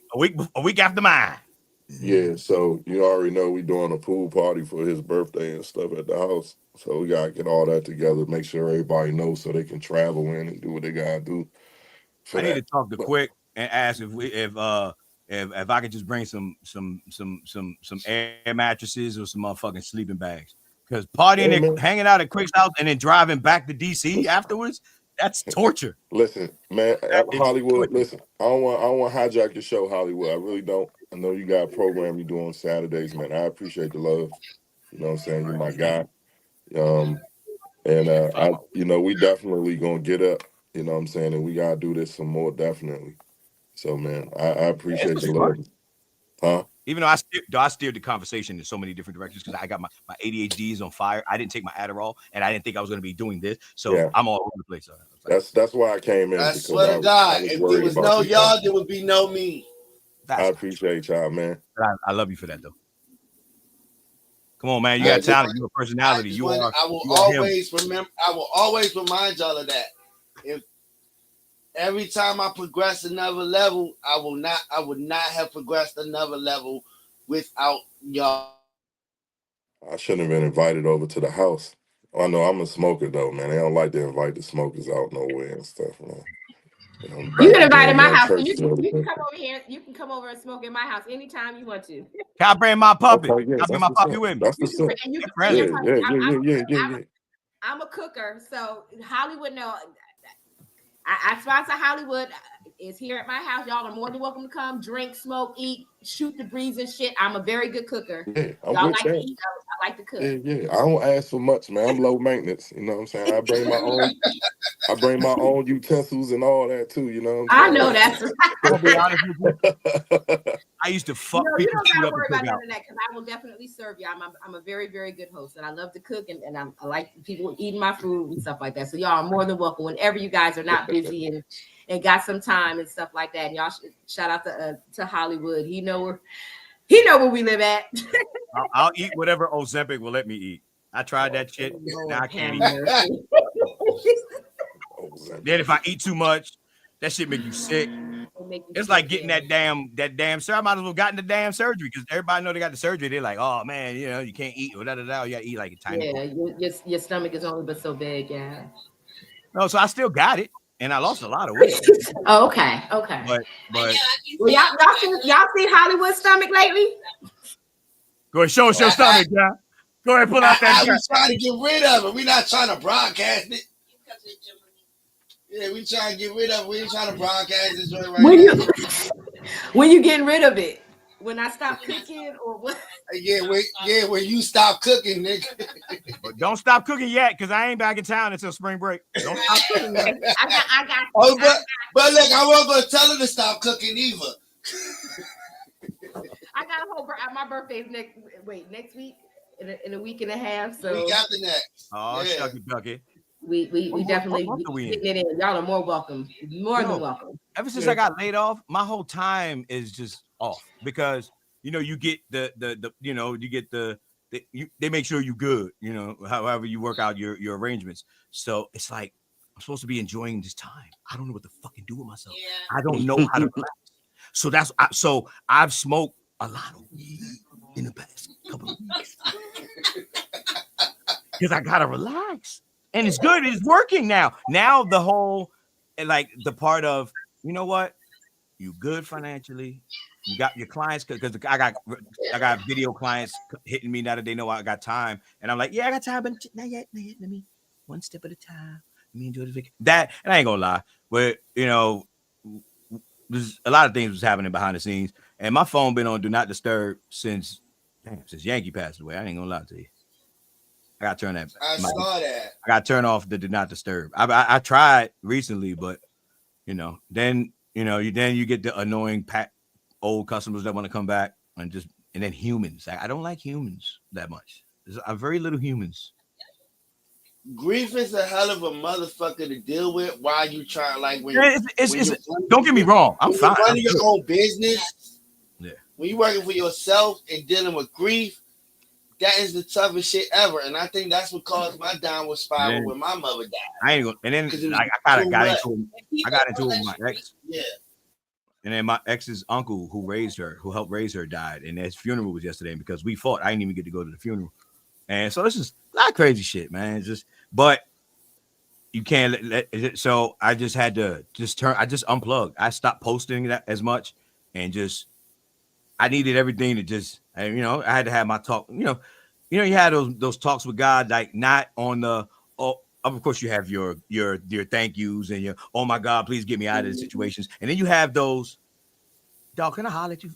a week after mine. yeah, so you already know we doing a pool party for his birthday and stuff at the house. So we gotta get all that together, make sure everybody knows so they can travel in and do what they gotta do for I need to that. talk to But Quick and ask if I could just bring some air mattresses or some motherfucking sleeping bags. Because hey partying man, hanging out at Quick's house and then driving back to DC listen, afterwards, that's torture. listen, man, That is Hollywood, torture. listen. I don't want to hijack your show, Hollywood. I really don't. I know you got a program you do on Saturdays, man. I appreciate the love. You know what I'm saying? You're my guy. Um, and Fuck my we definitely gonna get up. You know what I'm saying? And we gotta do this some more, definitely. So, man, I This appreciate was the fun. love. Huh? Even though I steered the conversation in so many different directions because I got my ADHD is on fire. I didn't take my Adderall, and I didn't think I was going to be doing this, so Yeah. I'm all over the place. So I was like, That's why I came in I because swear to I God, was if there worried was about no you guys. y'all, there would be no me. I that's not true. appreciate y'all, man. But I love you for that, though. Come on, man. You I got just, talent. You a I personality. just want. I will You are him. always remember. I will always remind y'all of that. If every time I progress another level, I would not have progressed another level without y'all. I shouldn't have been invited over to the house. I know I'm a smoker though, man. They don't like to invite the smokers out nowhere and stuff, man. You Back can to invite in doing my young house. churches and You can everything. come over here. You can come over and smoke in my house anytime you want to. Can I bring my puppy? Okay, Can yes, I bring that's my what's puppy up. with me? That's You what's can up. bring, you They're can bring your Yeah, friendly. puppy. yeah, yeah, yeah, yeah, yeah, yeah. I'm a cooker, so Hollywood know. I sponsor Hollywood. Is here at my house. Y'all are more than welcome to come, drink, smoke, eat, shoot the breeze and shit. I'm a very good cooker. Yeah, I'm Y'all with like to that. eat. I like to cook. Yeah, yeah. I don't ask for much, man. I'm low maintenance. You know what I'm saying? I bring my own utensils and all that too. You know I what know that's right. I'm gonna be honest with you. I'm saying? I used to No, fuck you people's don't food gotta up worry and about cook none out. of that because I will definitely serve you. I'm a very, very good host and I love to cook and I like people eating my food and stuff like that. So y'all are more than welcome whenever you guys are not busy and got some time and stuff like that. And y'all should shout out to Hollywood. He know where we live at. I'll eat whatever Ozempic will let me eat. I tried that shit. Now I Lord can't have eat. mercy. Oh, Zach. Then if I eat too much, that shit make you sick. It'll make you It's sick, like getting yeah. that damn surgery. I might as well gotten the damn surgery because everybody know they got the surgery. They're like, oh man, you can't eat or da da da. You gotta eat like a tiny Yeah, portion. your stomach is only but so big, yeah. No, so I still got it, and I lost a lot of weight. Oh, okay. I know. But I can Well, see y'all seen Hollywood stomach lately? go ahead, show us your stomach, John. Go ahead, pull out that We gun. trying to get rid of it. We're not trying to broadcast it. you cut to the gym with me. Yeah, we trying to get rid of it. We ain't trying to broadcast this joint right When now. you getting rid of it? When I stop cooking or what? When you stop cooking, nigga. But don't stop cooking yet, because I ain't back in town until spring break. Don't stop cooking yet. I got Oh, but look, I wasn't gonna tell her to stop cooking either. I got a whole my birthday's next week in a week and a half. So Week after next. Oh, Yeah. shucky ducky. We definitely What month are we in? getting it in. Y'all are more welcome, more than Yo, welcome. ever since Yeah. I got laid off, my whole time is just off because you get the you get they make sure you good, however you work out your arrangements. So it's like I'm supposed to be enjoying this time. I don't know what to fucking do with myself. Yeah. I don't know how to relax. So so I've smoked a lot of weed in the past couple of weeks because I gotta relax. And it's good. It's working now. Now the whole like the part of you know what you good financially. You got your clients because I got video clients hitting me now that they know I got time, and I'm like, yeah, I got time, but not yet, not yet. Let me one step at a time. Let me enjoy the vacation. That and I ain't gonna lie, but there's a lot of things was happening behind the scenes, and my phone been on do not disturb since Yankee passed away. I ain't gonna lie to you. I gotta turn that. I saw that. I gotta turn off the do not disturb. I tried recently, but then you get the annoying old customers that want to come back and then humans. I don't like humans that much. There's very little humans. Grief is a hell of a motherfucker to deal with while you try, like when Don't get me wrong. I'm fine. You're running your own business. Yeah. When you're working for yourself and dealing with grief, that is the toughest shit ever. And I think that's what caused my downward spiral when my mother died. I ain't gonna. And then I kind of got into it with my ex. Yeah. And then my ex's uncle, who helped raise her, died, and his funeral was yesterday. And because we fought, I didn't even get to go to the funeral. And so this is a lot of crazy shit, man. But you can't let it. So I just had to I just unplugged. I stopped posting that as much, and I needed everything to I had to have my talk. You had those talks with God, like not on the of course you have your thank yous and your oh my God, please get me out of the situations, and then you have those dog. Can I holler at you?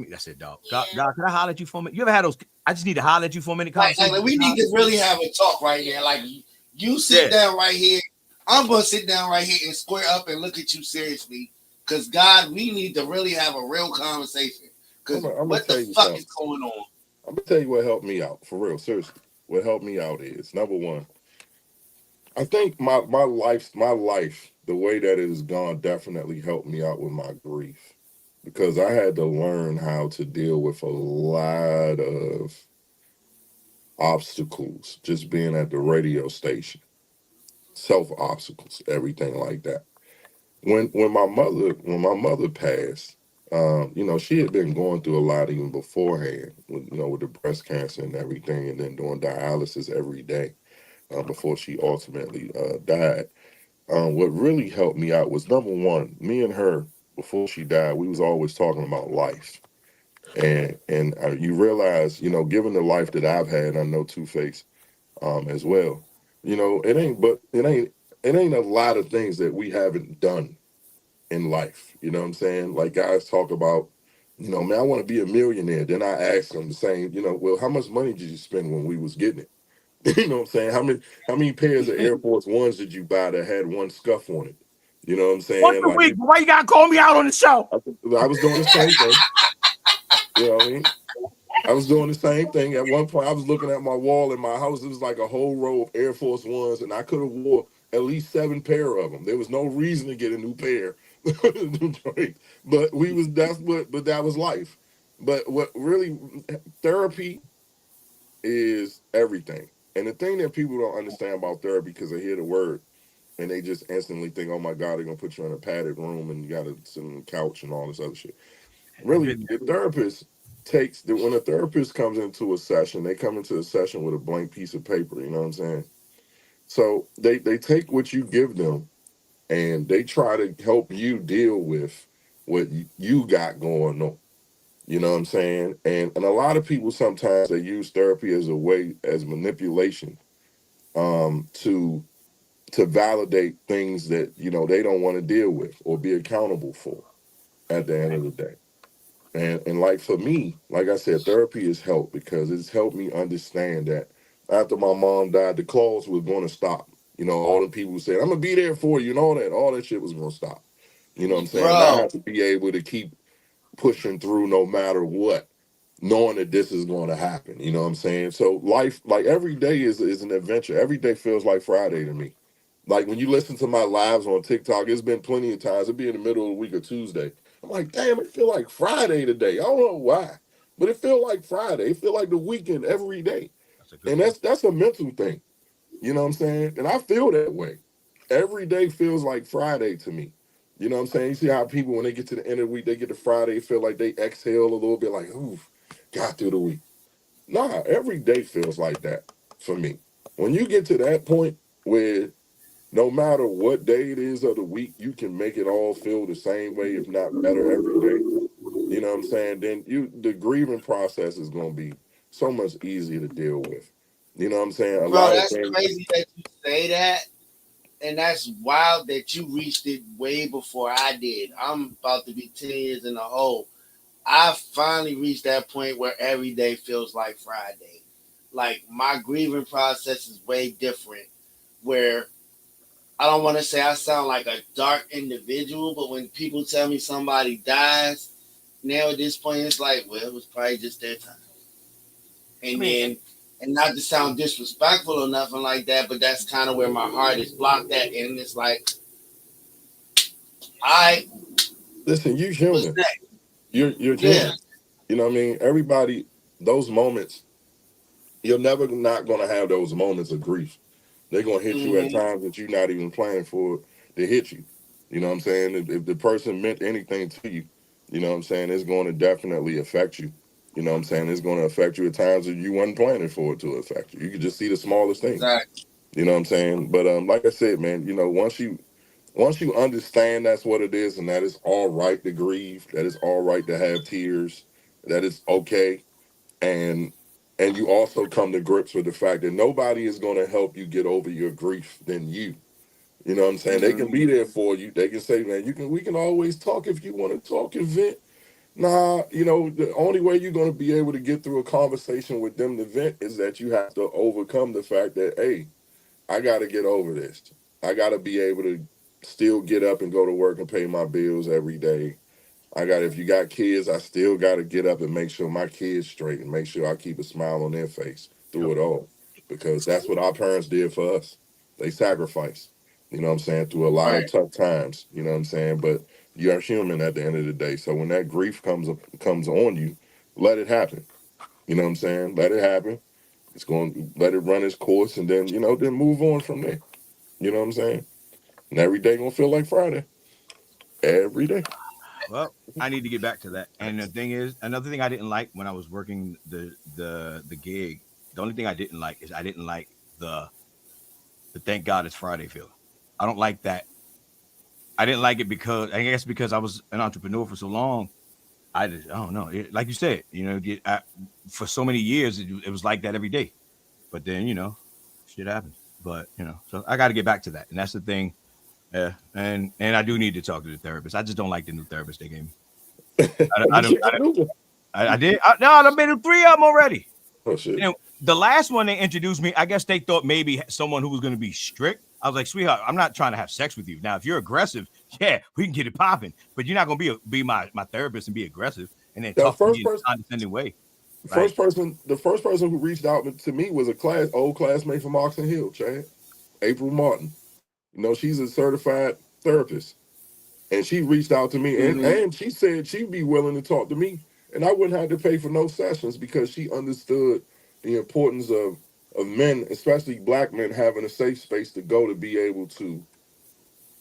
That's it, dog. Yeah. God, can I holler at you for a minute? You ever had those? I just need to holler at you for a minute. Like we need to really have a talk right here. Like you sit down right here. I'm gonna sit down right here and square up and look at you seriously, because God, we need to really have a real conversation. Because what the fuck is going on? I'm gonna tell you what helped me out for real. Seriously, what helped me out is number one. I think my life, the way that it has gone, definitely helped me out with my grief, because I had to learn how to deal with a lot of obstacles just being at the radio station, self obstacles, everything like that. When my mother passed, she had been going through a lot even beforehand, with the breast cancer and everything, and then doing dialysis every day before she ultimately died. What really helped me out was number one, me and her before she died, we was always talking about life, and you realize, given the life that I've had, I know Two Face as well. It ain't a lot of things that we haven't done in life. You know what I'm saying? Like guys talk about, man, I want to be a millionaire. Then I ask them the same, well, how much money did you spend when we was getting it? You know what I'm saying? How many pairs of Air Force Ones did you buy that had one scuff on it? You know what I'm saying? Once a week. Why you gotta call me out on the show? I was doing the same thing. You know what I mean? I was doing the same thing. At one point, I was looking at my wall in my house. It was like a whole row of Air Force Ones, and I could have wore at least 7 pair of them. There was no reason to get a new pair. But that was life. But what really, therapy is everything. And the thing that people don't understand about therapy, because they hear the word and they just instantly think, oh my God, they're going to put you in a padded room and you got to sit on the couch and all this other shit. Really, the therapist when a therapist comes into a session, they come into a session with a blank piece of paper, you know what I'm saying? So they take what you give them and they try to help you deal with what you got going on. You know what I'm saying? And a lot of people sometimes they use therapy as a way, as manipulation, to validate things that they don't want to deal with or be accountable for at the end of the day. And like for me, like I said, therapy has helped because it's helped me understand that after my mom died, the claws was going to stop. All the people who said, I'm gonna be there for you and all that shit was gonna stop. You know what I'm saying? And I have to be able to keep pushing through no matter what, knowing that this is going to happen. You know what I'm saying? So life, like every day is an adventure. Every day feels like Friday to me. Like when you listen to my lives on TikTok, it's been plenty of times. It'd be in the middle of the week or Tuesday. I'm like, damn, it feel like Friday today. I don't know why, but it feel like Friday. It feel like the weekend every day. That's a good And feeling. that's a mental thing. You know what I'm saying? And I feel that way. Every day feels like Friday to me. You know what I'm saying? You see how people, when they get to the end of the week, they get to Friday, feel like they exhale a little bit, like, ooh, got through the week. Nah, every day feels like that for me. When you get to that point where no matter what day it is of the week, you can make it all feel the same way, if not better every day. You know what I'm saying? Then the grieving process is gonna be so much easier to deal with. You know what I'm saying? A Bro, lot of that's things. crazy that you say that. And that's wild that you reached it way before I did. I'm about to be 10 years in the hole. I finally reached that point where every day feels like Friday. Like my grieving process is way different. Where I don't want to say I sound like a dark individual, but when people tell me somebody dies, now at this point it's like, well, it was probably just their time. I And mean, then, and not to sound disrespectful or nothing like that, but that's kind of where my heart is blocked at. And it's like, I Listen, you was human. next. You're Yeah. human. You know what I mean? Everybody, those moments, you're never not gonna have those moments of grief. They're gonna hit you at Mm-hmm. times that you're not even planning for it to hit you. You know what I'm saying? If the person meant anything to you, you know what I'm saying, it's going to definitely affect you. You know what I'm saying? It's going to affect you at times that you weren't planning for it to affect you. You can just see the smallest things. Exactly. You know what I'm saying? But like I said, man, you know, once you understand that's what it is, and that it's all right to grieve, that it's all right to have tears, that it's okay, and you also come to grips with the fact that nobody is going to help you get over your grief than you. You know what I'm saying? They can Mm-hmm. be there for you. They can say, man, we can always talk if you want to talk and vent. Nah, you know, the only way you're going to be able to get through a conversation with them to vent is that you have to overcome the fact that, hey, I got to get over this. I got to be able to still get up and go to work and pay my bills every day. If you got kids, I still got to get up and make sure my kids straight and make sure I keep a smile on their face yep. through it all. Because that's what our parents did for us. They sacrificed, you know what I'm saying, through a lot of Right. tough times, you know what I'm saying? But you're human at the end of the day. So when that grief comes on you, let it happen. You know what I'm saying? Let it happen. It's going to let it run its course and then, then move on from there. You know what I'm saying? And every day gonna feel like Friday. Every day. Well, I need to get back to that. And the thing is, another thing I didn't like when I was working the gig, the only thing I didn't like is I didn't like the thank God it's Friday feeling. I don't like that. I didn't like it because I guess because I was an entrepreneur for so long. I don't know. Like you said, for so many years it was like that every day. But then shit happens. But so I got to get back to that, and that's the thing. Yeah, and I do need to talk to the therapist. I just don't like the new therapist they gave me. I But don't. you get new one. I did. No, I've been to 3 of them already. Oh shit. The last one they introduced me, I guess they thought maybe someone who was going to be strict. I was like, sweetheart, I'm not trying to have sex with you. Now, if you're aggressive, yeah, we can get it popping. But you're not going to be my therapist and be aggressive and then The talk to me first in person a condescending way. Like, the first person who reached out to me was a old classmate from Oxon Hill, Chad. April Martin. She's a certified therapist. And she reached out to me Mm-hmm. and she said she'd be willing to talk to me. And I wouldn't have to pay for no sessions because she understood the importance of men, especially black men, having a safe space to go to be able to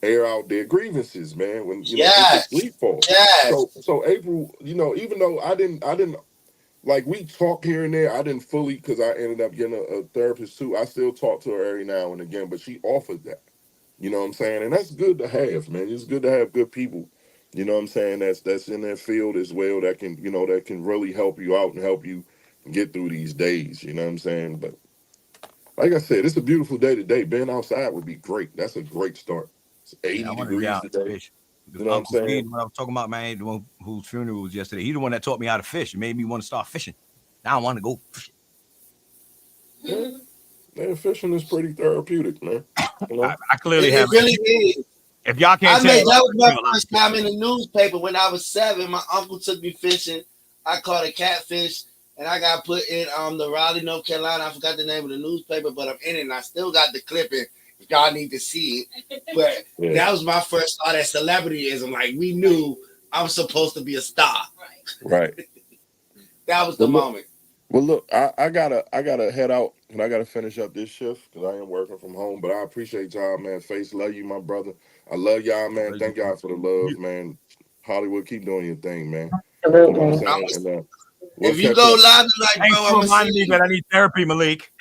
air out their grievances, man, when into Yes. grief fall. Yes. So April, even though I didn't like we talk here and there, I didn't fully because I ended up getting a therapist too. I still talk to her every now and again, but she offered that. You know what I'm saying? And that's good to have, man. It's good to have good people, you know what I'm saying, that's in that field as well that can really help you out and help you get through these days, you know what I'm saying? But like I said, it's a beautiful day today. Being outside would be great. That's a great start. It's man, I 80 want to get degrees out and today. fish. Because You know what I'm Uncle saying? Dean, when I was talking about, man, the one whose funeral was yesterday, he's the one that taught me how to fish. It made me want to start fishing. Now I want to go fishing. Yeah, man, fishing is pretty therapeutic, man. You know? I clearly It have. really is. If y'all can't I tell, made that was I my do a lot first of time fishing. in the newspaper when I was 7. My uncle took me fishing. I caught a catfish and I got put in the Raleigh, North Carolina. I forgot the name of the newspaper, but I'm in it and I still got the clipping. Y'all need to see it. But that was my first thought at celebrityism. Like we knew I was supposed to be a star. Right. That was the moment. Well, look, I gotta head out and I gotta finish up this shift because I am working from home. But I appreciate y'all, man. Face, love you, my brother. I love y'all, man. Thank y'all for the love, man. Hollywood, keep doing your thing, man. You know what I'm saying? And, we'll If you catch go up. live tonight, Thanks bro, for I'm gonna reminding see me you. that I need therapy, Malik.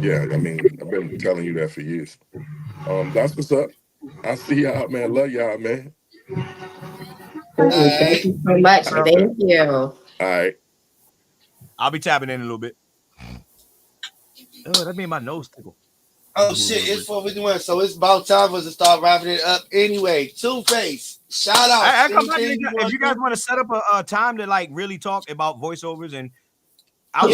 Yeah, I mean, I've been telling you that for years. That's what's up. I see y'all, man. Love y'all, man. Thank you so much. All right. Thank you. All right. I'll be tapping in a little bit. Oh, that made my nose tickle. Oh shit, it's 4:51, so it's about time for us to start wrapping it up. Anyway, Two-Face, shout out. If you guys want to set up a time to like really talk about voiceovers, and I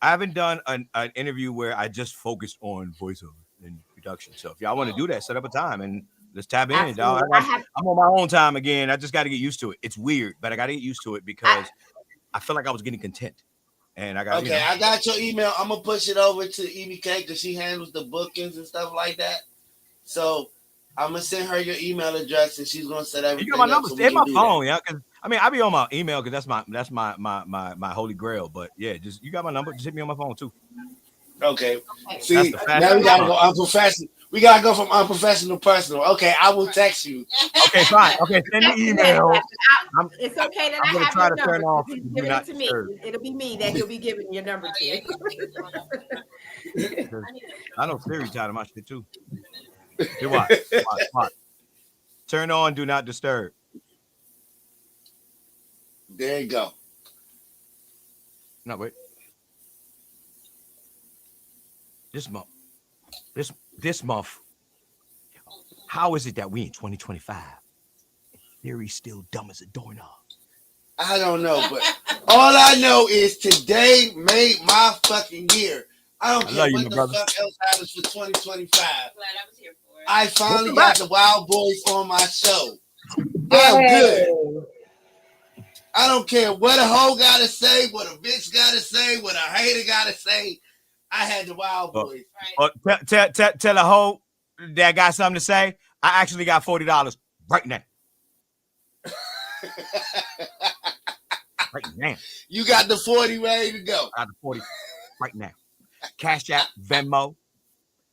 haven't done an interview where I just focused on voiceover and production. So if y'all want to do that, set up a time and let's tap in. Dog. I'm on my own time again. I just got to get used to it. It's weird, but I got to get used to it because I feel like I was getting content. And I got I got your email. I'm gonna push it over to EBK because she handles the bookings and stuff like that. So I'm gonna send her your email address and she's gonna set everything. You got my number. So Stay my phone, yeah. Cause I mean, I be on my email because that's my holy grail. But yeah, just you got my number. Just hit me on my phone too. Okay. See, now we gotta go unprofessional. We gotta go from unprofessional to personal. Okay, I will text you. Okay, fine. Okay, send me email. It's okay that I'm I have try your to turn number. off. He's giving it to me. It'll be me that he'll be giving your number to. I know Siri tired of my shit too. Do what? Turn on do not disturb. There you go. No, wait. This month. How is it that we in 2025? Siri's still dumb as a doorknob. I don't know, but all I know is today made my fucking year. I don't care what the fuck else happens for 2025. Glad I was here for it. I finally got the Wild Boys on my show. I'm good. I don't care what a hoe gotta say, what a bitch gotta say, what a hater gotta say. I had the Wild Boys. Tell a hoe that got something to say. I actually got $40 right now. Right now. You got the 40 ready to go. I got the 40 right now. Cash App, Venmo,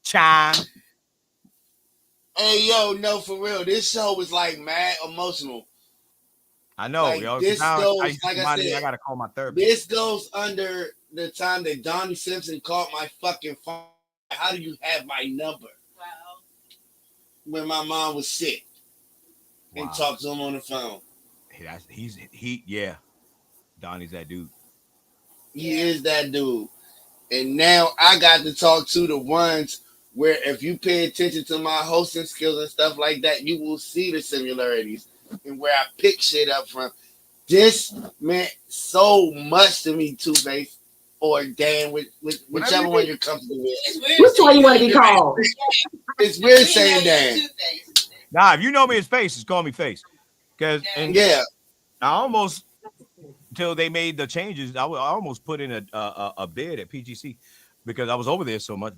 Chime. Hey, yo, no, for real. This show was like mad emotional. I know, like, yo. This goes, like I said, I gotta call my therapist. This goes under the time that Donnie Simpson called my fucking phone. How do you have my number? Wow. When my mom was sick. Wow. And talked to him on the phone. Yeah. Donnie's that dude. He is that dude. And now I got to talk to the ones where if you pay attention to my hosting skills and stuff like that, you will see the similarities and where I pick shit up from. This meant so much to me, Two-Face or Dan, whichever one you're comfortable with. Which one you want to be called? It's weird saying Dan. Nah, if you know me as Face, just call me Face. Because I almost, until they made the changes, I almost put in a bid at PGC because I was over there so much,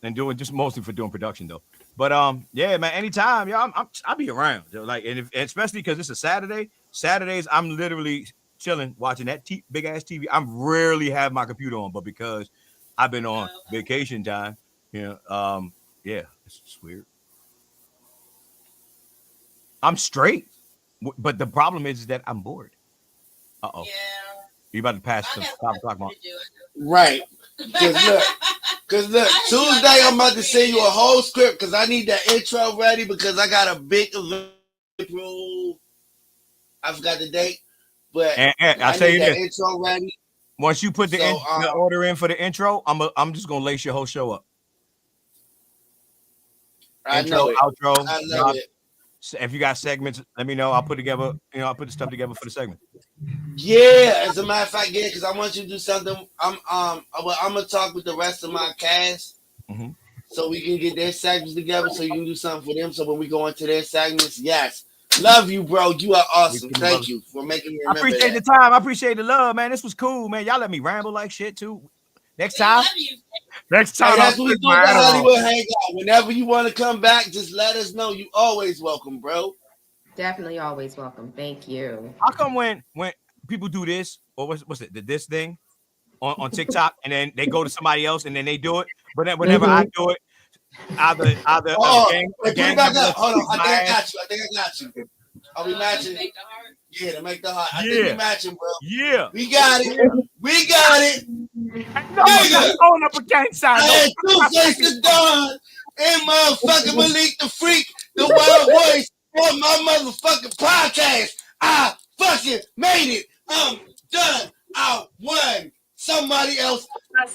and doing just mostly for doing production though. But yeah, man, anytime, I'll be around. Like, and especially because it's a Saturday. Saturdays, I'm literally chilling, watching that big ass TV. I'm rarely have my computer on, but because I've been on vacation time, yeah, it's just weird. I'm straight, but the problem is that I'm bored. Uh-oh. Yeah. You about to pass the 5 o'clock mark. Right. Because look, Tuesday I'm about to send you a whole script because I need that intro ready because I got a big event. I forgot the date, but I'll tell you that this. Intro ready. Once you put the order in for the intro, I'm just gonna lace your whole show up. Intro, outro. I know it. If you got segments, let me know. I'll put together. I'll put the stuff together for the segment. Yeah, as a matter of fact, yeah, because I want you to do something. I'm gonna talk with the rest of my cast, so we can get their segments together. So you can do something for them. So when we go into their segments, yes, love you, bro. You are awesome. Thank you for making me remember. I appreciate the time. I appreciate the love, man. This was cool, man. Y'all let me ramble like shit too. Next time, Next Hey, time, that's I'll what we take do my at the hat off. Hollywood Hangout. Whenever you want to come back, just let us know. You always welcome, bro. Definitely always welcome. Thank you. How come when people do this or what's it this thing on TikTok and then they go to somebody else and then they do it, but then whenever I do it, either a Oh, gang hey, a put it gang back member up. Hold on. kicks I my think I ass. got you. I think I got you. Are we matching? Yeah, to make the heart. I think we Yeah, matching, bro. yeah. We got it. We got it. No, I'm not Nigga, going up against I side. had Two-Face the Don and motherfucking Malik the Freak, the Wild Voice on my motherfucking podcast. I fucking made it. I'm done. I won. Somebody else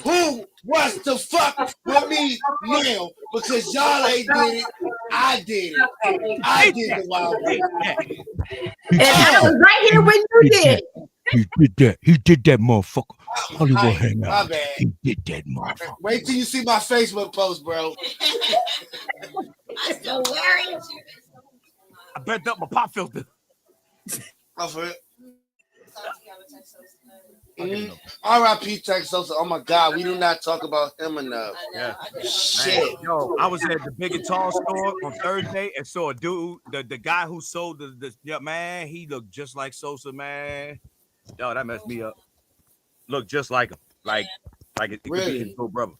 who wants to fuck with me now because y'all ain't did it. I did it. I did the Wild Voice. And I was right here when you did. He did that. He did that, motherfucker. I'm Hollywood hyped. Hangout. My bad. He did that, motherfucker. Wait till you see my Facebook post, bro. I still wearing it. I bent up my pop filter. Oh, for it. Mm-hmm. R.I.P. Tex Sosa. Oh my God, we do not talk about him enough. Yeah. Shit. Man, yo, I was at the Big and Tall store on Thursday and saw a dude, the guy who sold the yeah, man, he looked just like Sosa, man. Yo, that messed me up. Looked just like him. Like it could be Really? his little brother.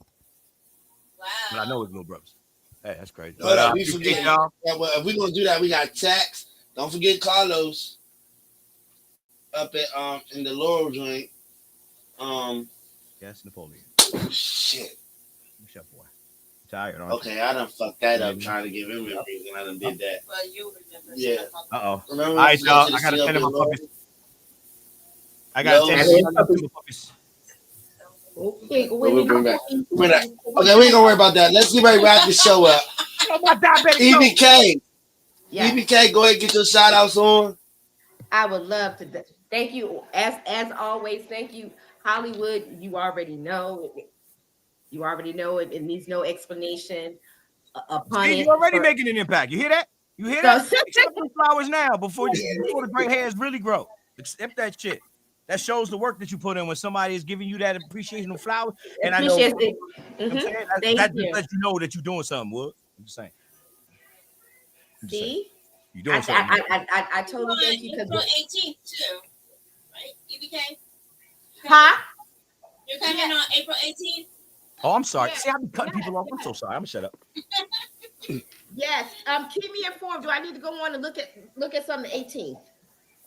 Wow. But I know his little brothers. Hey, that's crazy. Hold But up, we appreciate forget. y'all. Yeah, well, if we're gonna do that, we got Tex. Don't forget Carlos up at in the Laurel joint. Yes, Napoleon. Shit. Chef boy. Tired, aren't you? Okay, I done fucked that up trying to give him memories, and I done did that. Well, you remember. Yeah. Uh-oh. Remember? All right, we y'all. to the I gotta C up tend to in my Laurel? puppies. I gotta tend to my puppies. Okay, We'll bring back. Okay, we ain't gonna worry about that. Let's get ready to wrap the show up. EBK. Yeah, EBK, go ahead and get your shout outs on. I would love to. Thank you, as always. Thank you, Hollywood. You already know. You already know it. It needs no explanation upon See, it. you're already making an impact. You hear that? You hear that? So- Accept the flowers now before the gray hairs really grow. Accept that shit. That shows the work that you put in when somebody is giving you that appreciation of flowers. And I know, Appreciate it. you know what I'm saying? Thank That you. just lets you know that you're doing something, Wood. I'm just saying. See, You're doing something. I totally thank you April because 18th too, right? EBK. huh? You're coming on April 18th. Oh, I'm sorry. Yeah. See, I've been cutting people off. I'm so sorry. I'm gonna shut up. Yes. Keep me informed. Do I need to go on and look at something 18th?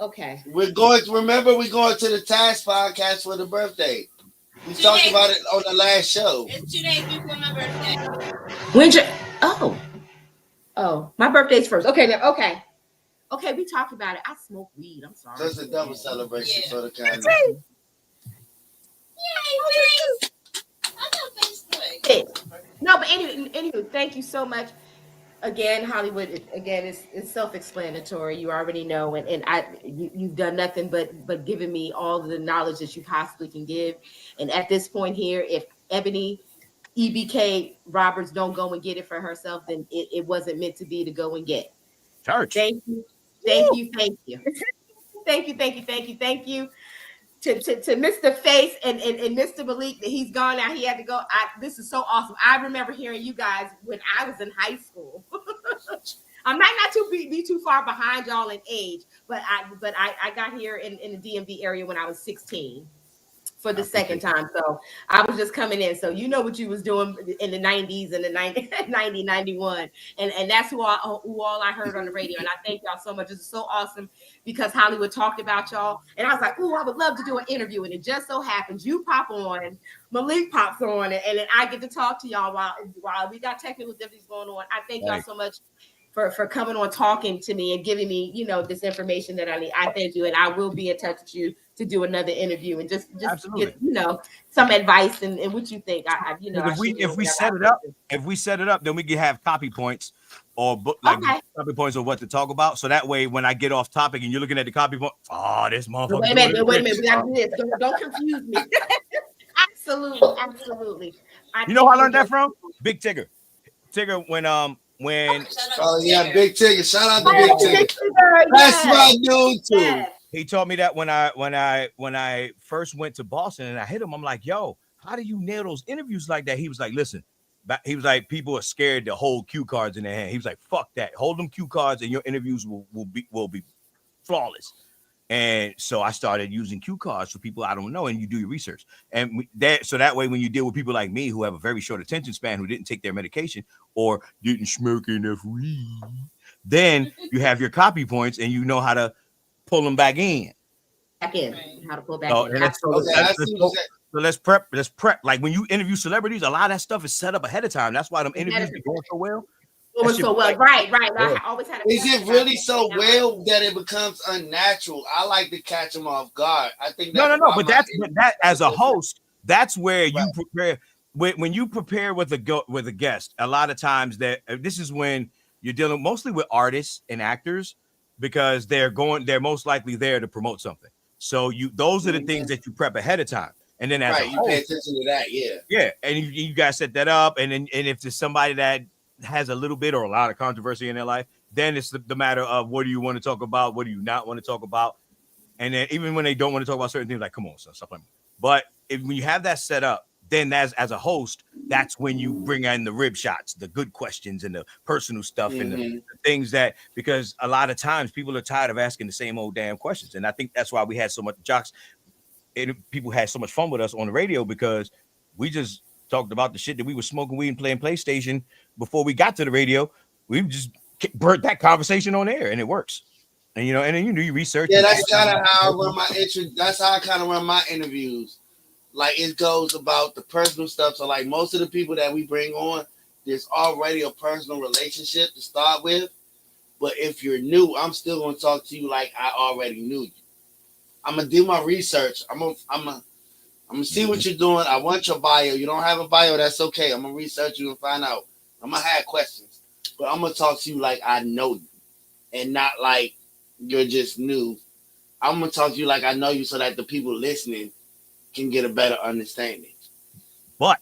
Okay. We're going to the Task podcast for the birthday. We talked about it on the last show. It's 2 days before my birthday. When's your my birthday's first. Okay, okay, we talked about it. I smoke weed. I'm sorry. So it's a double celebration Yeah. for the kind of. Yay, face! I know Facebook. Hey, no, but anyway, thank you so much. Again, Hollywood. Again, it's self-explanatory. You already know, and you've done nothing but giving me all the knowledge that you possibly can give. And at this point here, if Ebony EBK Roberts don't go and get it for herself, then it wasn't meant to be to go and get. Church. Thank you. Thank you. To Mr. Face and Mr. Malik that he's gone now. He had to go. This is so awesome. I remember hearing you guys when I was in high school. I might not be too far behind y'all in age, but I got here in the DMV area when I was 16 for the second time. So I was just coming in. So you know what you was doing in the 90s and the 90, 91. And that's who all I heard on the radio. And I thank y'all so much. This is so awesome because Hollywood talked about y'all. And I was like, I would love to do an interview. And it just so happens you pop on, Malik pops on, and then I get to talk to y'all while we got technical difficulties going on. I thank y'all so much for coming on, talking to me and giving me, this information that I need. I thank you. And I will be in touch with you to do another interview and just get, some advice and what you think. If we set it up, then we can have copy points or copy points of what to talk about. So that way, when I get off topic and you're looking at the copy point, this motherfucker. Wait a minute. We got to do this. Don't confuse me. Absolutely. You know who I learned that from? Big Tigger. Tigger when Oh yeah, Big Tigger. Shout out to Big Tigger. That's my dude too. He taught me that when I first went to Boston and I hit him, I'm like, yo, how do you nail those interviews like that? He was like, listen, he was like, people are scared to hold cue cards in their hand. He was like, fuck that. Hold them cue cards and your interviews will be flawless. And so I started using cue cards for people I don't know, and you do your research. And that way, when you deal with people like me who have a very short attention span, who didn't take their medication or didn't smoke enough weed, then you have your copy points and you know how to pull them back in. Back in. How to pull back So, in. and Absolutely. I see what so let's prep. Let's prep. Like when you interview celebrities, a lot of that stuff is set up ahead of time. That's why them interviews be going so well. It was so well. Right. Yeah. I always had a Is it really so well that it becomes unnatural? I like to catch them off guard. I think No. But that as a host, that's where you prepare. When you prepare with a guest, a lot of times this is when you're dealing mostly with artists and actors because they're most likely there to promote something. So those are the things that you prep ahead of time. And then as a host, you pay attention to that, yeah, and you guys set that up, and if there's somebody that has a little bit or a lot of controversy in their life, then it's the matter of what do you want to talk about, what do you not want to talk about, and then even when they don't want to talk about certain things, like come on, son, stop playing. But when you have that set up, then as a host, that's when you bring in the rib shots, the good questions, and the personal stuff, and the things that, because a lot of times people are tired of asking the same old damn questions, and I think that's why we had so much jocks. People had so much fun with us on the radio because we just talked about the shit that we were smoking weed and playing PlayStation before we got to the radio. We just burnt that conversation on air, and it works. And and then you do your research. Yeah, that's kind of how I run That's how I kind of run my interviews. Like it goes about the personal stuff. So like most of the people that we bring on, there's already a personal relationship to start with. But if you're new, I'm still gonna talk to you like I already knew you. I'm gonna do my research. I'm gonna see what you're doing. I want your bio. You don't have a bio, that's okay. I'm gonna research you and find out. I'm gonna have questions, but I'm gonna talk to you like I know you, and not like you're just new. I'm gonna talk to you like I know you, so that the people listening can get a better understanding. But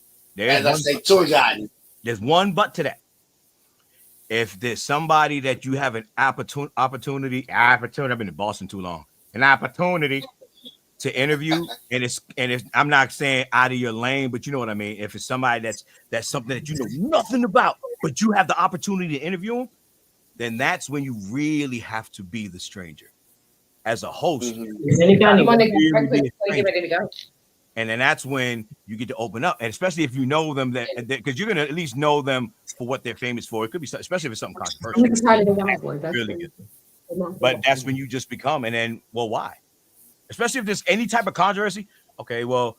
tour guide. There's one but to that. If there's somebody that you have an opportunity, I've been in Boston too long. An opportunity to interview, and it's I'm not saying out of your lane, but you know what I mean. If it's somebody that's something that you know nothing about, but you have the opportunity to interview them, then that's when you really have to be the stranger. As a host, and then that's when you get to open up, and especially if you know them, because you're gonna at least know them for what they're famous for. It could be, especially if it's something controversial. Really good. But that's when you just become, and then, well, why? Especially if there's any type of controversy. Okay, well,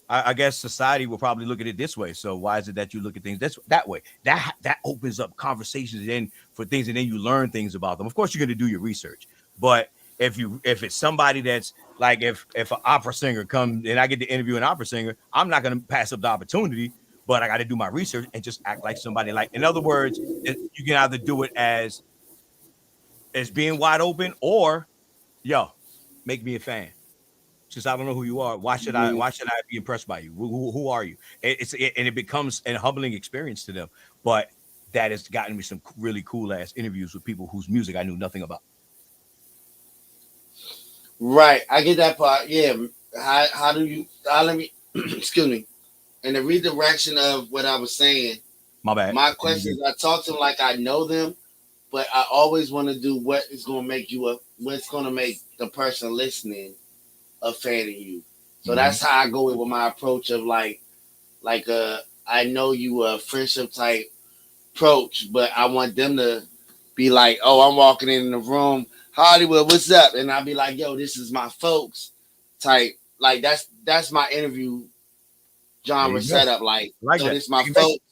I guess society will probably look at it this way. So why is it that you look at things that way? That opens up conversations then for things, and then you learn things about them. Of course, you're going to do your research, but if it's somebody that's like, if an opera singer comes and I get to interview an opera singer, I'm not going to pass up the opportunity, but I got to do my research and just act like somebody. Like, in other words, you can either do it as being wide open, or make me a fan. Since I don't know who you are, why should I be impressed by you? Who are you? And it becomes a humbling experience to them. But that has gotten me some really cool ass interviews with people whose music I knew nothing about. Right, I get that part. Yeah, how do you? Let me excuse me. In the redirection of what I was saying, my bad. My question is, I talk to them like I know them, but I always want to do what is going to make what's going to make the person listening a fan of you. So that's how I go with my approach of like I know you a friendship type approach, but I want them to be like, oh, I'm walking in the room, Hollywood, what's up? And I'll be like, yo, this is my folks type. Like that's my interview genre setup. Like so this is my folks.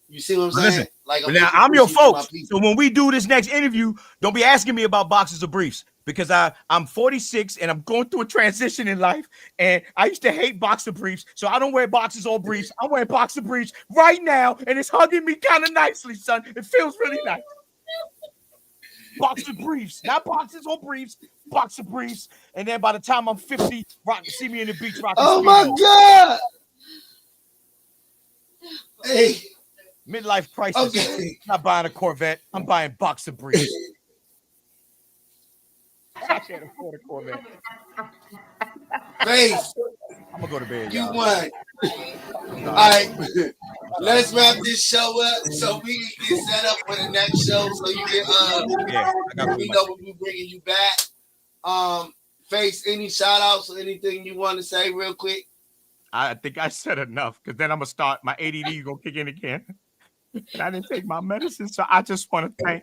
You see what I'm saying? Listen, like now I'm your folks. So when we do this next interview, don't be asking me about boxes of briefs, because I'm 46 and I'm going through a transition in life, and I used to hate boxer briefs, so I don't wear boxes or briefs. I'm wearing boxer briefs right now, and it's hugging me kind of nicely, son. It feels really nice. Boxer briefs, not boxes or briefs, boxer briefs, and then by the time I'm 50, see me in the beach rocking. Oh my God! Hey. Midlife crisis. Okay. I'm not buying a Corvette. I'm buying boxer briefs. I can't afford a Corvette. Face. I'm gonna go to bed. You y'all. won. All right. Let's wrap this show up so we can get set up for the next show. So you can Yeah, I got we know we'll be bringing you back. Face, any shout outs or anything you want to say real quick? I think I said enough because then I'm gonna start my ADD gonna kick in again. And I didn't take my medicine, so I just want to thank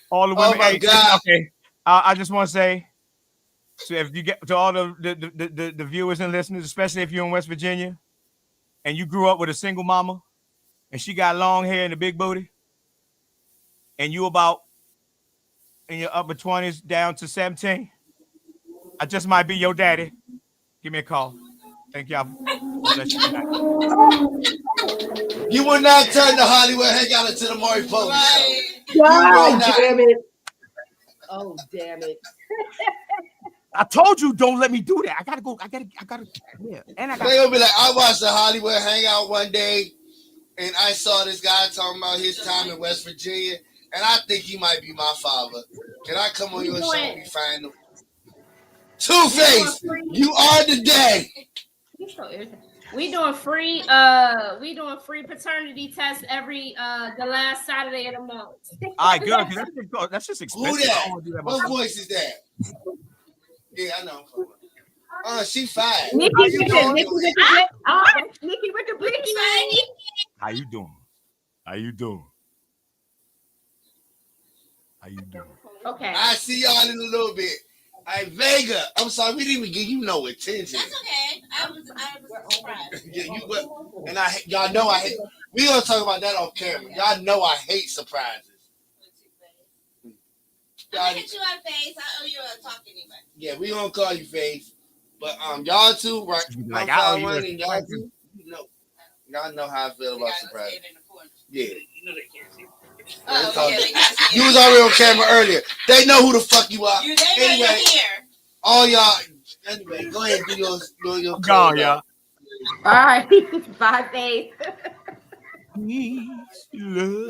all the women. Oh my God. Okay, I just want to say, so if you get to all the viewers and listeners, especially if you're in West Virginia and you grew up with a single mama and she got long hair and a big booty, and you about in your upper 20s down to 17, I just might be your daddy. Give me a call. Thank y'all. You will not turn the Hollywood Hangout into the Maury Povey show. God damn it. Oh, damn it. I told you don't let me do that. I gotta go. I gotta. Yeah. And I got. They're gonna be like, I watched the Hollywood Hangout one day, and I saw this guy talking about his time in West Virginia, and I think he might be my father. Can I come on your show and we find him? Two-Face, you are the daddy. We doing free paternity tests every the last Saturday of the month. All right, good. That's just expensive. Who that? What voice is that? Yeah, I know. She fine. Nikki with the blicky. How you doing? Okay. I see y'all in a little bit. Hey, Vega, I'm sorry, we didn't even give you no attention. That's okay. I was surprised. Yeah, you were, and y'all know I hate. We gonna talk about that off camera. Y'all know I hate surprises. I'll get you on Face. I owe you a talk anyway. Yeah, we gonna call you Face, but y'all too, right? Like I I one and y'all too. Y'all know how I feel about surprises. Yeah, You know they can't see. You was already on camera earlier. They know who the fuck you are. They know Anyway, you're here. all y'all. Anyway, go ahead and do your Go, y'all. All right. Bye, Faith. I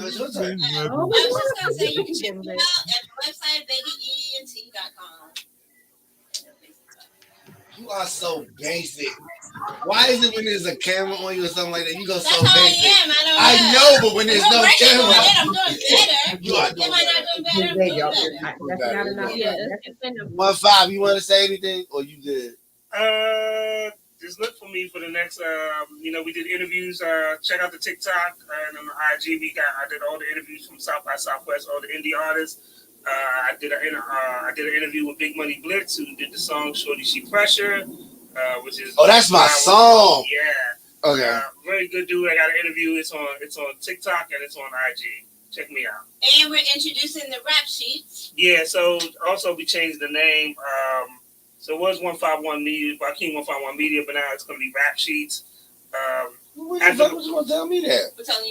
was just going to say, you can check me out at the website, VegaENT.com. You are so basic. Why is it when there's a camera on you or something like that, you go so That's how basic? I know, but when there's no camera. I'm doing better. You are Am I not doing better? That's not enough. Yeah. 1-5, you want to say anything or you good? Just look for me for the next. We did interviews. Check out the TikTok and on the IG. I did all the interviews from South by Southwest, all the indie artists. I did an interview with Big Money Blitz, who did the song "Shorty She Pressure," which is that's my song. Yeah. Okay. Very good dude. I got an interview. It's on TikTok and it's on IG. Check me out. And we're introducing the rap sheets. Yeah. So also we changed the name. So it was 151 Media, Joaquin 151 Media, but now it's going to be Rap Sheets. What the fuck was you going to tell me that? We're telling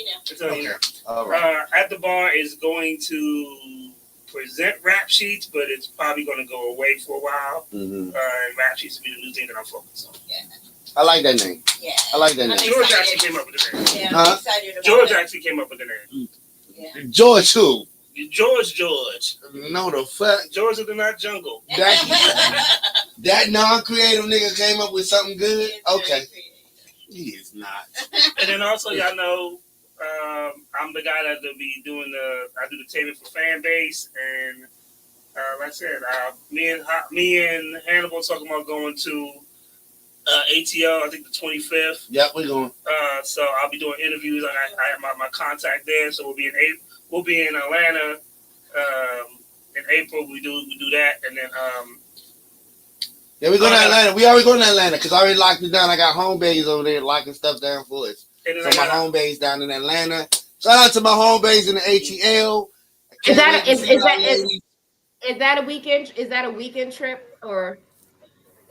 you now. All right. At the Bar is going to present Rap Sheets, but it's probably going to go away for a while. Mm-hmm. And Rap Sheets will be the new thing that I'm focused on. Yeah. I like that name. Yeah. I like that name. George actually came up with the name. Yeah, Huh? I'm excited about George it. actually came up with the name. Yeah. George who? George. No, the fuck. George of the Not Jungle. That non-creative nigga came up with something good? Okay. He is not. And then also, y'all know, I'm the guy that will be doing I do the taping for Fan Base, and like I said, me and Hannibal talking about going to ATL, I think the 25th. Yep, we're going. So I'll be doing interviews. I have my contact there, so we'll be in Atlanta in April. We do that, and then yeah, we're going to Atlanta. We already going to Atlanta because I already locked it down. I got home base over there locking stuff down for us. So my home base down in Atlanta. Shout out to my home base in the ATL. Is that a weekend? Is that a weekend trip or?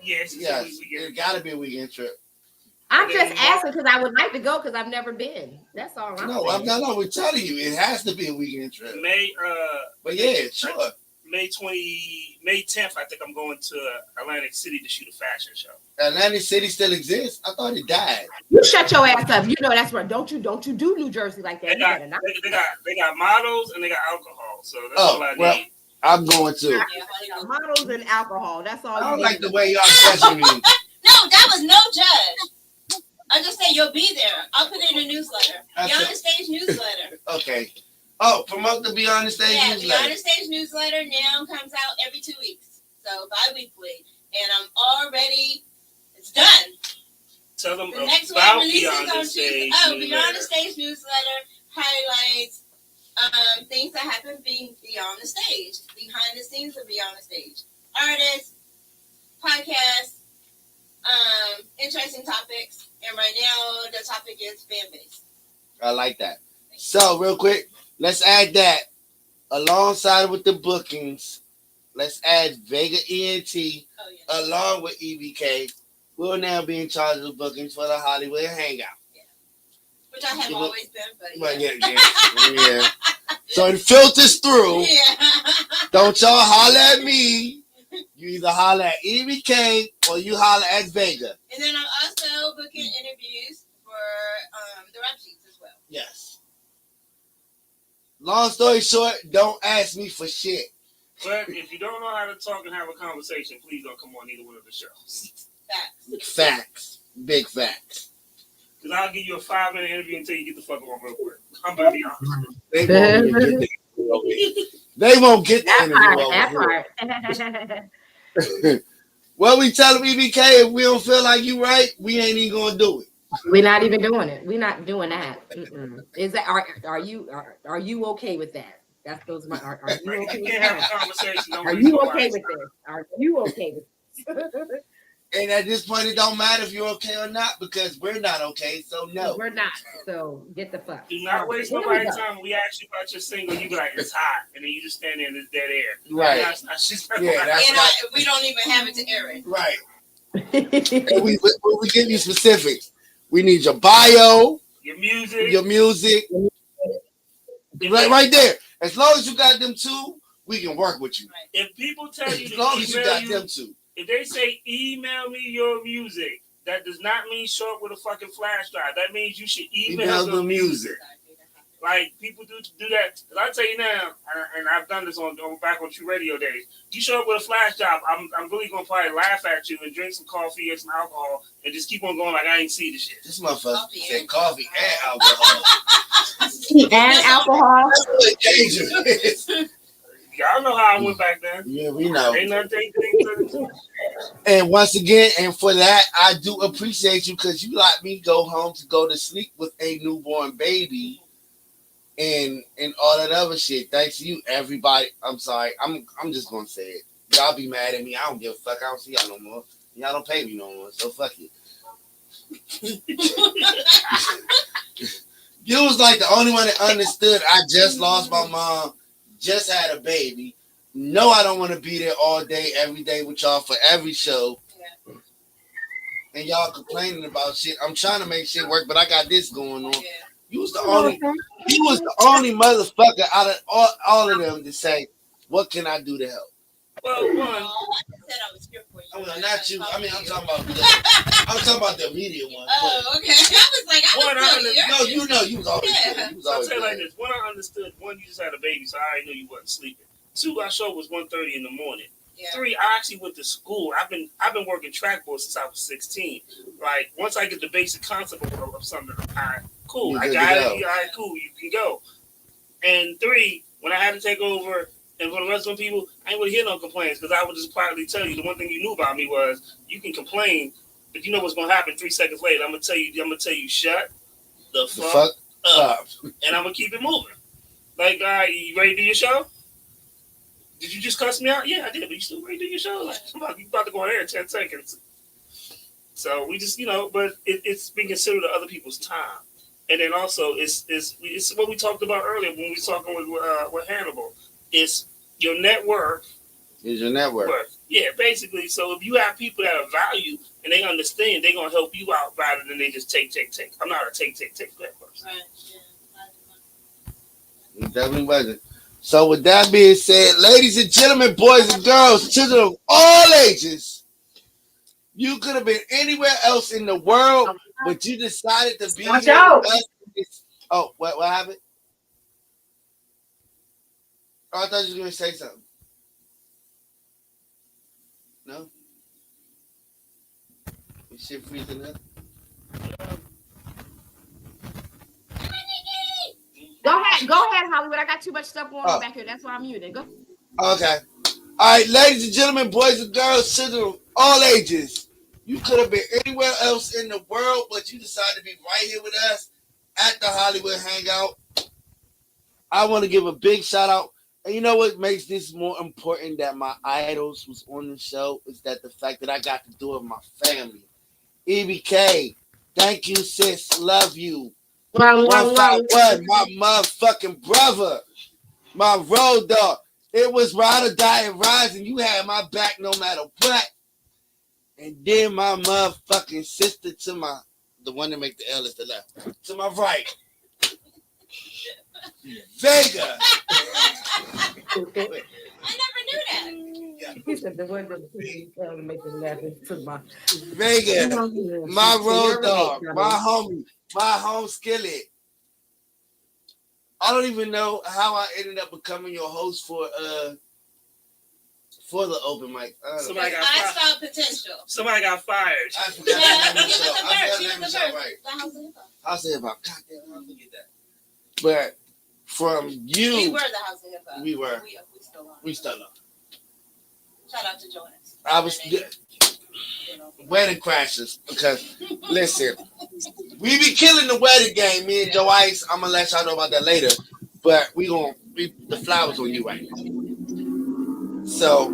Yes, it got to be a weekend trip. I'm just asking because I would like to go because I've never been. That's all I'm saying. No, we're telling you it has to be a weekend trip. But yeah, sure. May 10th, I think I'm going to Atlantic City to shoot a fashion show. Atlantic City still exists? I thought it died. You shut your ass up. You know that's right. Don't you do New Jersey like that. They got models and they got alcohol. So that's all I need. I'm going to. Models and alcohol. That's all. I don't like the way y'all judging me. No, that was no judge. I'll just say you'll be there. I'll put it in a newsletter. Beyond the Stage newsletter. Okay. Oh, promote the Beyond the Stage newsletter. Beyond the Stage newsletter now comes out every 2 weeks. So bi-weekly. And I'm already, it's done. Tell them the next about one releases Beyond on the Stage Tuesday. Beyond the Stage newsletter highlights things that happen beyond the stage, behind the scenes of Beyond the Stage. Artists, podcasts, interesting topics. And right now, the topic is fan base. I like that. So, real quick, let's add that alongside with the bookings. Let's add Vega ENT along with EBK. We'll now be in charge of the bookings for the Hollywood Hangout. Yeah. Which I have always been, but yeah. So it filters through. Yeah. Don't y'all holler at me. You either holler at EBK or you holler at Vega. And then I'm also booking interviews for the rap sheets as well. Yes. Long story short, don't ask me for shit. But if you don't know how to talk and have a conversation, please don't come on either one of the shows. Facts. Big facts. Because I'll give you a 5-minute interview until you get the fuck on real quick. I'm going to be honest. They won't get the interview. That part. Well, we tell them EBK, if we don't feel like you right, we ain't even gonna do it. We're not even doing it. We're not doing that. Is that are you okay with that? That's those. Are you okay with that? Are you okay with this? Are you okay with this? And at this point, it don't matter if you're okay or not because we're not okay. So no, we're not. So get the fuck. Do not waste nobody's time. We ask you about your single, you be like, "It's hot," and then you just stand there in this dead air. Right. We don't even have it to air it. Right. And we give you specifics. We need your bio, your music, right there. As long as you got them two, we can work with you. Right. If people tell you, as long as you got them two. If they say email me your music, that does not mean show up with a fucking flash drive. That means you should email the music. Like people do that. Cause I tell you now, and I've done this on back on True Radio days. You show up with a flash drive, I'm really gonna probably laugh at you and drink some coffee and some alcohol and just keep on going like I ain't see the shit. This motherfucker said coffee and alcohol. And alcohol. That's really dangerous. Y'all know how I went back then. Yeah, we know. Ain't nothing. And once again, and for that, I do appreciate you because you let me go home to go to sleep with a newborn baby, and all that other shit. Thanks to you, everybody. I'm sorry. I'm just gonna say it. Y'all be mad at me. I don't give a fuck. I don't see y'all no more. Y'all don't pay me no more. So fuck it. You was like the only one that understood. I just lost my mom. Just had a baby. No, I don't want to be there all day, every day with y'all for every show. Yeah. And y'all complaining about shit. I'm trying to make shit work, but I got this going on. Yeah. You was the only motherfucker out of all of them to say, what can I do to help? Well, one, I said I was here for you. Oh, not you. I mean, I'm talking about the immediate one. Oh, okay. I was like, you know, you was always there. So I'll tell you like this. One, I understood. One, you just had a baby, so I already knew you wasn't sleeping. Two, our show was 1:30 in the morning. Yeah. Three, I actually went to school. I've been working track board since I was 16. Like once I get the basic concept of something, all right, cool. I got it. All right, cool. You can go. And three, when I had to take over, and for the rest of the people, I ain't really hear no complaints because I would just quietly tell you the one thing you knew about me was you can complain, but you know what's gonna happen 3 seconds later. I'm gonna tell you, shut the fuck up, and I'm gonna keep it moving. Like, all right, you ready to do your show? Did you just cuss me out? Yeah, I did, but you still ready to do your show? Like, you about to go on air in 10 seconds. So we just, but it's being considered to other people's time. And then also, it's what we talked about earlier when we were talking with Hannibal. It's your net worth. Is your net worth. Yeah, basically. So if you have people that are value and they understand, they're going to help you out rather than they just take. I'm not a take person. Right. Yeah. It definitely wasn't. So with that being said, ladies and gentlemen, boys and girls, children of all ages, you could have been anywhere else in the world, but you decided to be here with us. Oh, what happened? Oh, I thought you were going to say something. No? Is shit freezing up? Go ahead, Hollywood. I got too much stuff going on back here. That's why I'm muted. Go. Okay. All right, ladies and gentlemen, boys and girls, children of all ages. You could have been anywhere else in the world, but you decided to be right here with us at the Hollywood Hangout. I want to give a big shout out. And you know what makes this more important that my idols was on the show is that the fact that I got to do it with my family. EBK, thank you, sis. Love you. 151, my motherfucking brother. My road dog. It was ride or die and rise, and you had my back no matter what. And then my motherfucking sister the one that make the L is the left. To my right. Vega. I never knew that. Yeah. He said the one that make the left to my Vega. My road dog. My homie. My home skillet. I don't even know how I ended up becoming your host for the open mic. Somebody got I fired. saw potential. Somebody got fired. I forgot that name of the show. I forgot the name of the show, The right. House of Hip Hop. House of Hip Hop. God damn, I'll forget that. But from you, We were the House of Hip Hop. We were. We still are. we still up. Shout out to Jonas. I was wedding crashers because listen, we be killing the wedding game. Me and Joe Ice. I'm gonna let y'all know about that later. But the flowers on you right now. So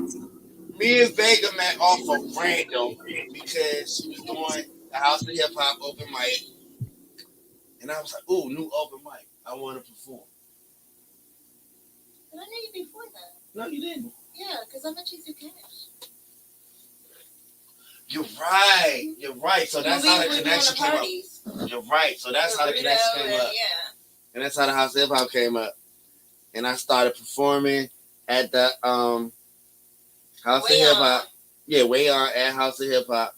me and Vega met off of random because she was doing the House of Hip Hop open mic, and I was like, "Ooh, new open mic! I want to perform." Did I know you before that? No, you didn't. Yeah, because I met you through cash. You're right. You're right. So that's how the connection came up. You're right. So that's how the connection came up. Yeah. And that's how the House of Hip Hop came up. And I started performing at the House of Hip Hop. Yeah, way on at House of Hip Hop.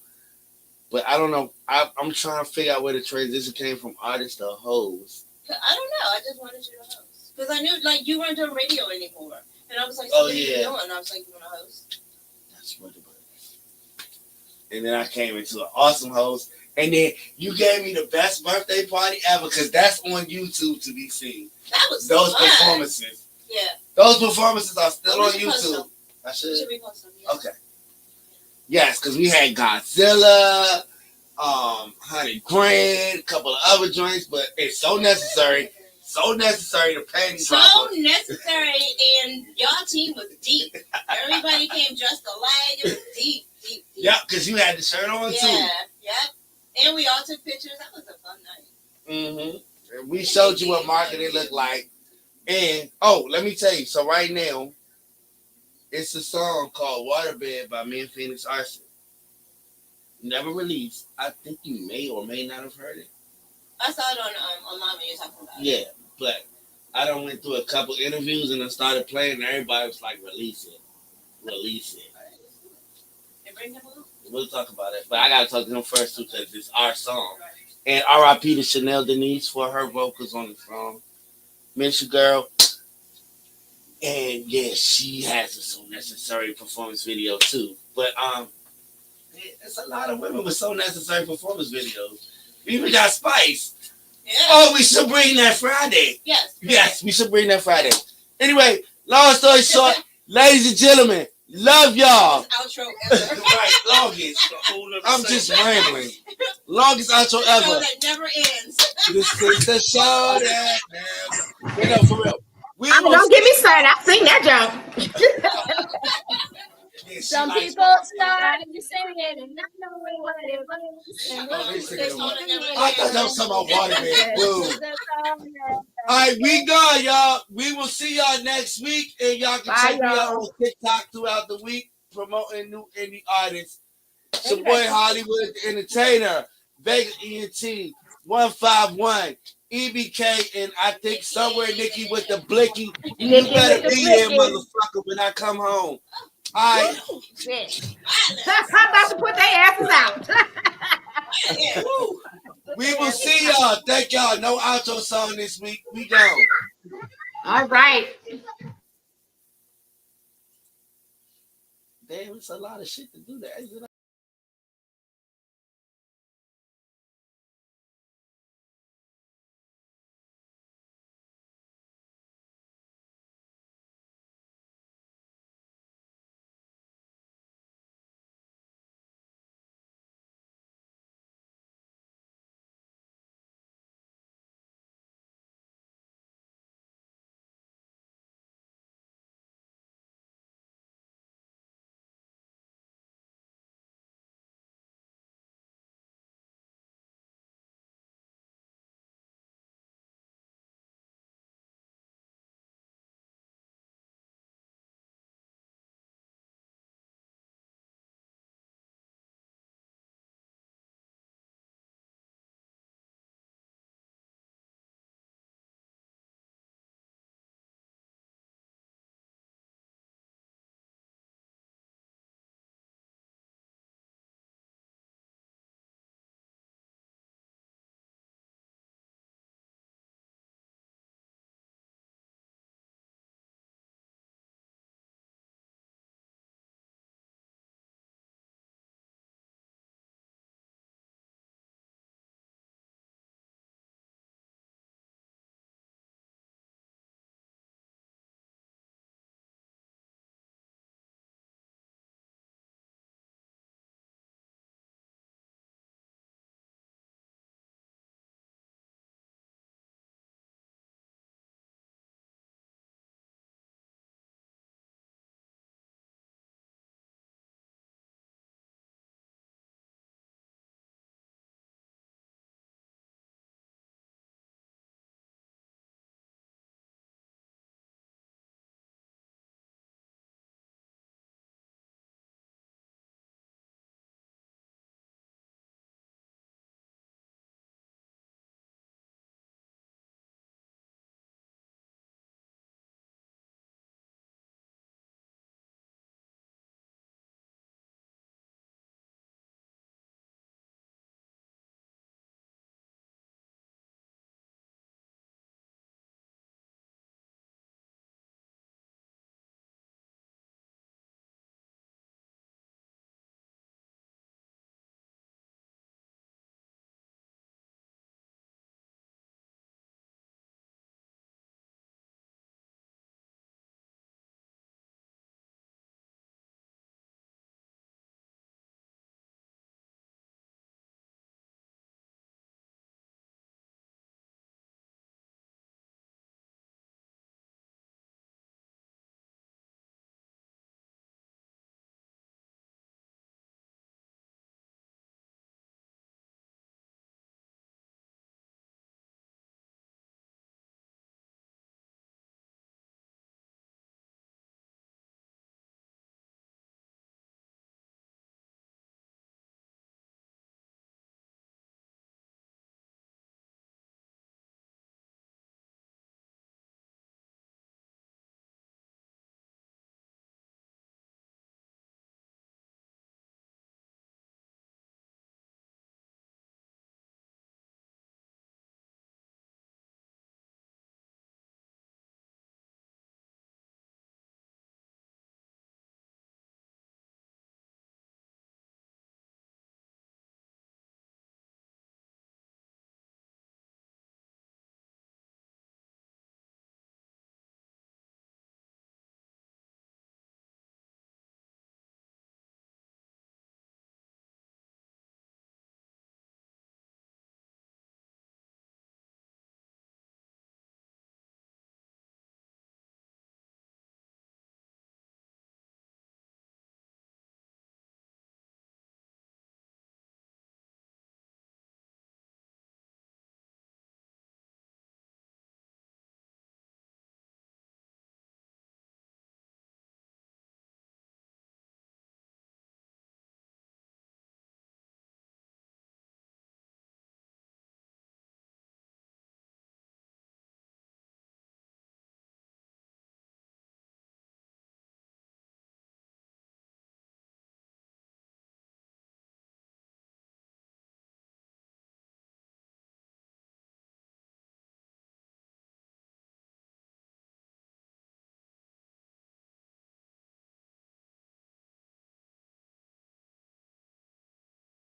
But I don't know. I'm trying to figure out where the transition came from artist to host. I don't know. I just wanted you to host. Because I knew, like, you weren't doing radio anymore. And I was like, oh, what are you yeah. doing? And I was like, you want to host? That's what it was. And then I came into an awesome host. And then you gave me the best birthday party ever because that's on YouTube to be seen. That was Those fun. performances. Yeah. Those performances are still on We should post YouTube. them. I should. We should repost them. Yeah. Okay. Yes, because we had Godzilla, Honey Grand, a couple of other joints, but it's so necessary. So necessary to pay these So rappers. necessary, and y'all team was deep. Everybody came dressed alike. It was deep, deep, deep. Yep, because you had the shirt on too. Yeah, yep. And we all took pictures. That was a fun night. Mm-hmm. And we showed you what marketing looked like. And, let me tell you. So right now, it's a song called Waterbed by me and Phoenix Arson. Never released. I think you may or may not have heard it. I saw it online when you were talking about it. Yeah, but I done went through a couple interviews and I started playing and everybody was like, release it. Release it. And bring him along. We'll talk about it. But I got to talk to him first too because it's our song. And R.I.P. to Chanel Denise for her vocals on the song. Miss you, girl. And yeah, she has a So Necessary performance video too. But it's a lot of women with So Necessary performance videos. We even got Spice. Yeah. Oh, we should bring that Friday. Yes. Yes, we should bring that Friday. Anyway, long story short, ladies and gentlemen, love y'all. Outro ever. Right, longest. I'm just rambling. Longest outro Show ever. that never ends. This is the show that never. You know, for real. Don't get me started. I sing that jump. Yeah, Some likes people my- started to sing it and not knowing what it was. Oh, they singing They it. told it never I thought ends. that was something about Waterbed. Boom. All right, we gone, y'all. We will see y'all next week, and y'all can Bye, check me out y'all. on TikTok throughout the week promoting new indie artists. It's your boy Hollywood the Entertainer, Vega ENT 151, EBK, and I think somewhere Nikki with the blicky. You Nikki better with the be here, blicky. motherfucker, when I come home. All right. I'm about to put their asses out. Yeah. We will see y'all. Thank y'all. No outro song this week. We gone. All right. Damn, it's a lot of shit to do that.